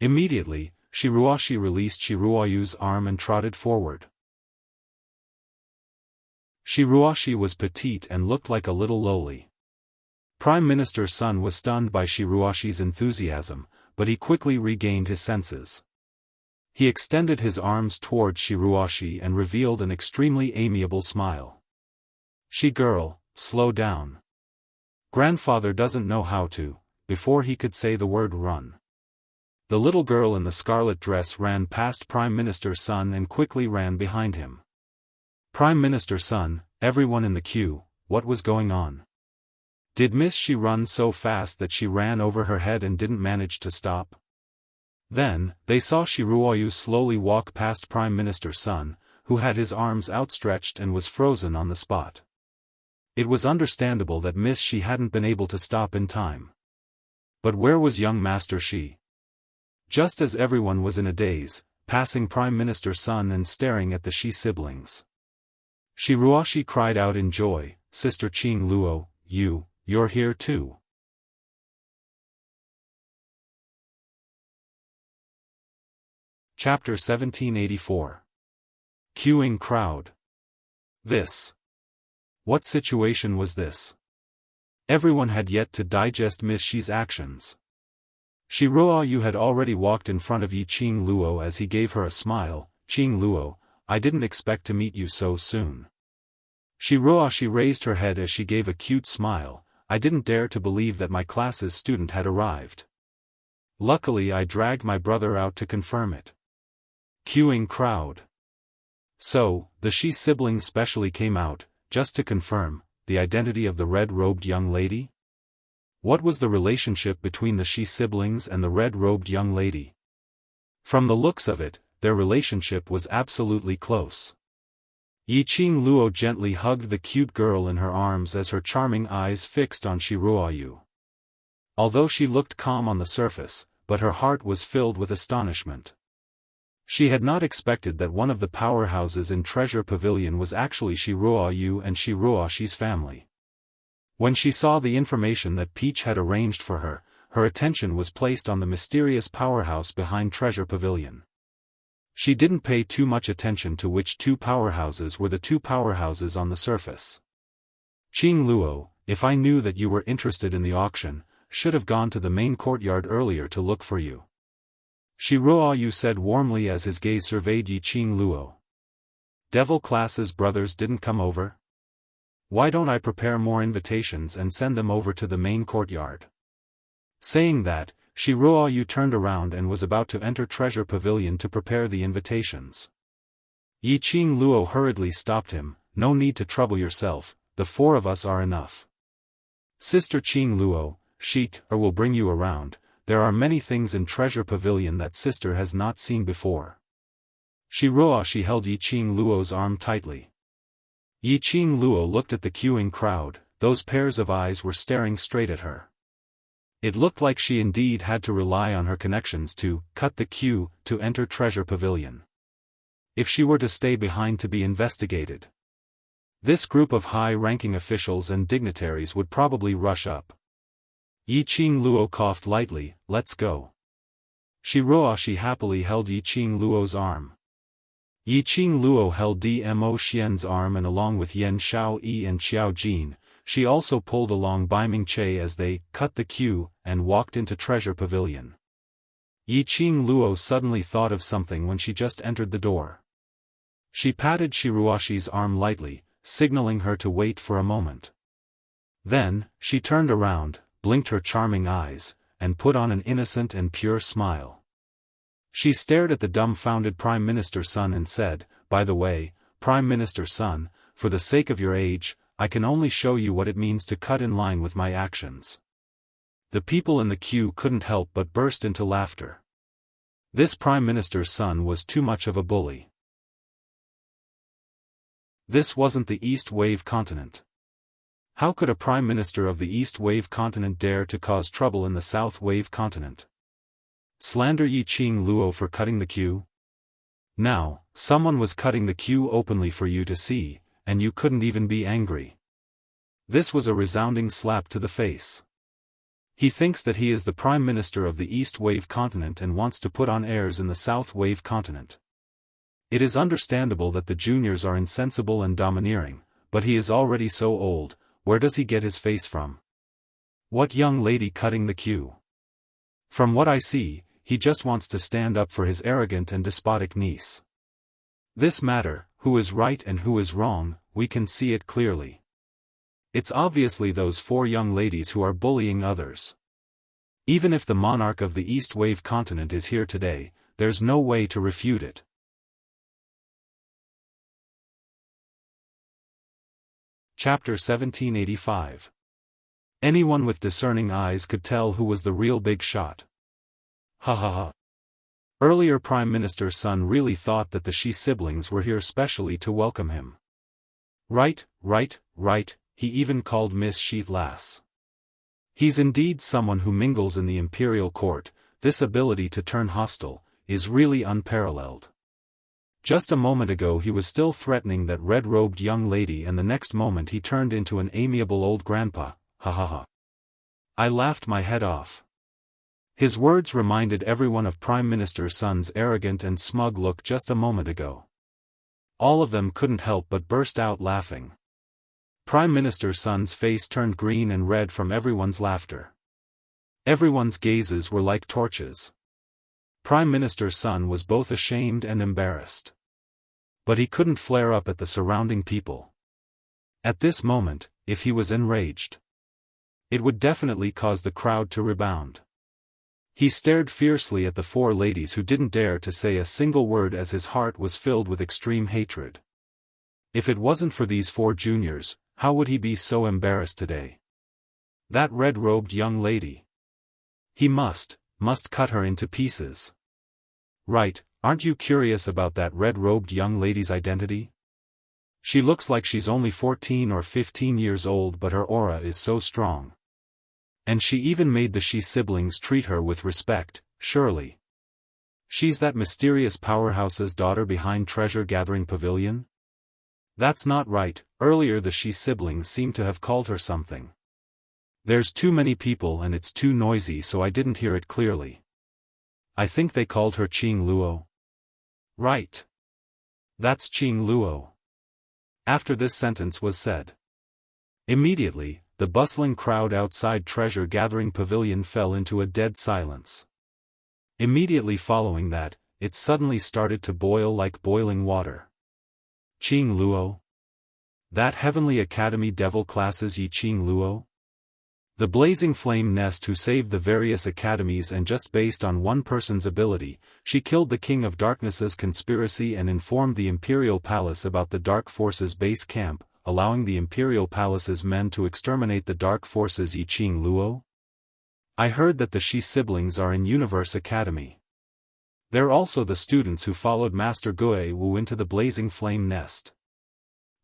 Immediately, Shi Ruoxi released Shi Ruoyu's arm and trotted forward. Shi Ruoxi was petite and looked like a little lowly. Prime Minister Sun was stunned by Shi Ruoxi's enthusiasm, but he quickly regained his senses. He extended his arms towards Shi Ruoxi and revealed an extremely amiable smile. Shi girl, slow down. Grandfather doesn't know how to. Before he could say the word run, the little girl in the scarlet dress ran past Prime Minister Sun and quickly ran behind him. Prime Minister Sun, everyone in the queue, what was going on? Did Miss Shi run so fast that she ran over her head and didn't manage to stop? Then, they saw Shi Ruoyu slowly walk past Prime Minister Sun, who had his arms outstretched and was frozen on the spot. It was understandable that Miss Shi hadn't been able to stop in time. But where was young Master Shi? Just as everyone was in a daze, passing Prime Minister's son and staring at the Shi siblings. Shiruashi cried out in joy, "Sister Qing Luo, you're here too." Chapter 1784. Queuing crowd. What situation was this? Everyone had yet to digest Miss Shi's actions. Shiruo had already walked in front of Yi Qing Luo as he gave her a smile. "Qing Luo, I didn't expect to meet you so soon." Shiruo raised her head as she gave a cute smile. "I didn't dare to believe that my class's student had arrived. Luckily I dragged my brother out to confirm it." Queuing crowd. So, the Shi siblings specially came out, just to confirm, the identity of the red-robed young lady? What was the relationship between the Shi siblings and the red-robed young lady? From the looks of it, their relationship was absolutely close. Yi Qing Luo gently hugged the cute girl in her arms as her charming eyes fixed on Shiruo. Although she looked calm on the surface, but her heart was filled with astonishment. She had not expected that one of the powerhouses in Treasure Pavilion was actually Shiruo and Shiruoshi's family. When she saw the information that Peach had arranged for her, her attention was placed on the mysterious powerhouse behind Treasure Pavilion. She didn't pay too much attention to which two powerhouses were the two powerhouses on the surface. "Qing Luo, if I knew that you were interested in the auction, should have gone to the main courtyard earlier to look for you," Shiruo said warmly as his gaze surveyed Yi Qing Luo. "Devil class's brothers didn't come over? Why don't I prepare more invitations and send them over to the main courtyard?" Saying that, Shiruo turned around and was about to enter Treasure Pavilion to prepare the invitations. Yi Qing Luo hurriedly stopped him. "No need to trouble yourself, the four of us are enough. Sister Qing Luo, Sheik will bring you around. There are many things in Treasure Pavilion that sister has not seen before." Shiruo held Yi Qing Luo's arm tightly. Yi Qing Luo looked at the queuing crowd. Those pairs of eyes were staring straight at her. It looked like she indeed had to rely on her connections to cut the queue to enter Treasure Pavilion. If she were to stay behind to be investigated, this group of high-ranking officials and dignitaries would probably rush up. Yi Qing Luo coughed lightly. "Let's go." Shiruo happily held Yi Qing Luo's arm. Yi Qing Luo held Dmo Xian's arm, and along with Yan Xiaoyi and Xiao Jin, she also pulled along Bai Mingche as they cut the queue and walked into Treasure Pavilion. Yi Qing Luo suddenly thought of something when she just entered the door. She patted Shiruoshi's arm lightly, signaling her to wait for a moment. Then, she turned around, blinked her charming eyes, and put on an innocent and pure smile. She stared at the dumbfounded Prime Minister's son and said, "By the way, Prime Minister's son, for the sake of your age, I can only show you what it means to cut in line with my actions." The people in the queue couldn't help but burst into laughter. This Prime Minister's son was too much of a bully. This wasn't the East Wave continent. How could a Prime Minister of the East Wave continent dare to cause trouble in the South Wave continent? Slander Yi Qing Luo for cutting the queue? Now, someone was cutting the queue openly for you to see, and you couldn't even be angry. This was a resounding slap to the face. He thinks that he is the Prime Minister of the East Wave continent and wants to put on airs in the South Wave continent. It is understandable that the juniors are insensible and domineering, but he is already so old. Where does he get his face from? What young lady cutting the queue? From what I see, he just wants to stand up for his arrogant and despotic niece. This matter, who is right and who is wrong, we can see it clearly. It's obviously those four young ladies who are bullying others. Even if the monarch of the East Wave continent is here today, there's no way to refute it. Chapter 1785. Anyone with discerning eyes could tell who was the real big shot. Ha ha ha. Earlier Prime Minister's son really thought that the Shi siblings were here specially to welcome him. Right, he even called Miss Shi lass. He's indeed someone who mingles in the imperial court. This ability to turn hostile is really unparalleled. Just a moment ago he was still threatening that red-robed young lady, and the next moment he turned into an amiable old grandpa. Ha ha ha. I laughed my head off. His words reminded everyone of Prime Minister Sun's arrogant and smug look just a moment ago. All of them couldn't help but burst out laughing. Prime Minister Sun's face turned green and red from everyone's laughter. Everyone's gazes were like torches. Prime Minister Sun was both ashamed and embarrassed. But he couldn't flare up at the surrounding people. At this moment, if he was enraged, it would definitely cause the crowd to rebound. He stared fiercely at the four ladies who didn't dare to say a single word as his heart was filled with extreme hatred. If it wasn't for these four juniors, how would he be so embarrassed today? That red-robed young lady. He must cut her into pieces. Right, aren't you curious about that red-robed young lady's identity? She looks like she's only 14 or 15 years old, but her aura is so strong. And she even made the Shi siblings treat her with respect, surely. She's that mysterious powerhouse's daughter behind Treasure Gathering Pavilion? That's not right. Earlier the Shi siblings seemed to have called her something. There's too many people and it's too noisy, so I didn't hear it clearly. I think they called her Qing Luo. Right. That's Qing Luo. After this sentence was said, immediately, the bustling crowd outside Treasure Gathering Pavilion fell into a dead silence. Immediately following that, it suddenly started to boil like boiling water. Qing Luo? That Heavenly Academy devil classes Yi Qing Luo? The blazing flame nest who saved the various academies, and just based on one person's ability, she killed the King of Darkness's conspiracy and informed the Imperial Palace about the Dark Forces base camp, allowing the Imperial Palace's men to exterminate the Dark Forces. Yi Qing Luo? I heard that the Shi siblings are in Universe Academy. They're also the students who followed Master Gue Wu into the blazing flame nest.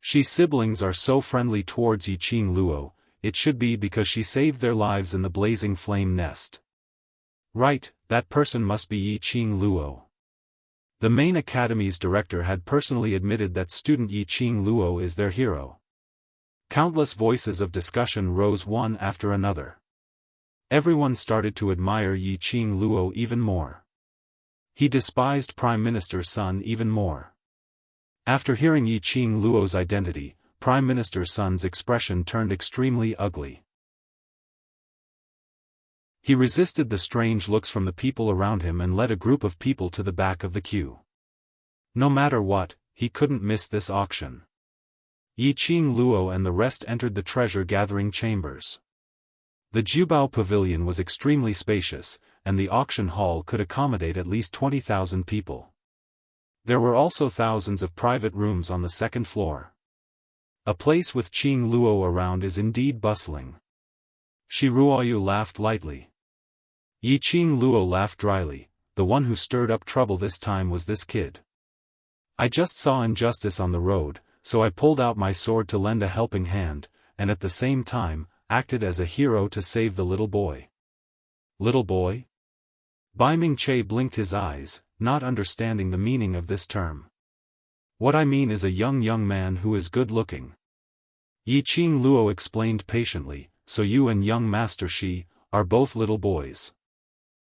Shi siblings are so friendly towards Yi Qing Luo, it should be because she saved their lives in the blazing flame nest. Right, that person must be Yi Qing Luo. The main academy's director had personally admitted that student Yi Qing Luo is their hero. Countless voices of discussion rose one after another. Everyone started to admire Yi Qing Luo even more. He despised Prime Minister Sun even more. After hearing Yi Qing Luo's identity, Prime Minister Sun's expression turned extremely ugly. He resisted the strange looks from the people around him and led a group of people to the back of the queue. No matter what, he couldn't miss this auction. Yi Qing Luo and the rest entered the treasure-gathering chambers. The Jubao Pavilion was extremely spacious, and the auction hall could accommodate at least 20,000 people. There were also thousands of private rooms on the second floor. A place with Qing Luo around is indeed bustling. Shi Ruoyu laughed lightly. Yi Qing Luo laughed dryly. The one who stirred up trouble this time was this kid. I just saw injustice on the road, so I pulled out my sword to lend a helping hand, and at the same time, acted as a hero to save the little boy. Little boy? Bai Ming-che blinked his eyes, not understanding the meaning of this term. What I mean is a young man who is good-looking. Yi Qing Luo explained patiently, so you and young Master Shi are both little boys.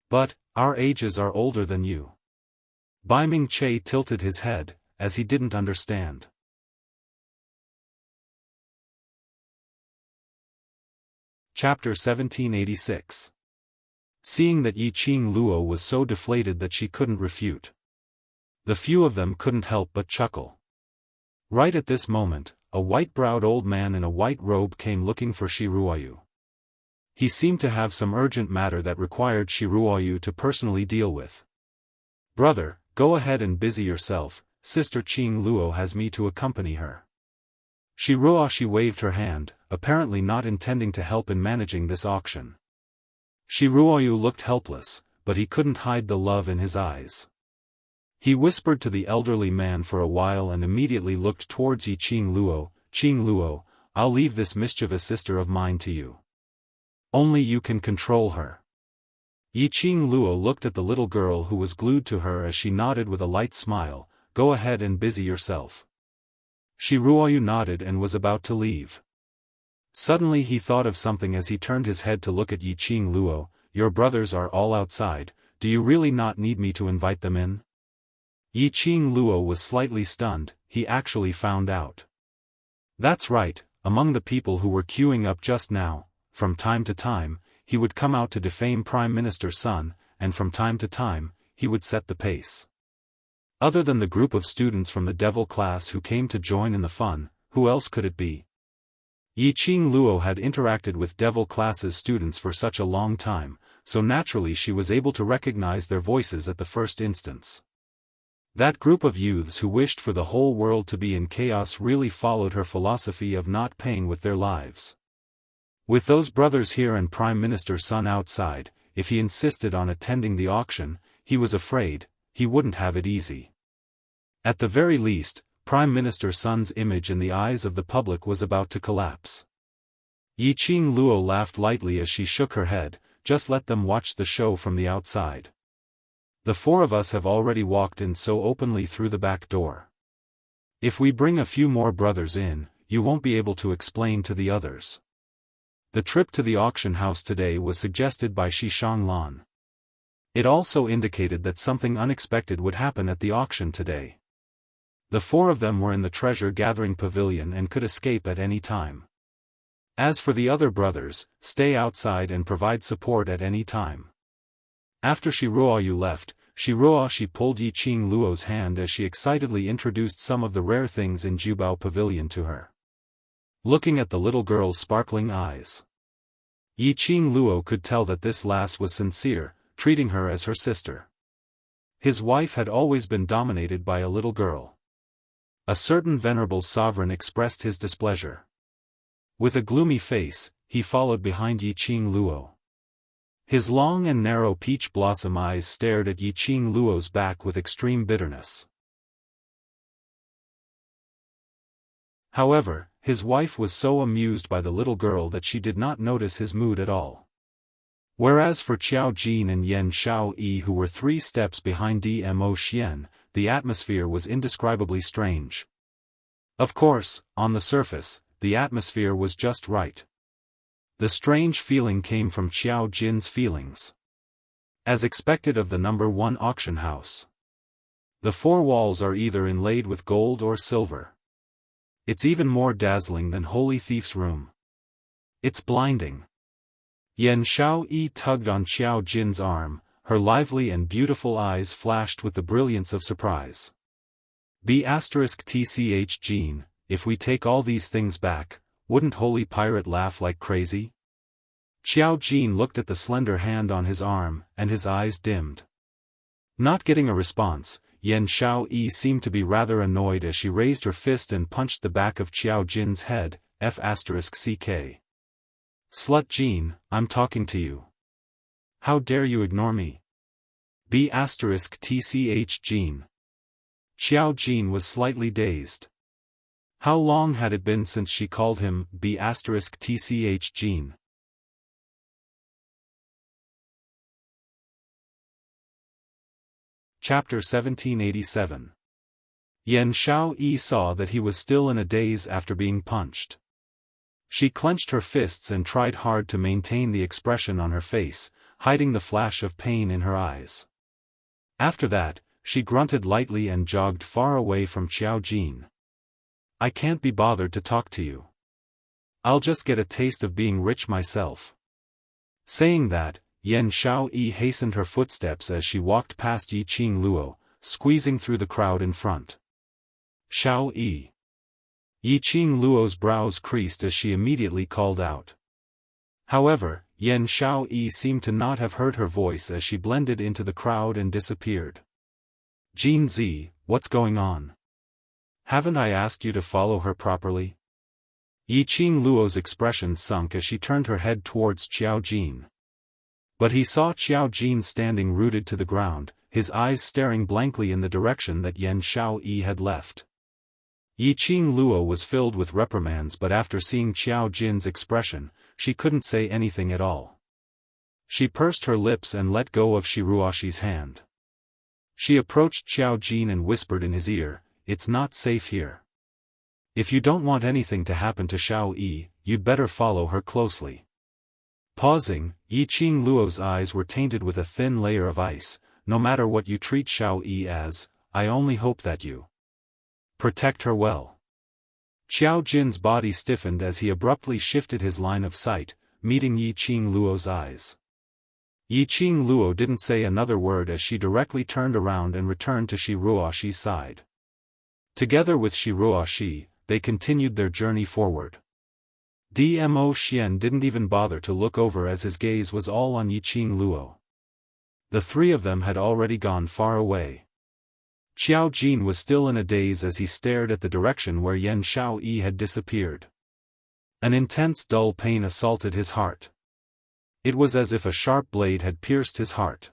But, our ages are older than you. Bai Ming-che tilted his head, as he didn't understand. Chapter 1786. Seeing that Yi Qing Luo was so deflated that she couldn't refute. The few of them couldn't help but chuckle. Right at this moment, a white-browed old man in a white robe came looking for Shi Ruoyu. He seemed to have some urgent matter that required Shi Ruoyu to personally deal with. Brother, go ahead and busy yourself, Sister Qing Luo has me to accompany her. Shi Ruoyu waved her hand, apparently not intending to help in managing this auction. Shi Ruoyu looked helpless, but he couldn't hide the love in his eyes. He whispered to the elderly man for a while and immediately looked towards Yi Qing Luo. Qing Luo, I'll leave this mischievous sister of mine to you. Only you can control her. Yiqing Luo looked at the little girl who was glued to her as she nodded with a light smile, "Go ahead and busy yourself." Shi Ruoyu nodded and was about to leave. Suddenly he thought of something as he turned his head to look at Yiqing Luo. "Your brothers are all outside, do you really not need me to invite them in?" Yiqing Luo was slightly stunned, he actually found out. That's right, among the people who were queuing up just now, from time to time, he would come out to defame Prime Minister Sun, and from time to time, he would set the pace. Other than the group of students from the devil class who came to join in the fun, who else could it be? Yiqing Luo had interacted with devil class's students for such a long time, so naturally she was able to recognize their voices at the first instance. That group of youths who wished for the whole world to be in chaos really followed her philosophy of not paying with their lives. With those brothers here and Prime Minister Sun outside, if he insisted on attending the auction, he was afraid, he wouldn't have it easy. At the very least, Prime Minister Sun's image in the eyes of the public was about to collapse. Yiqing Luo laughed lightly as she shook her head, "Just let them watch the show from the outside. The four of us have already walked in so openly through the back door. If we bring a few more brothers in, you won't be able to explain to the others." The trip to the auction house today was suggested by Shi Shanglan. It also indicated that something unexpected would happen at the auction today. The four of them were in the treasure-gathering pavilion and could escape at any time. As for the other brothers, stay outside and provide support at any time. After Shi Ruoyu left, Shi Ruoshi pulled Yiqing Luo's hand as she excitedly introduced some of the rare things in Jubao Pavilion to her. Looking at the little girl's sparkling eyes, Yiqing Luo could tell that this lass was sincere, treating her as her sister. His wife had always been dominated by a little girl. A certain venerable sovereign expressed his displeasure. With a gloomy face, he followed behind Yiqing Luo. His long and narrow peach blossom eyes stared at Yiqing Luo's back with extreme bitterness. However, his wife was so amused by the little girl that she did not notice his mood at all. Whereas for Qiao Jin and Yan Xiaoyi, who were 3 steps behind Dmo Xian, the atmosphere was indescribably strange. Of course, on the surface, the atmosphere was just right. The strange feeling came from Qiao Jin's feelings. As expected of the number 1 auction house. The 4 walls are either inlaid with gold or silver. It's even more dazzling than Holy Thief's room. It's blinding. Yan Xiaoyi tugged on Qiao Jin's arm, her lively and beautiful eyes flashed with the brilliance of surprise. *tch Jin, if we take all these things back, wouldn't Holy Pirate laugh like crazy? Qiao Jin looked at the slender hand on his arm, and his eyes dimmed. Not getting a response, Yan Xiaoyi seemed to be rather annoyed as she raised her fist and punched the back of Qiao Jin's head, *ck. Slut Jin, I'm talking to you. How dare you ignore me? *tch Jin. Qiao Jin was slightly dazed. How long had it been since she called him *tch Jin? Chapter 1787. Yan Xiaoyi saw that he was still in a daze after being punched. She clenched her fists and tried hard to maintain the expression on her face, hiding the flash of pain in her eyes. After that, she grunted lightly and jogged far away from Qiao Jin. I can't be bothered to talk to you. I'll just get a taste of being rich myself. Saying that, Yan Xiaoyi hastened her footsteps as she walked past Yiqing Luo, squeezing through the crowd in front. Xiaoyi. Yiqing Luo's brows creased as she immediately called out. However, Yan Xiaoyi seemed to not have heard her voice as she blended into the crowd and disappeared. Jin Zi, what's going on? Haven't I asked you to follow her properly? Yiqing Luo's expression sunk as she turned her head towards Qiao Jin. But he saw Qiao Jin standing rooted to the ground, his eyes staring blankly in the direction that Yan Xiaoyi had left. Yiqing Luo was filled with reprimands, but after seeing Qiao Jin's expression, she couldn't say anything at all. She pursed her lips and let go of Shiruashi's hand. She approached Xiao Jin and whispered in his ear, "It's not safe here. If you don't want anything to happen to Xiao Yi, you'd better follow her closely." Pausing, Yiqing Luo's eyes were tainted with a thin layer of ice. "No matter what you treat Xiao Yi as, I only hope that you protect her well." Xiao Jin's body stiffened as he abruptly shifted his line of sight, meeting Yiqing Luo's eyes. Yiqing Luo didn't say another word as she directly turned around and returned to Shiruashi's side. Together with Shiruashi, they continued their journey forward. Dmo Xian didn't even bother to look over as his gaze was all on Yiqing Luo. The three of them had already gone far away. Xiao Jin was still in a daze as he stared at the direction where Yan Xiao Yi had disappeared. An intense dull pain assaulted his heart. It was as if a sharp blade had pierced his heart.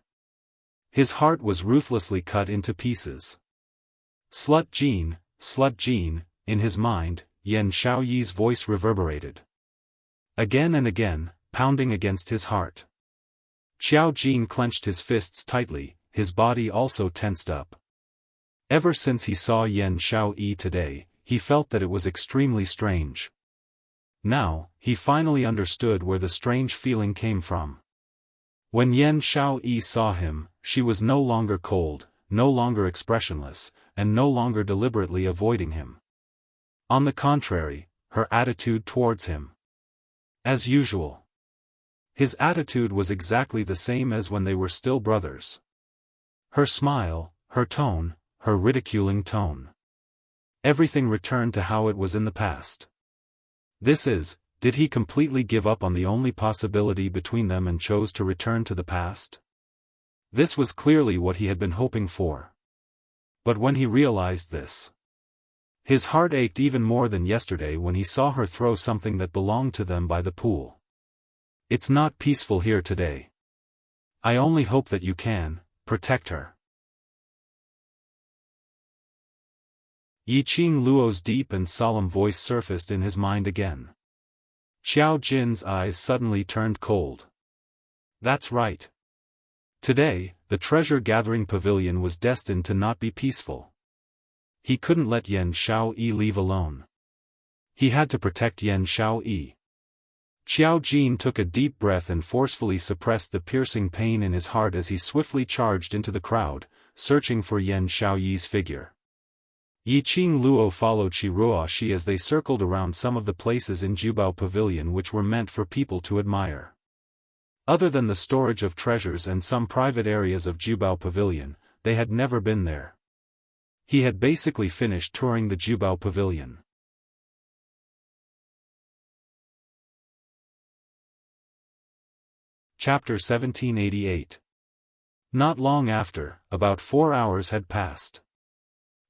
His heart was ruthlessly cut into pieces. Slut Jin, in his mind, Yan Xiao Yi's voice reverberated. Again and again, pounding against his heart. Xiao Jin clenched his fists tightly, his body also tensed up. Ever since he saw Yan Xiao Yi today, he felt that it was extremely strange. Now, he finally understood where the strange feeling came from. When Yan Xiao Yi saw him, she was no longer cold, no longer expressionless, and no longer deliberately avoiding him. On the contrary, her attitude towards him. As usual. His attitude was exactly the same as when they were still brothers. Her smile, her tone, her ridiculing tone. Everything returned to how it was in the past. Did he completely give up on the only possibility between them and chose to return to the past? This was clearly what he had been hoping for. But when he realized this, his heart ached even more than yesterday when he saw her throw something that belonged to them by the pool. "It's not peaceful here today. I only hope that you can protect her." Yiqing Luo's deep and solemn voice surfaced in his mind again. Xiao Jin's eyes suddenly turned cold. That's right. Today, the treasure-gathering pavilion was destined to not be peaceful. He couldn't let Yan Xiao Yi leave alone. He had to protect Yan Xiao Yi. Xiao Jin took a deep breath and forcefully suppressed the piercing pain in his heart as he swiftly charged into the crowd, searching for Yan Xiao Yi's figure. Yiqing Luo followed Shiruashi as they circled around some of the places in Jubao Pavilion which were meant for people to admire. Other than the storage of treasures and some private areas of Jubao Pavilion, they had never been there. He had basically finished touring the Jubao Pavilion. Chapter 1788. Not long after, about 4 hours had passed.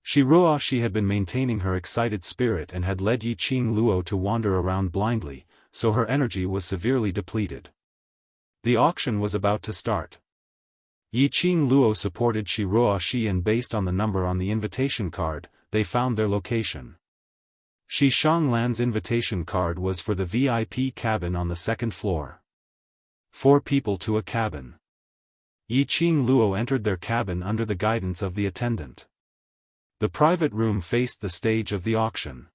Shiruashi had been maintaining her excited spirit and had led Yiqing Luo to wander around blindly, so her energy was severely depleted. The auction was about to start. Yiqing Luo supported Shiruashi and based on the number on the invitation card, they found their location. Shi Shanglan's invitation card was for the VIP cabin on the second floor. 4 people to a cabin. Yiqing Luo entered their cabin under the guidance of the attendant. The private room faced the stage of the auction.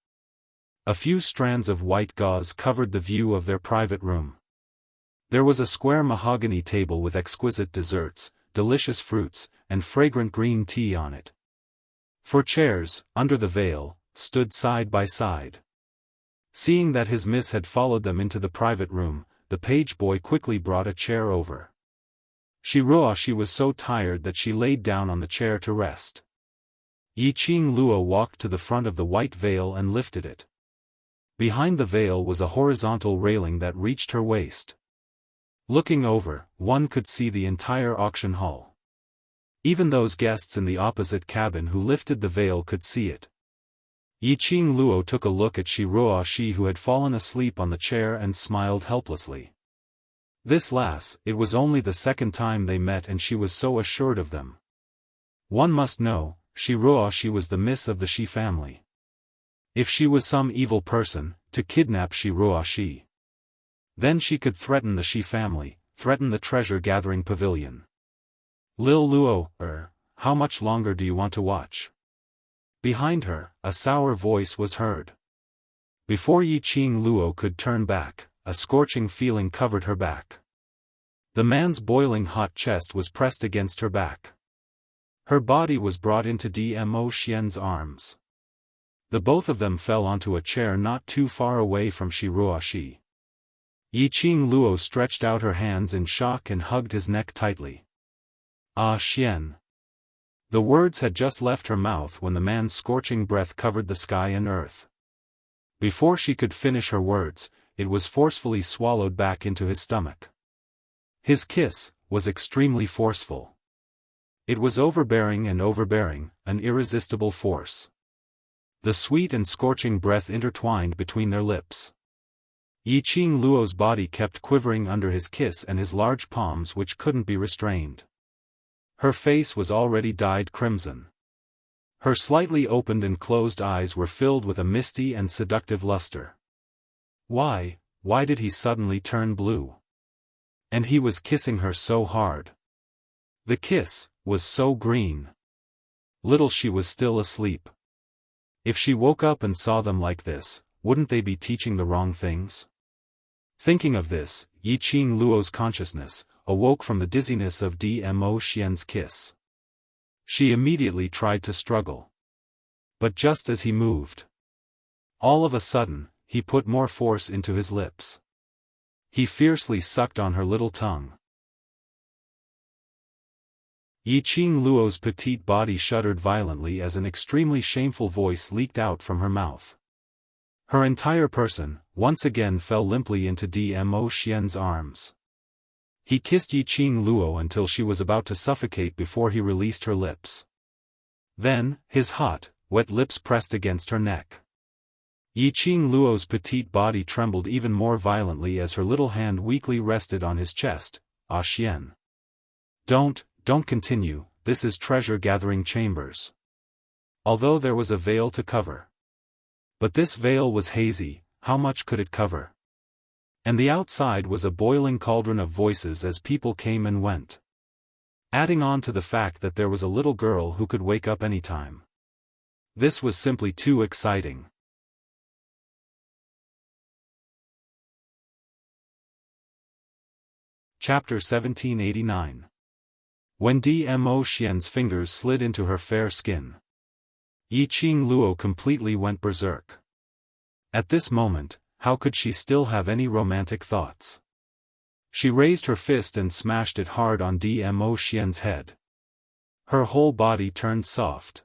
A few strands of white gauze covered the view of their private room. There was a square mahogany table with exquisite desserts, delicious fruits, and fragrant green tea on it. 4 chairs, under the veil, stood side by side. Seeing that his miss had followed them into the private room, the page boy quickly brought a chair over. Shiruashi was so tired that she laid down on the chair to rest. Yiqing Luo walked to the front of the white veil and lifted it. Behind the veil was a horizontal railing that reached her waist. Looking over, one could see the entire auction hall. Even those guests in the opposite cabin who lifted the veil could see it. Yiqing Luo took a look at Shiruashi who had fallen asleep on the chair and smiled helplessly. This lass, it was only the second time they met and she was so assured of them. One must know, Shiruashi was the miss of the Shi family. If she was some evil person, to kidnap Shiruashi. Then she could threaten the Shi family, threaten the treasure-gathering pavilion. Lil Luo, how much longer do you want to watch? Behind her, a sour voice was heard. Before Yiqing Luo could turn back, a scorching feeling covered her back. The man's boiling hot chest was pressed against her back. Her body was brought into Dmo Xian's arms. The both of them fell onto a chair not too far away from Shi Ruoxi. Yiqing Luo stretched out her hands in shock and hugged his neck tightly. Ah Xian. The words had just left her mouth when the man's scorching breath covered the sky and earth. Before she could finish her words, it was forcefully swallowed back into his stomach. His kiss was extremely forceful. It was overbearing, an irresistible force. The sweet and scorching breath intertwined between their lips. Yiqing Luo's body kept quivering under his kiss and his large palms which couldn't be restrained. Her face was already dyed crimson. Her slightly opened and closed eyes were filled with a misty and seductive luster. Why did he suddenly turn blue? And he was kissing her so hard. The kiss was so green. Little she was still asleep. If she woke up and saw them like this, wouldn't they be teaching the wrong things? Thinking of this, Yiqing Luo's consciousness awoke from the dizziness of Dmo Xian's kiss. She immediately tried to struggle. But just as he moved, all of a sudden, he put more force into his lips. He fiercely sucked on her little tongue. Yiqing Luo's petite body shuddered violently as an extremely shameful voice leaked out from her mouth. Her entire person, once again fell limply into Dmo Xian's arms. He kissed Yiqing Luo until she was about to suffocate before he released her lips. Then, his hot, wet lips pressed against her neck. Yiqing Luo's petite body trembled even more violently as her little hand weakly rested on his chest. Ah Xian. Don't continue, this is treasure-gathering chambers. Although there was a veil to cover. But this veil was hazy, how much could it cover? And the outside was a boiling cauldron of voices as people came and went. Adding on to the fact that there was a little girl who could wake up anytime. This was simply too exciting. Chapter 1789. When Dmo Xian's fingers slid into her fair skin, Yiqing Luo completely went berserk. At this moment, how could she still have any romantic thoughts? She raised her fist and smashed it hard on Dmo Xian's head. Her whole body turned soft.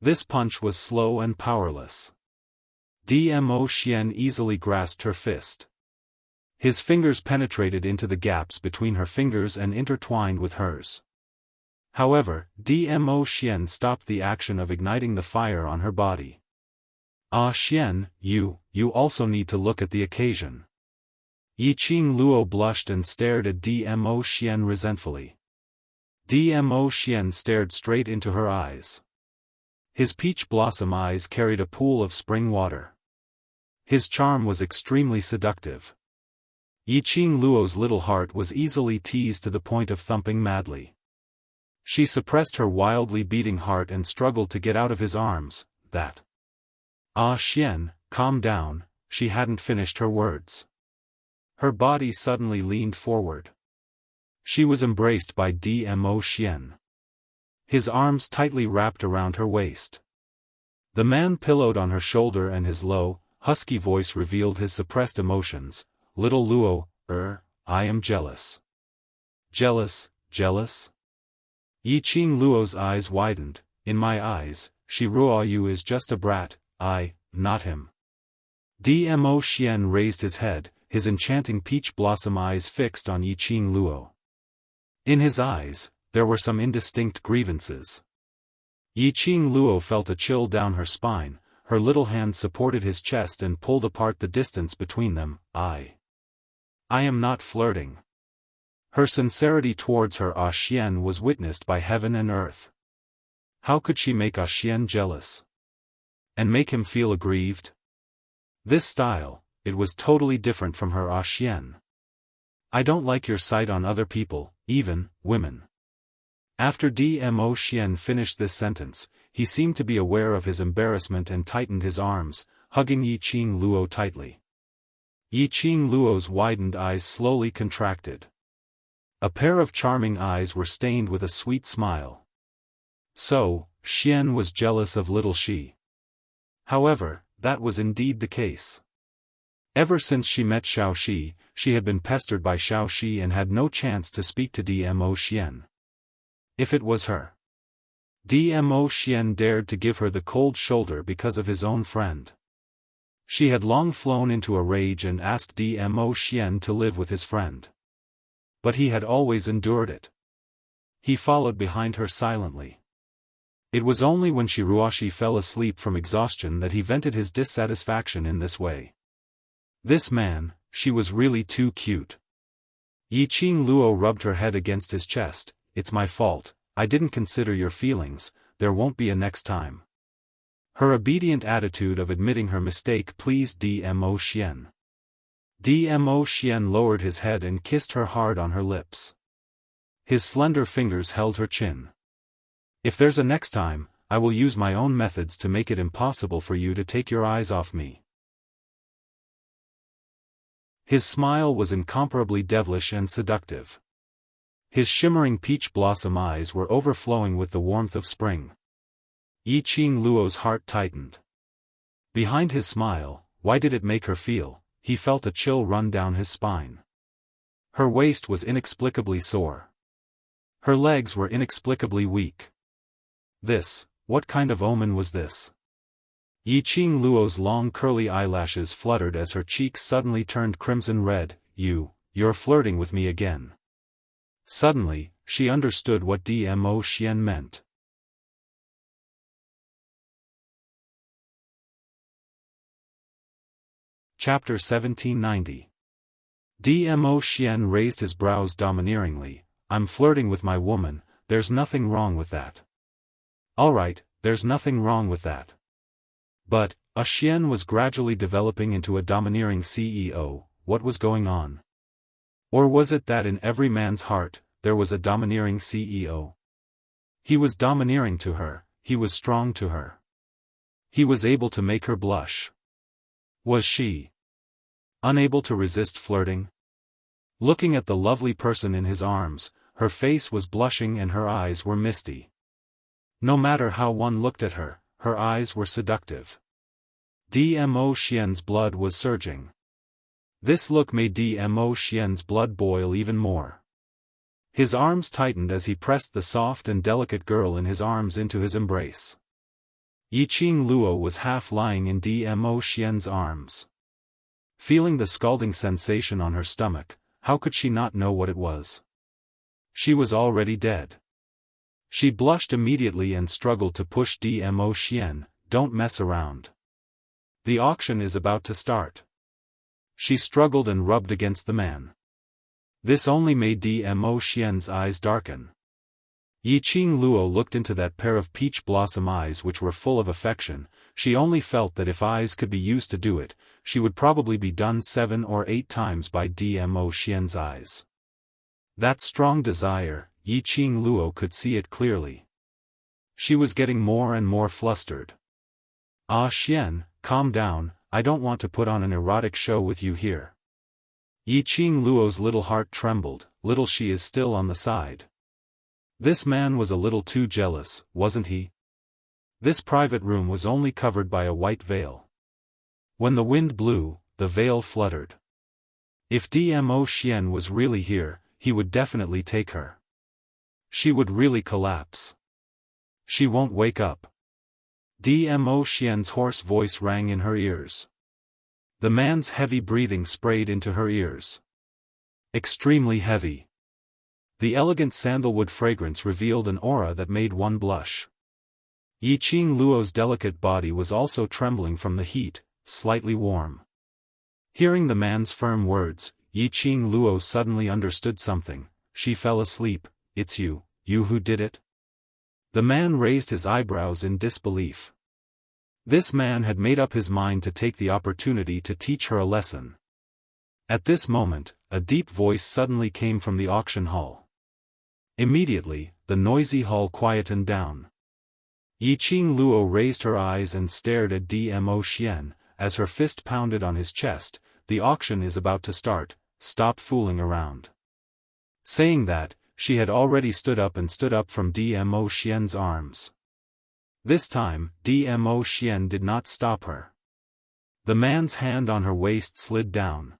This punch was slow and powerless. Dmo Xian easily grasped her fist. His fingers penetrated into the gaps between her fingers and intertwined with hers. However, Dmo Xian stopped the action of igniting the fire on her body. Ah Xian, you also need to look at the occasion. Yiqing Luo blushed and stared at Dmo Xian resentfully. Dmo Xian stared straight into her eyes. His peach blossom eyes carried a pool of spring water. His charm was extremely seductive. Yiqing Luo's little heart was easily teased to the point of thumping madly. She suppressed her wildly beating heart and struggled to get out of his arms. Ah Xian, calm down, she hadn't finished her words. Her body suddenly leaned forward. She was embraced by Dmo Xian. His arms tightly wrapped around her waist. The man pillowed on her shoulder and his low, husky voice revealed his suppressed emotions. Little Luo, I am jealous. Jealous? Yiqing Luo's eyes widened. In my eyes, Shi Ruoyu is just a brat, not him. Dmo Xian raised his head, his enchanting peach blossom eyes fixed on Yiqing Luo. In his eyes, there were some indistinct grievances. Yiqing Luo felt a chill down her spine, her little hand supported his chest and pulled apart the distance between them. I am not flirting. Her sincerity towards her Ah Xian was witnessed by heaven and earth. How could she make Ah Xian jealous? And make him feel aggrieved? This style, it was totally different from her Xian. I don't like your sight on other people, even women. After Dmo Xian finished this sentence, he seemed to be aware of his embarrassment and tightened his arms, hugging Yiqing Luo tightly. Yiqing Luo's widened eyes slowly contracted. A pair of charming eyes were stained with a sweet smile. So, Xian was jealous of little Shi. However, that was indeed the case. Ever since she met Xiao Shi, she had been pestered by Xiao Shi and had no chance to speak to Dmo Xian. If it was her, Dmo Xian dared to give her the cold shoulder because of his own friend. She had long flown into a rage and asked Dmo Xian to live with his friend. But he had always endured it. He followed behind her silently. It was only when Shiruashi fell asleep from exhaustion that he vented his dissatisfaction in this way. This man, she was really too cute. Yiqing Luo rubbed her head against his chest. It's my fault, I didn't consider your feelings, there won't be a next time. Her obedient attitude of admitting her mistake pleased Dmo Xian. Dmo Xian lowered his head and kissed her hard on her lips. His slender fingers held her chin. If there's a next time, I will use my own methods to make it impossible for you to take your eyes off me. His smile was incomparably devilish and seductive. His shimmering peach blossom eyes were overflowing with the warmth of spring. Yiqing Luo's heart tightened. Behind his smile, why did it make her feel? He felt a chill run down his spine. Her waist was inexplicably sore. Her legs were inexplicably weak. What kind of omen was this? Yiqing Luo's long curly eyelashes fluttered as her cheeks suddenly turned crimson red. You're flirting with me again. Suddenly, she understood what Dmo Xian meant. Chapter 1790. Dmo Xian raised his brows domineeringly. I'm flirting with my woman, there's nothing wrong with that. Alright, there's nothing wrong with that. But, Xian was gradually developing into a domineering CEO, what was going on? Or was it that in every man's heart, there was a domineering CEO? He was domineering to her, he was strong to her. He was able to make her blush. Was she unable to resist flirting? Looking at the lovely person in his arms, her face was blushing and her eyes were misty. No matter how one looked at her, her eyes were seductive. Dmo Xian's blood was surging. This look made Dmo Xian's blood boil even more. His arms tightened as he pressed the soft and delicate girl in his arms into his embrace. Yiqing Luo was half lying in Dmo Xian's arms. Feeling the scalding sensation on her stomach, how could she not know what it was? She was already dead. She blushed immediately and struggled to push Dmo Xian. Don't mess around. The auction is about to start. She struggled and rubbed against the man. This only made Dmo Xian's eyes darken. Yiqing Luo looked into that pair of peach blossom eyes which were full of affection. She only felt that if eyes could be used to do it, she would probably be done 7 or 8 times by Dmo Xian's eyes. That strong desire, Yiqing Luo could see it clearly. She was getting more and more flustered. Xian, calm down, I don't want to put on an erotic show with you here. Yiqing Luo's little heart trembled, little she is still on the side. This man was a little too jealous, wasn't he? This private room was only covered by a white veil. When the wind blew, the veil fluttered. If Dmo Xian was really here, he would definitely take her. She would really collapse. She won't wake up. Dmo Xian's hoarse voice rang in her ears. The man's heavy breathing sprayed into her ears. Extremely heavy. The elegant sandalwood fragrance revealed an aura that made one blush. Yiqing Luo's delicate body was also trembling from the heat, slightly warm. Hearing the man's firm words, Yiqing Luo suddenly understood something. She fell asleep. It's you who did it? The man raised his eyebrows in disbelief. This man had made up his mind to take the opportunity to teach her a lesson. At this moment, a deep voice suddenly came from the auction hall. Immediately, the noisy hall quietened down. Yiqing Luo raised her eyes and stared at Dmo Xian, as her fist pounded on his chest. The auction is about to start, stop fooling around. Saying that, she had already stood up from Dmo Xian's arms. This time, Dmo Xian did not stop her. The man's hand on her waist slid down.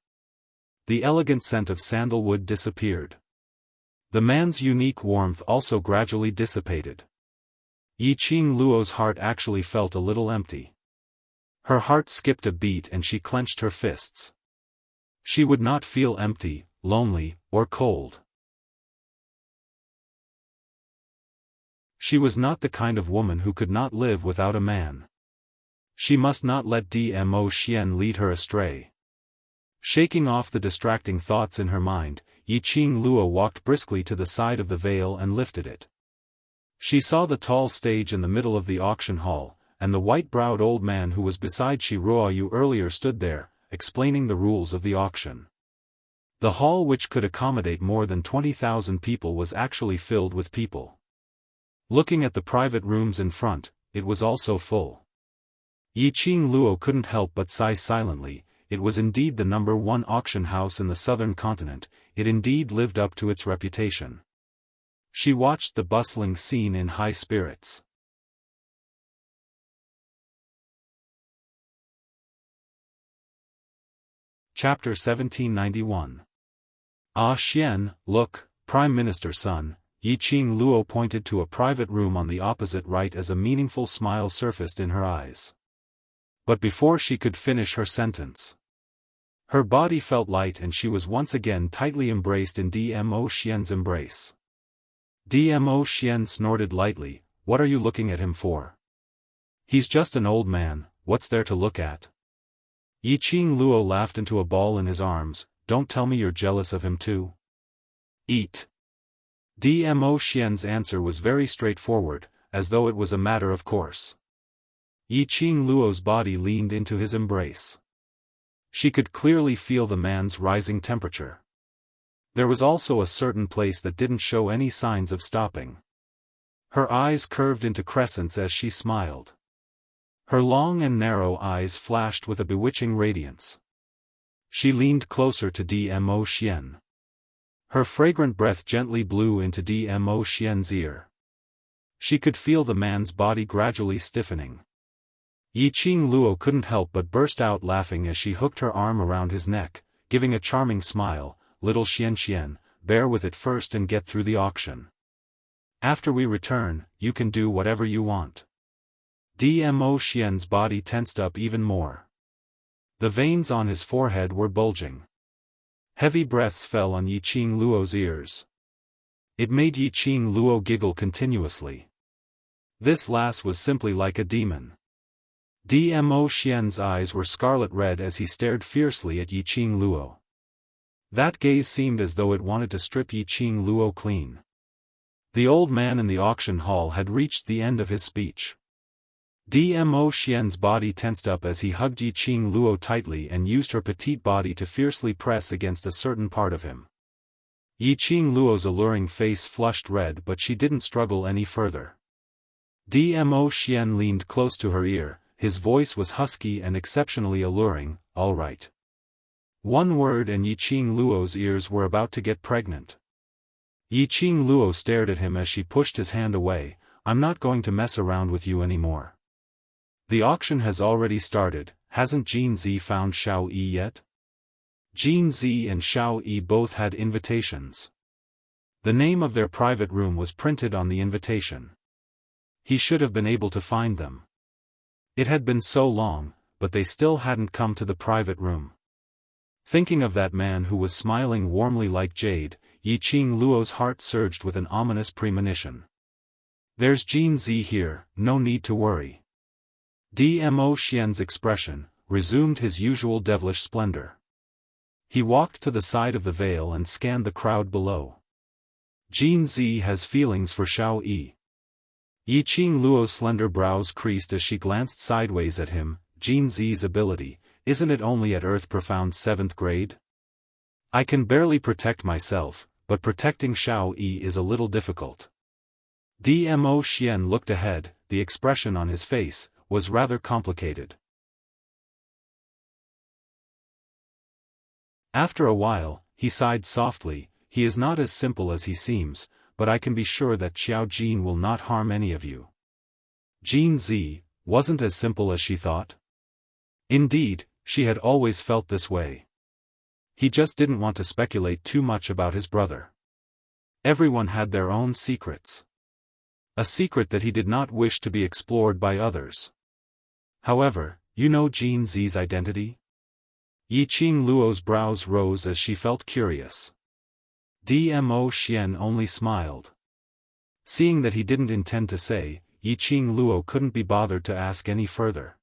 The elegant scent of sandalwood disappeared. The man's unique warmth also gradually dissipated. Yiqing Luo's heart actually felt a little empty. Her heart skipped a beat and she clenched her fists. She would not feel empty, lonely, or cold. She was not the kind of woman who could not live without a man. She must not let Dmo Xian lead her astray. Shaking off the distracting thoughts in her mind, Yiqing Luo walked briskly to the side of the veil and lifted it. She saw the tall stage in the middle of the auction hall, and the white-browed old man who was beside Shi Ruoyu earlier stood there, explaining the rules of the auction. The hall, which could accommodate more than 20,000 people, was actually filled with people. Looking at the private rooms in front, it was also full. Yiqing Luo couldn't help but sigh silently. It was indeed the #1 auction house in the southern continent. It indeed lived up to its reputation. She watched the bustling scene in high spirits. Chapter 1791. Ah Xian, look, Prime Minister's son. Yiqing Luo pointed to a private room on the opposite right as a meaningful smile surfaced in her eyes. But before she could finish her sentence, her body felt light and she was once again tightly embraced in Dmo Xian's embrace. Dmo Xian snorted lightly. What are you looking at him for? He's just an old man, what's there to look at? Yiqing Luo laughed into a ball in his arms. Don't tell me you're jealous of him too. Eat. Dmo Xian's answer was very straightforward, as though it was a matter of course. Yiqing Luo's body leaned into his embrace. She could clearly feel the man's rising temperature. There was also a certain place that didn't show any signs of stopping. Her eyes curved into crescents as she smiled. Her long and narrow eyes flashed with a bewitching radiance. She leaned closer to Dmo Xian. Her fragrant breath gently blew into Dmo Xian's ear. She could feel the man's body gradually stiffening. Yiqing Luo couldn't help but burst out laughing as she hooked her arm around his neck, giving a charming smile. Little Xian, bear with it first and get through the auction. After we return, you can do whatever you want. Dmo Xian's body tensed up even more. The veins on his forehead were bulging. Heavy breaths fell on Yiqing Luo's ears. It made Yiqing Luo giggle continuously. This lass was simply like a demon. Dmo Xian's eyes were scarlet red as he stared fiercely at Yiqing Luo. That gaze seemed as though it wanted to strip Yiqing Luo clean. The old man in the auction hall had reached the end of his speech. Dmo Xian's body tensed up as he hugged Yiqing Luo tightly and used her petite body to fiercely press against a certain part of him. Yiqing Luo's alluring face flushed red, but she didn't struggle any further. Dmo Xian leaned close to her ear. His voice was husky and exceptionally alluring. All right. One word and Yiqing Luo's ears were about to get pregnant. Yiqing Luo stared at him as she pushed his hand away. I'm not going to mess around with you anymore. The auction has already started. Hasn't Jin Zi found Xiao Yi yet? Jin Zi and Xiao Yi both had invitations. The name of their private room was printed on the invitation. He should have been able to find them. It had been so long, but they still hadn't come to the private room. Thinking of that man who was smiling warmly like jade, Yiqing Luo's heart surged with an ominous premonition. There's Jin Zi here, no need to worry. Dmo Xian's expression resumed his usual devilish splendor. He walked to the side of the veil and scanned the crowd below. Jin Zi has feelings for Xiao Yi. Yiqing Luo's slender brows creased as she glanced sideways at him. Jin Zi's ability, isn't it only at Earth Profound 7th grade? I can barely protect myself, but protecting Xiao Yi is a little difficult. Dmo Xian looked ahead, the expression on his face was rather complicated. After a while, he sighed softly. He is not as simple as he seems, but I can be sure that Xiao Jin will not harm any of you. Jin Zi wasn't as simple as she thought. Indeed, she had always felt this way. He just didn't want to speculate too much about his brother. Everyone had their own secrets. A secret that he did not wish to be explored by others. However, you know Jin Zi's identity? Yiqing Luo's brows rose as she felt curious. Dmo Xian only smiled. Seeing that he didn't intend to say, Yiqing Luo couldn't be bothered to ask any further.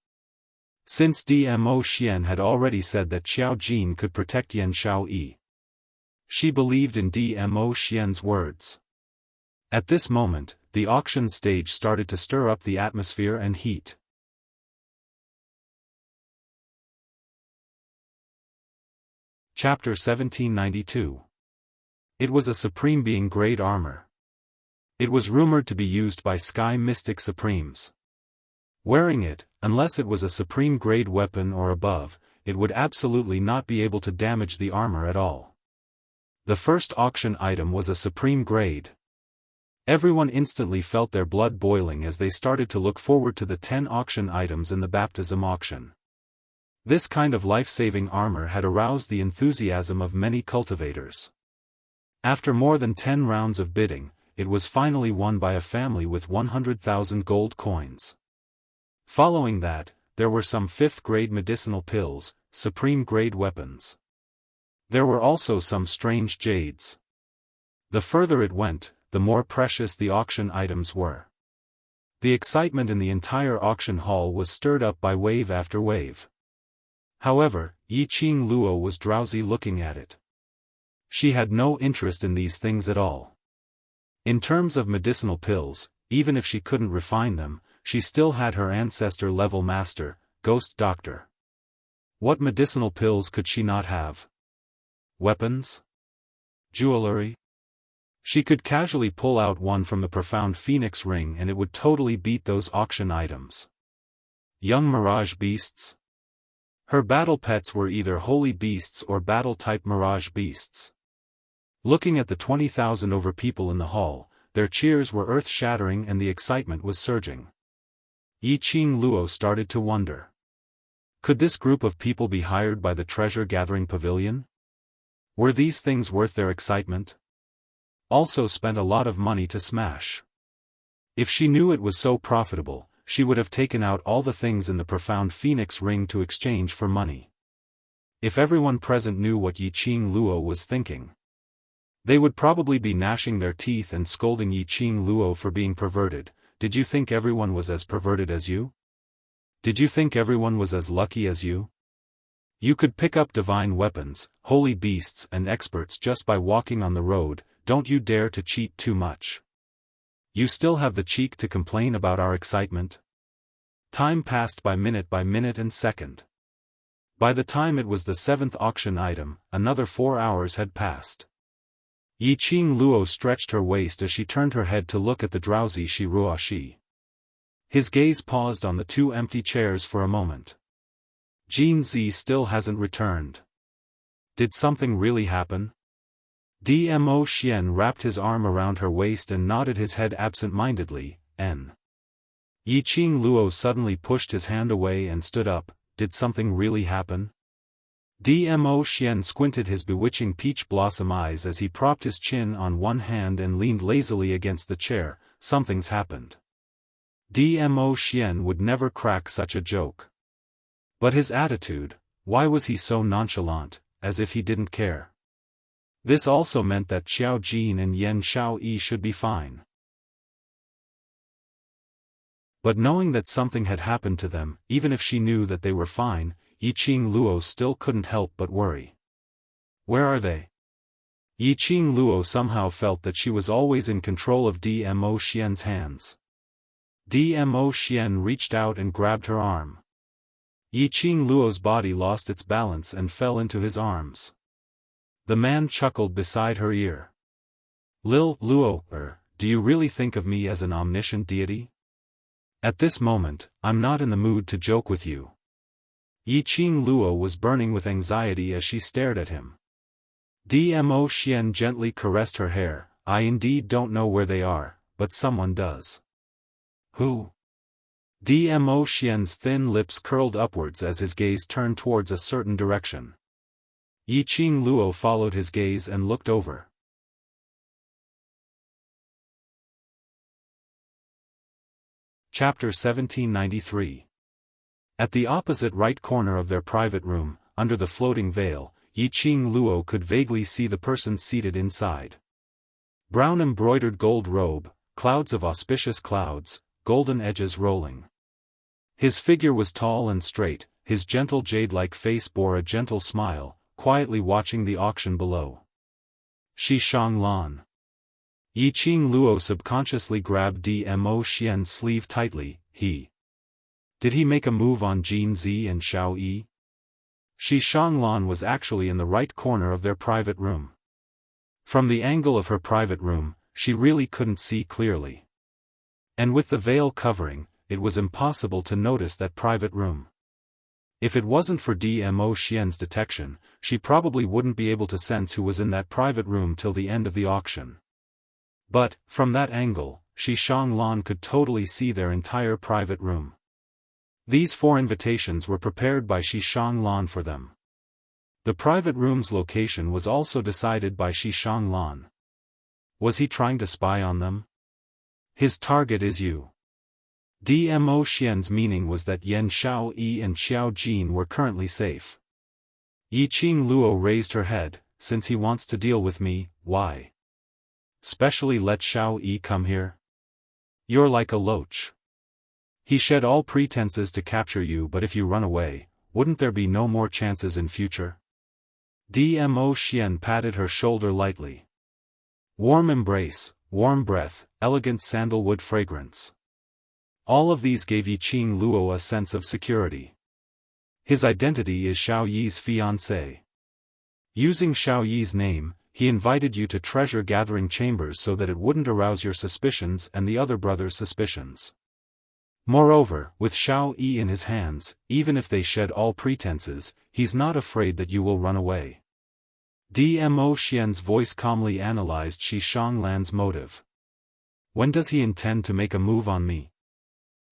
Since Dmo Xian had already said that Xiao Jin could protect Yan Xiaoyi. She believed in Dmo Xian's words. At this moment, the auction stage started to stir up the atmosphere and heat. Chapter 1792. It was a Supreme Being grade armor. It was rumored to be used by Sky Mystic Supremes. Wearing it, unless it was a Supreme grade weapon or above, it would absolutely not be able to damage the armor at all. The first auction item was a Supreme grade. Everyone instantly felt their blood boiling as they started to look forward to the 10 auction items in the baptism auction. This kind of life-saving armor had aroused the enthusiasm of many cultivators. After more than 10 rounds of bidding, it was finally won by a family with 100,000 gold coins. Following that, there were some 5th grade medicinal pills, Supreme grade weapons. There were also some strange jades. The further it went, the more precious the auction items were. The excitement in the entire auction hall was stirred up by wave after wave. However, Yiqing Luo was drowsy looking at it. She had no interest in these things at all. In terms of medicinal pills, even if she couldn't refine them, she still had her ancestor-level master, Ghost Doctor. What medicinal pills could she not have? Weapons? Jewelry? She could casually pull out one from the profound Phoenix ring and it would totally beat those auction items. Young mirage beasts? Her battle pets were either holy beasts or battle-type mirage beasts. Looking at the 20,000 over people in the hall, their cheers were earth-shattering and the excitement was surging. Yiqing Luo started to wonder. Could this group of people be hired by the treasure-gathering pavilion? Were these things worth their excitement? Also spent a lot of money to smash. If she knew it was so profitable, she would have taken out all the things in the profound Phoenix ring to exchange for money. If everyone present knew what Yiqing Luo was thinking, they would probably be gnashing their teeth and scolding Yiqing Luo for being perverted. Did you think everyone was as perverted as you? Did you think everyone was as lucky as you? You could pick up divine weapons, holy beasts and experts just by walking on the road. Don't you dare to cheat too much. You still have the cheek to complain about our excitement? Time passed by minute and second. By the time it was the 7th auction item, another 4 hours had passed. Yiqing Luo stretched her waist as she turned her head to look at the drowsy Shi Ruoxi. His gaze paused on the 2 empty chairs for a moment. Jin Zi still hasn't returned. Did something really happen? Dmo Xian wrapped his arm around her waist and nodded his head absent-mindedly. Yiqing Luo suddenly pushed his hand away and stood up. Did something really happen? Dmo Xian squinted his bewitching peach blossom eyes as he propped his chin on one hand and leaned lazily against the chair. Something's happened. Dmo Xian would never crack such a joke. But his attitude, why was he so nonchalant, as if he didn't care? This also meant that Xiao Jin and Yan Xiaoyi should be fine. But knowing that something had happened to them, even if she knew that they were fine, Yiqing Luo still couldn't help but worry. Where are they? Yiqing Luo somehow felt that she was always in control of Dmo Xian's hands. Dmo Xian reached out and grabbed her arm. Yiqing Luo's body lost its balance and fell into his arms. The man chuckled beside her ear. Luo, do you really think of me as an omniscient deity? At this moment, I'm not in the mood to joke with you. Yiqing Luo was burning with anxiety as she stared at him. Dmo Xian gently caressed her hair. I indeed don't know where they are, but someone does. Who? Dmo Xian's thin lips curled upwards as his gaze turned towards a certain direction. Yiqing Luo followed his gaze and looked over. Chapter 1793. At the opposite right corner of their private room, under the floating veil, Yiqing Luo could vaguely see the person seated inside. Brown embroidered gold robe, clouds of auspicious clouds, golden edges rolling. His figure was tall and straight, his gentle jade-like face bore a gentle smile, quietly watching the auction below. Xiaofan. Yiqing Luo subconsciously grabbed Dmo Xian's sleeve tightly. Did he make a move on Jin Zi and Xiao Yi? Xiaofan was actually in the right corner of their private room. From the angle of her private room, she really couldn't see clearly. And with the veil covering, it was impossible to notice that private room. If it wasn't for Dmo Xian's detection, she probably wouldn't be able to sense who was in that private room till the end of the auction. But, from that angle, Xiaofan could totally see their entire private room. These 4 invitations were prepared by Xiaofan for them. The private room's location was also decided by Xiaofan. Was he trying to spy on them? His target is you. Dmo Xian's meaning was that Yan Xiao Yi and Xiao Jin were currently safe. Yiqing Luo raised her head. Since he wants to deal with me, why? Specially let Xiao Yi come here? You're like a loach. He shed all pretenses to capture you, but if you run away, wouldn't there be no more chances in future? Dmo Xian patted her shoulder lightly. Warm embrace, warm breath, elegant sandalwood fragrance. All of these gave Yiqing Luo a sense of security. His identity is Xiao Yi's fiancé. Using Xiao Yi's name, he invited you to treasure gathering chambers so that it wouldn't arouse your suspicions and the other brother's suspicions. Moreover, with Xiao Yi in his hands, even if they shed all pretenses, he's not afraid that you will run away. Dmo Xian's voice calmly analyzed Xiaofan's motive. When does he intend to make a move on me?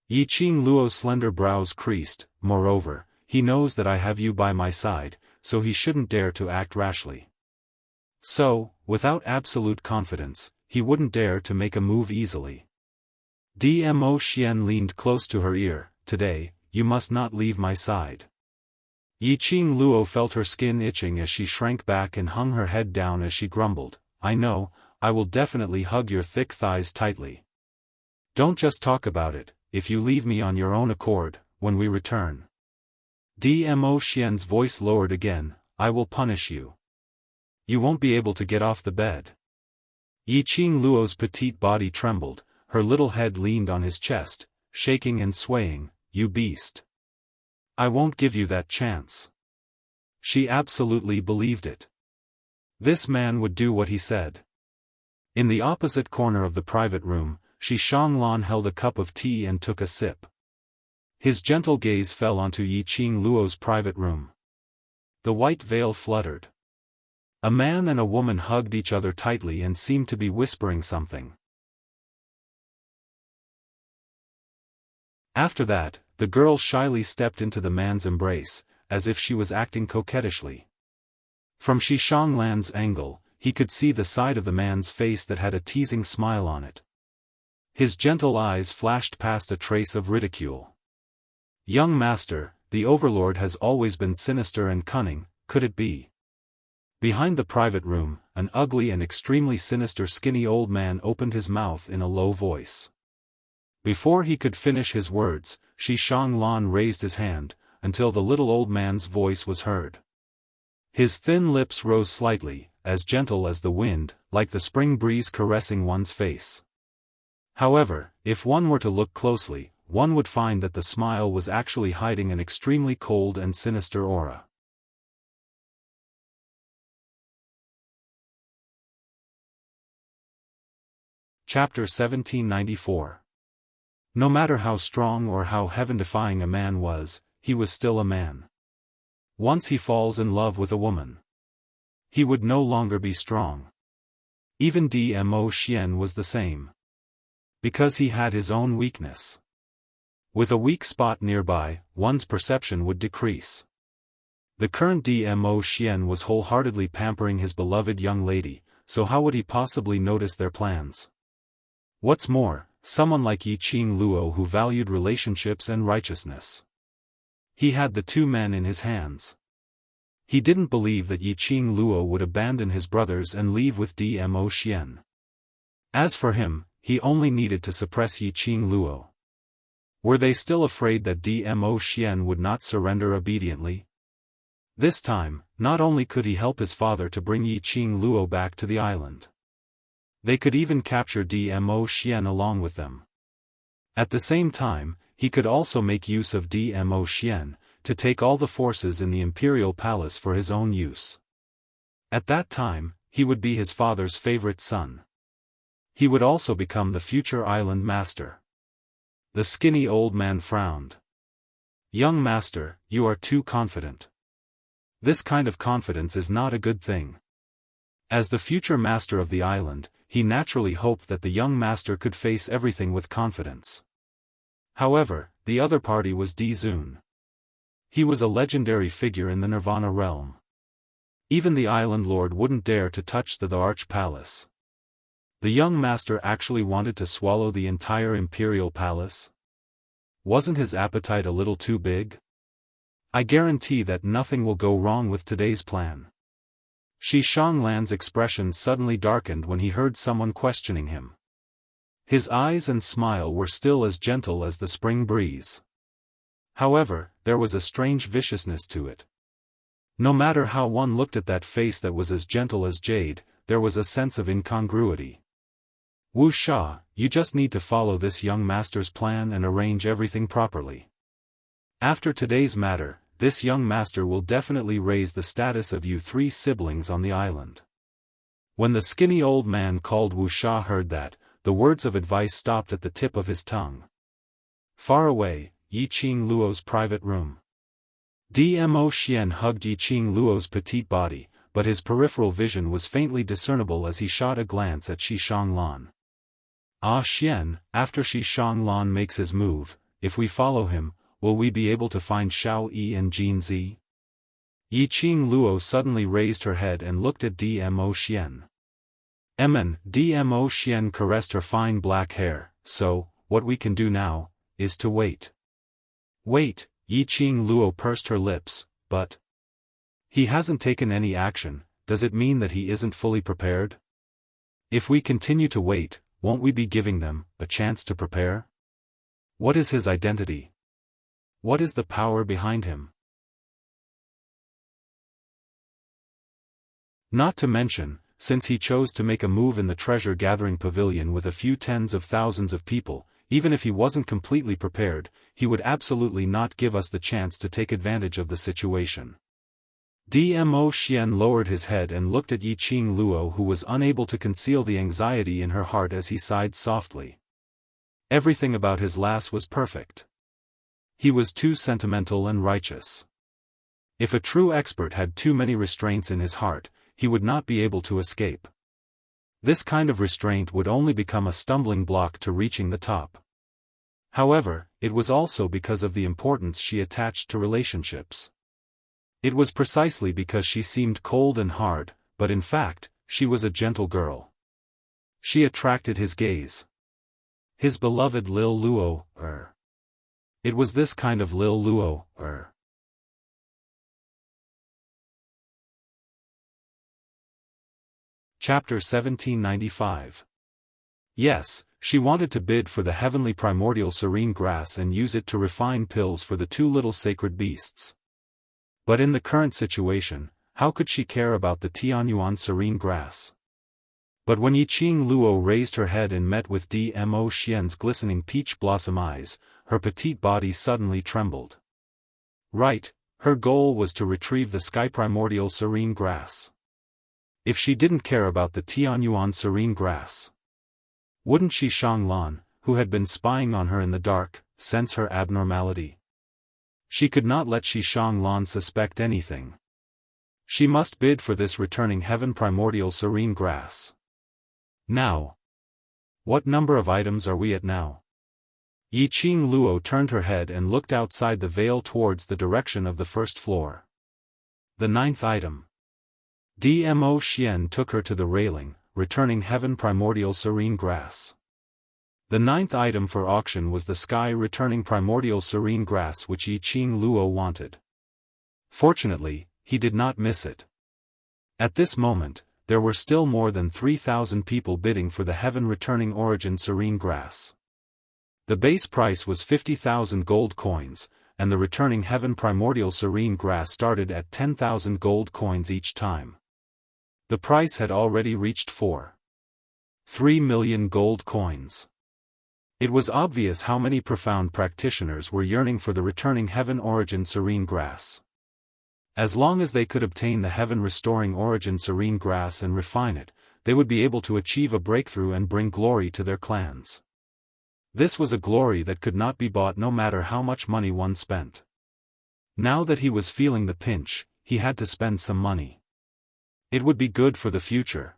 Yiqing Luo's slender brows creased. Moreover, he knows that I have you by my side, so he shouldn't dare to act rashly. So, without absolute confidence, he wouldn't dare to make a move easily. Dmo Xian leaned close to her ear. Today, you must not leave my side. Yiqing Luo felt her skin itching as she shrank back and hung her head down as she grumbled. I know, I will definitely hug your thick thighs tightly. Don't just talk about it. If you leave me on your own accord, when we return. Dmo Xian's voice lowered again. I will punish you. You won't be able to get off the bed. Yiqing Luo's petite body trembled, her little head leaned on his chest, shaking and swaying. You beast. I won't give you that chance. She absolutely believed it. This man would do what he said. In the opposite corner of the private room, Xiaofan held a cup of tea and took a sip. His gentle gaze fell onto Yiqing Luo's private room. The white veil fluttered. A man and a woman hugged each other tightly and seemed to be whispering something. After that, the girl shyly stepped into the man's embrace, as if she was acting coquettishly. From Xiaofan's angle, he could see the side of the man's face that had a teasing smile on it. His gentle eyes flashed past a trace of ridicule. Young master, the overlord has always been sinister and cunning, could it be? Behind the private room, an ugly and extremely sinister skinny old man opened his mouth in a low voice. Before he could finish his words, Xiaofan raised his hand, until the little old man's voice was heard. His thin lips rose slightly, as gentle as the wind, like the spring breeze caressing one's face. However, if one were to look closely, one would find that the smile was actually hiding an extremely cold and sinister aura. Chapter 1794. No matter how strong or how heaven-defying a man was, he was still a man. Once he falls in love with a woman, he would no longer be strong. Even Dmo Xian was the same. Because he had his own weakness. With a weak spot nearby, one's perception would decrease. The current Dmo Xian was wholeheartedly pampering his beloved young lady, so how would he possibly notice their plans? What's more, someone like Yiqing Luo who valued relationships and righteousness. He had the two men in his hands. He didn't believe that Yiqing Luo would abandon his brothers and leave with Dmo Xian. As for him, he only needed to suppress Yiqing Luo. Were they still afraid that Dmo Xian would not surrender obediently? This time, not only could he help his father to bring Yiqing Luo back to the island. They could even capture Dmo Xian along with them. At the same time, he could also make use of Dmo Xian, to take all the forces in the imperial palace for his own use. At that time, he would be his father's favorite son. He would also become the future island master. The skinny old man frowned. Young master, you are too confident. This kind of confidence is not a good thing. As the future master of the island, he naturally hoped that the young master could face everything with confidence. However, the other party was Di Zun. He was a legendary figure in the Nirvana realm. Even the island lord wouldn't dare to touch the Arch Palace. The young master actually wanted to swallow the entire imperial palace? Wasn't his appetite a little too big? I guarantee that nothing will go wrong with today's plan. Shi Shanglan's expression suddenly darkened when he heard someone questioning him. His eyes and smile were still as gentle as the spring breeze. However, there was a strange viciousness to it. No matter how one looked at that face that was as gentle as jade, there was a sense of incongruity. Wuxia, you just need to follow this young master's plan and arrange everything properly. After today's matter, this young master will definitely raise the status of you three siblings on the island. When the skinny old man called Wuxia heard that, the words of advice stopped at the tip of his tongue. Far away, Yiqing Luo's private room. Dmo Xian hugged Yiqing Luo's petite body, but his peripheral vision was faintly discernible as he shot a glance at Shi Shanglan. Ah Xian, after Shi Shanglan makes his move, if we follow him, will we be able to find Xiao Yi and Jin Zi? Yiqing Luo suddenly raised her head and looked at Dmo Xian. Dmo Xian caressed her fine black hair, so, what we can do now, is to wait. Wait, Yiqing Luo pursed her lips, but he hasn't taken any action, does it mean that he isn't fully prepared? If we continue to wait, won't we be giving them a chance to prepare? What is his identity? What is the power behind him? Not to mention, since he chose to make a move in the treasure-gathering pavilion with a few tens of thousands of people, even if he wasn't completely prepared, he would absolutely not give us the chance to take advantage of the situation. Dmo Xian lowered his head and looked at Yiqing Luo, who was unable to conceal the anxiety in her heart as he sighed softly. Everything about his lass was perfect. He was too sentimental and righteous. If a true expert had too many restraints in his heart, he would not be able to escape. This kind of restraint would only become a stumbling block to reaching the top. However, it was also because of the importance she attached to relationships. It was precisely because she seemed cold and hard, but in fact, she was a gentle girl. She attracted his gaze. His beloved Lil Luo, It was this kind of Lil Luo, Chapter 1795. Yes, she wanted to bid for the heavenly primordial serene grass and use it to refine pills for the two little sacred beasts. But in the current situation, how could she care about the Tianyuan serene grass? But when Yiqing Luo raised her head and met with Dmo Xian's glistening peach blossom eyes, her petite body suddenly trembled. Right, her goal was to retrieve the sky primordial serene grass. If she didn't care about the Tianyuan serene grass, wouldn't she? Shanglan, who had been spying on her in the dark, sense her abnormality? She could not let Shanglan suspect anything. She must bid for this returning heaven primordial serene grass. Now. What number of items are we at now? Yiqing Luo turned her head and looked outside the veil towards the direction of the first floor. The 9th item. Dmo Xian took her to the railing, returning heaven primordial serene grass. The 9th item for auction was the sky returning primordial serene grass which Yiqing Luo wanted. Fortunately, he did not miss it. At this moment, there were still more than 3,000 people bidding for the heaven returning origin serene grass. The base price was 50,000 gold coins, and the returning heaven primordial serene grass started at 10,000 gold coins each time. The price had already reached 3 million gold coins. It was obvious how many profound practitioners were yearning for the returning heaven origin serene grass. As long as they could obtain the heaven-restoring origin serene grass and refine it, they would be able to achieve a breakthrough and bring glory to their clans. This was a glory that could not be bought no matter how much money one spent. Now that he was feeling the pinch, he had to spend some money. It would be good for the future.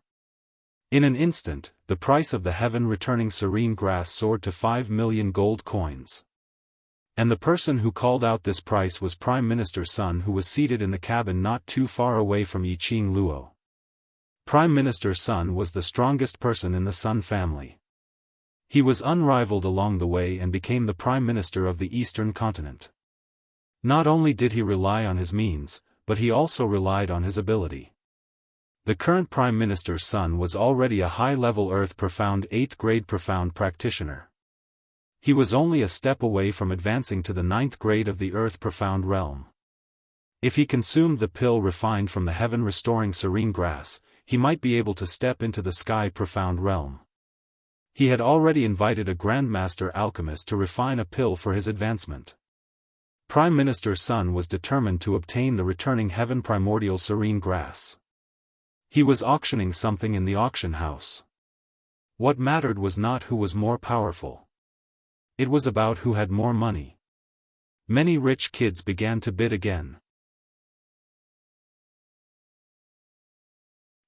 In an instant, the price of the heaven-returning serene grass soared to 5 million gold coins. And the person who called out this price was Prime Minister Sun, who was seated in the cabin not too far away from Yiqing Luo. Prime Minister Sun was the strongest person in the Sun family. He was unrivaled along the way and became the Prime Minister of the Eastern continent. Not only did he rely on his means, but he also relied on his ability. The current Prime Minister Sun was already a high-level Earth Profound 8th grade Profound practitioner. He was only a step away from advancing to the 9th grade of the Earth Profound realm. If he consumed the pill refined from the heaven-restoring serene grass, he might be able to step into the Sky Profound realm. He had already invited a Grandmaster Alchemist to refine a pill for his advancement. Prime Minister Sun was determined to obtain the returning heaven primordial serene grass. He was auctioning something in the auction house. What mattered was not who was more powerful. It was about who had more money. Many rich kids began to bid again.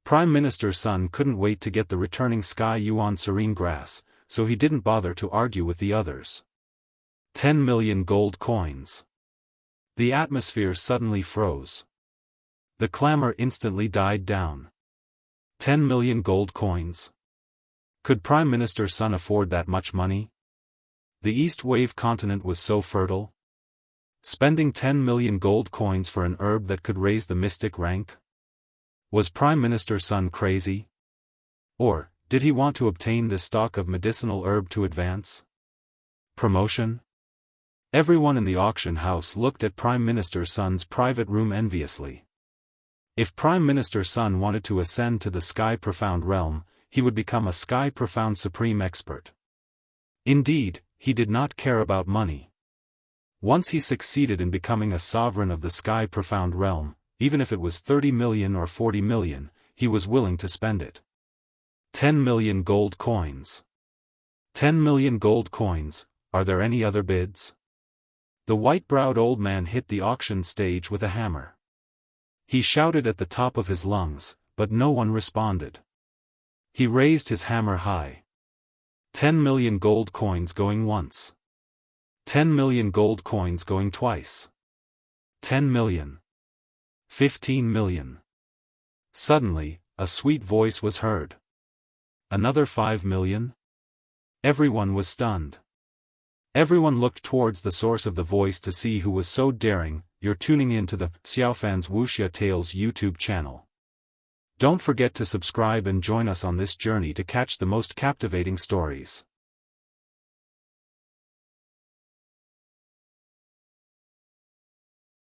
Prime Minister Sun couldn't wait to get the returning Sky Yuan serene grass, so he didn't bother to argue with the others. 10 million gold coins. The atmosphere suddenly froze. The clamor instantly died down. 10 million gold coins. Could Prime Minister Sun afford that much money? The East Wave continent was so fertile. Spending 10 million gold coins for an herb that could raise the mystic rank? Was Prime Minister Sun crazy? Or, did he want to obtain this stock of medicinal herb to advance? Promotion? Everyone in the auction house looked at Prime Minister Sun's private room enviously. If Prime Minister Sun wanted to ascend to the Sky Profound realm, he would become a Sky Profound Supreme Expert. Indeed, he did not care about money. Once he succeeded in becoming a sovereign of the Sky Profound realm, even if it was 30 million or 40 million, he was willing to spend it. 10 million gold coins. 10 million gold coins, are there any other bids? The white-browed old man hit the auction stage with a hammer. He shouted at the top of his lungs, but no one responded. He raised his hammer high. 10 million gold coins going once. 10 million gold coins going twice. 10 million. 15 million. Suddenly, a sweet voice was heard. Another 5 million? Everyone was stunned. Everyone looked towards the source of the voice to see who was so daring. You're tuning in to the Xiaofan's Wuxia Tales YouTube channel. Don't forget to subscribe and join us on this journey to catch the most captivating stories.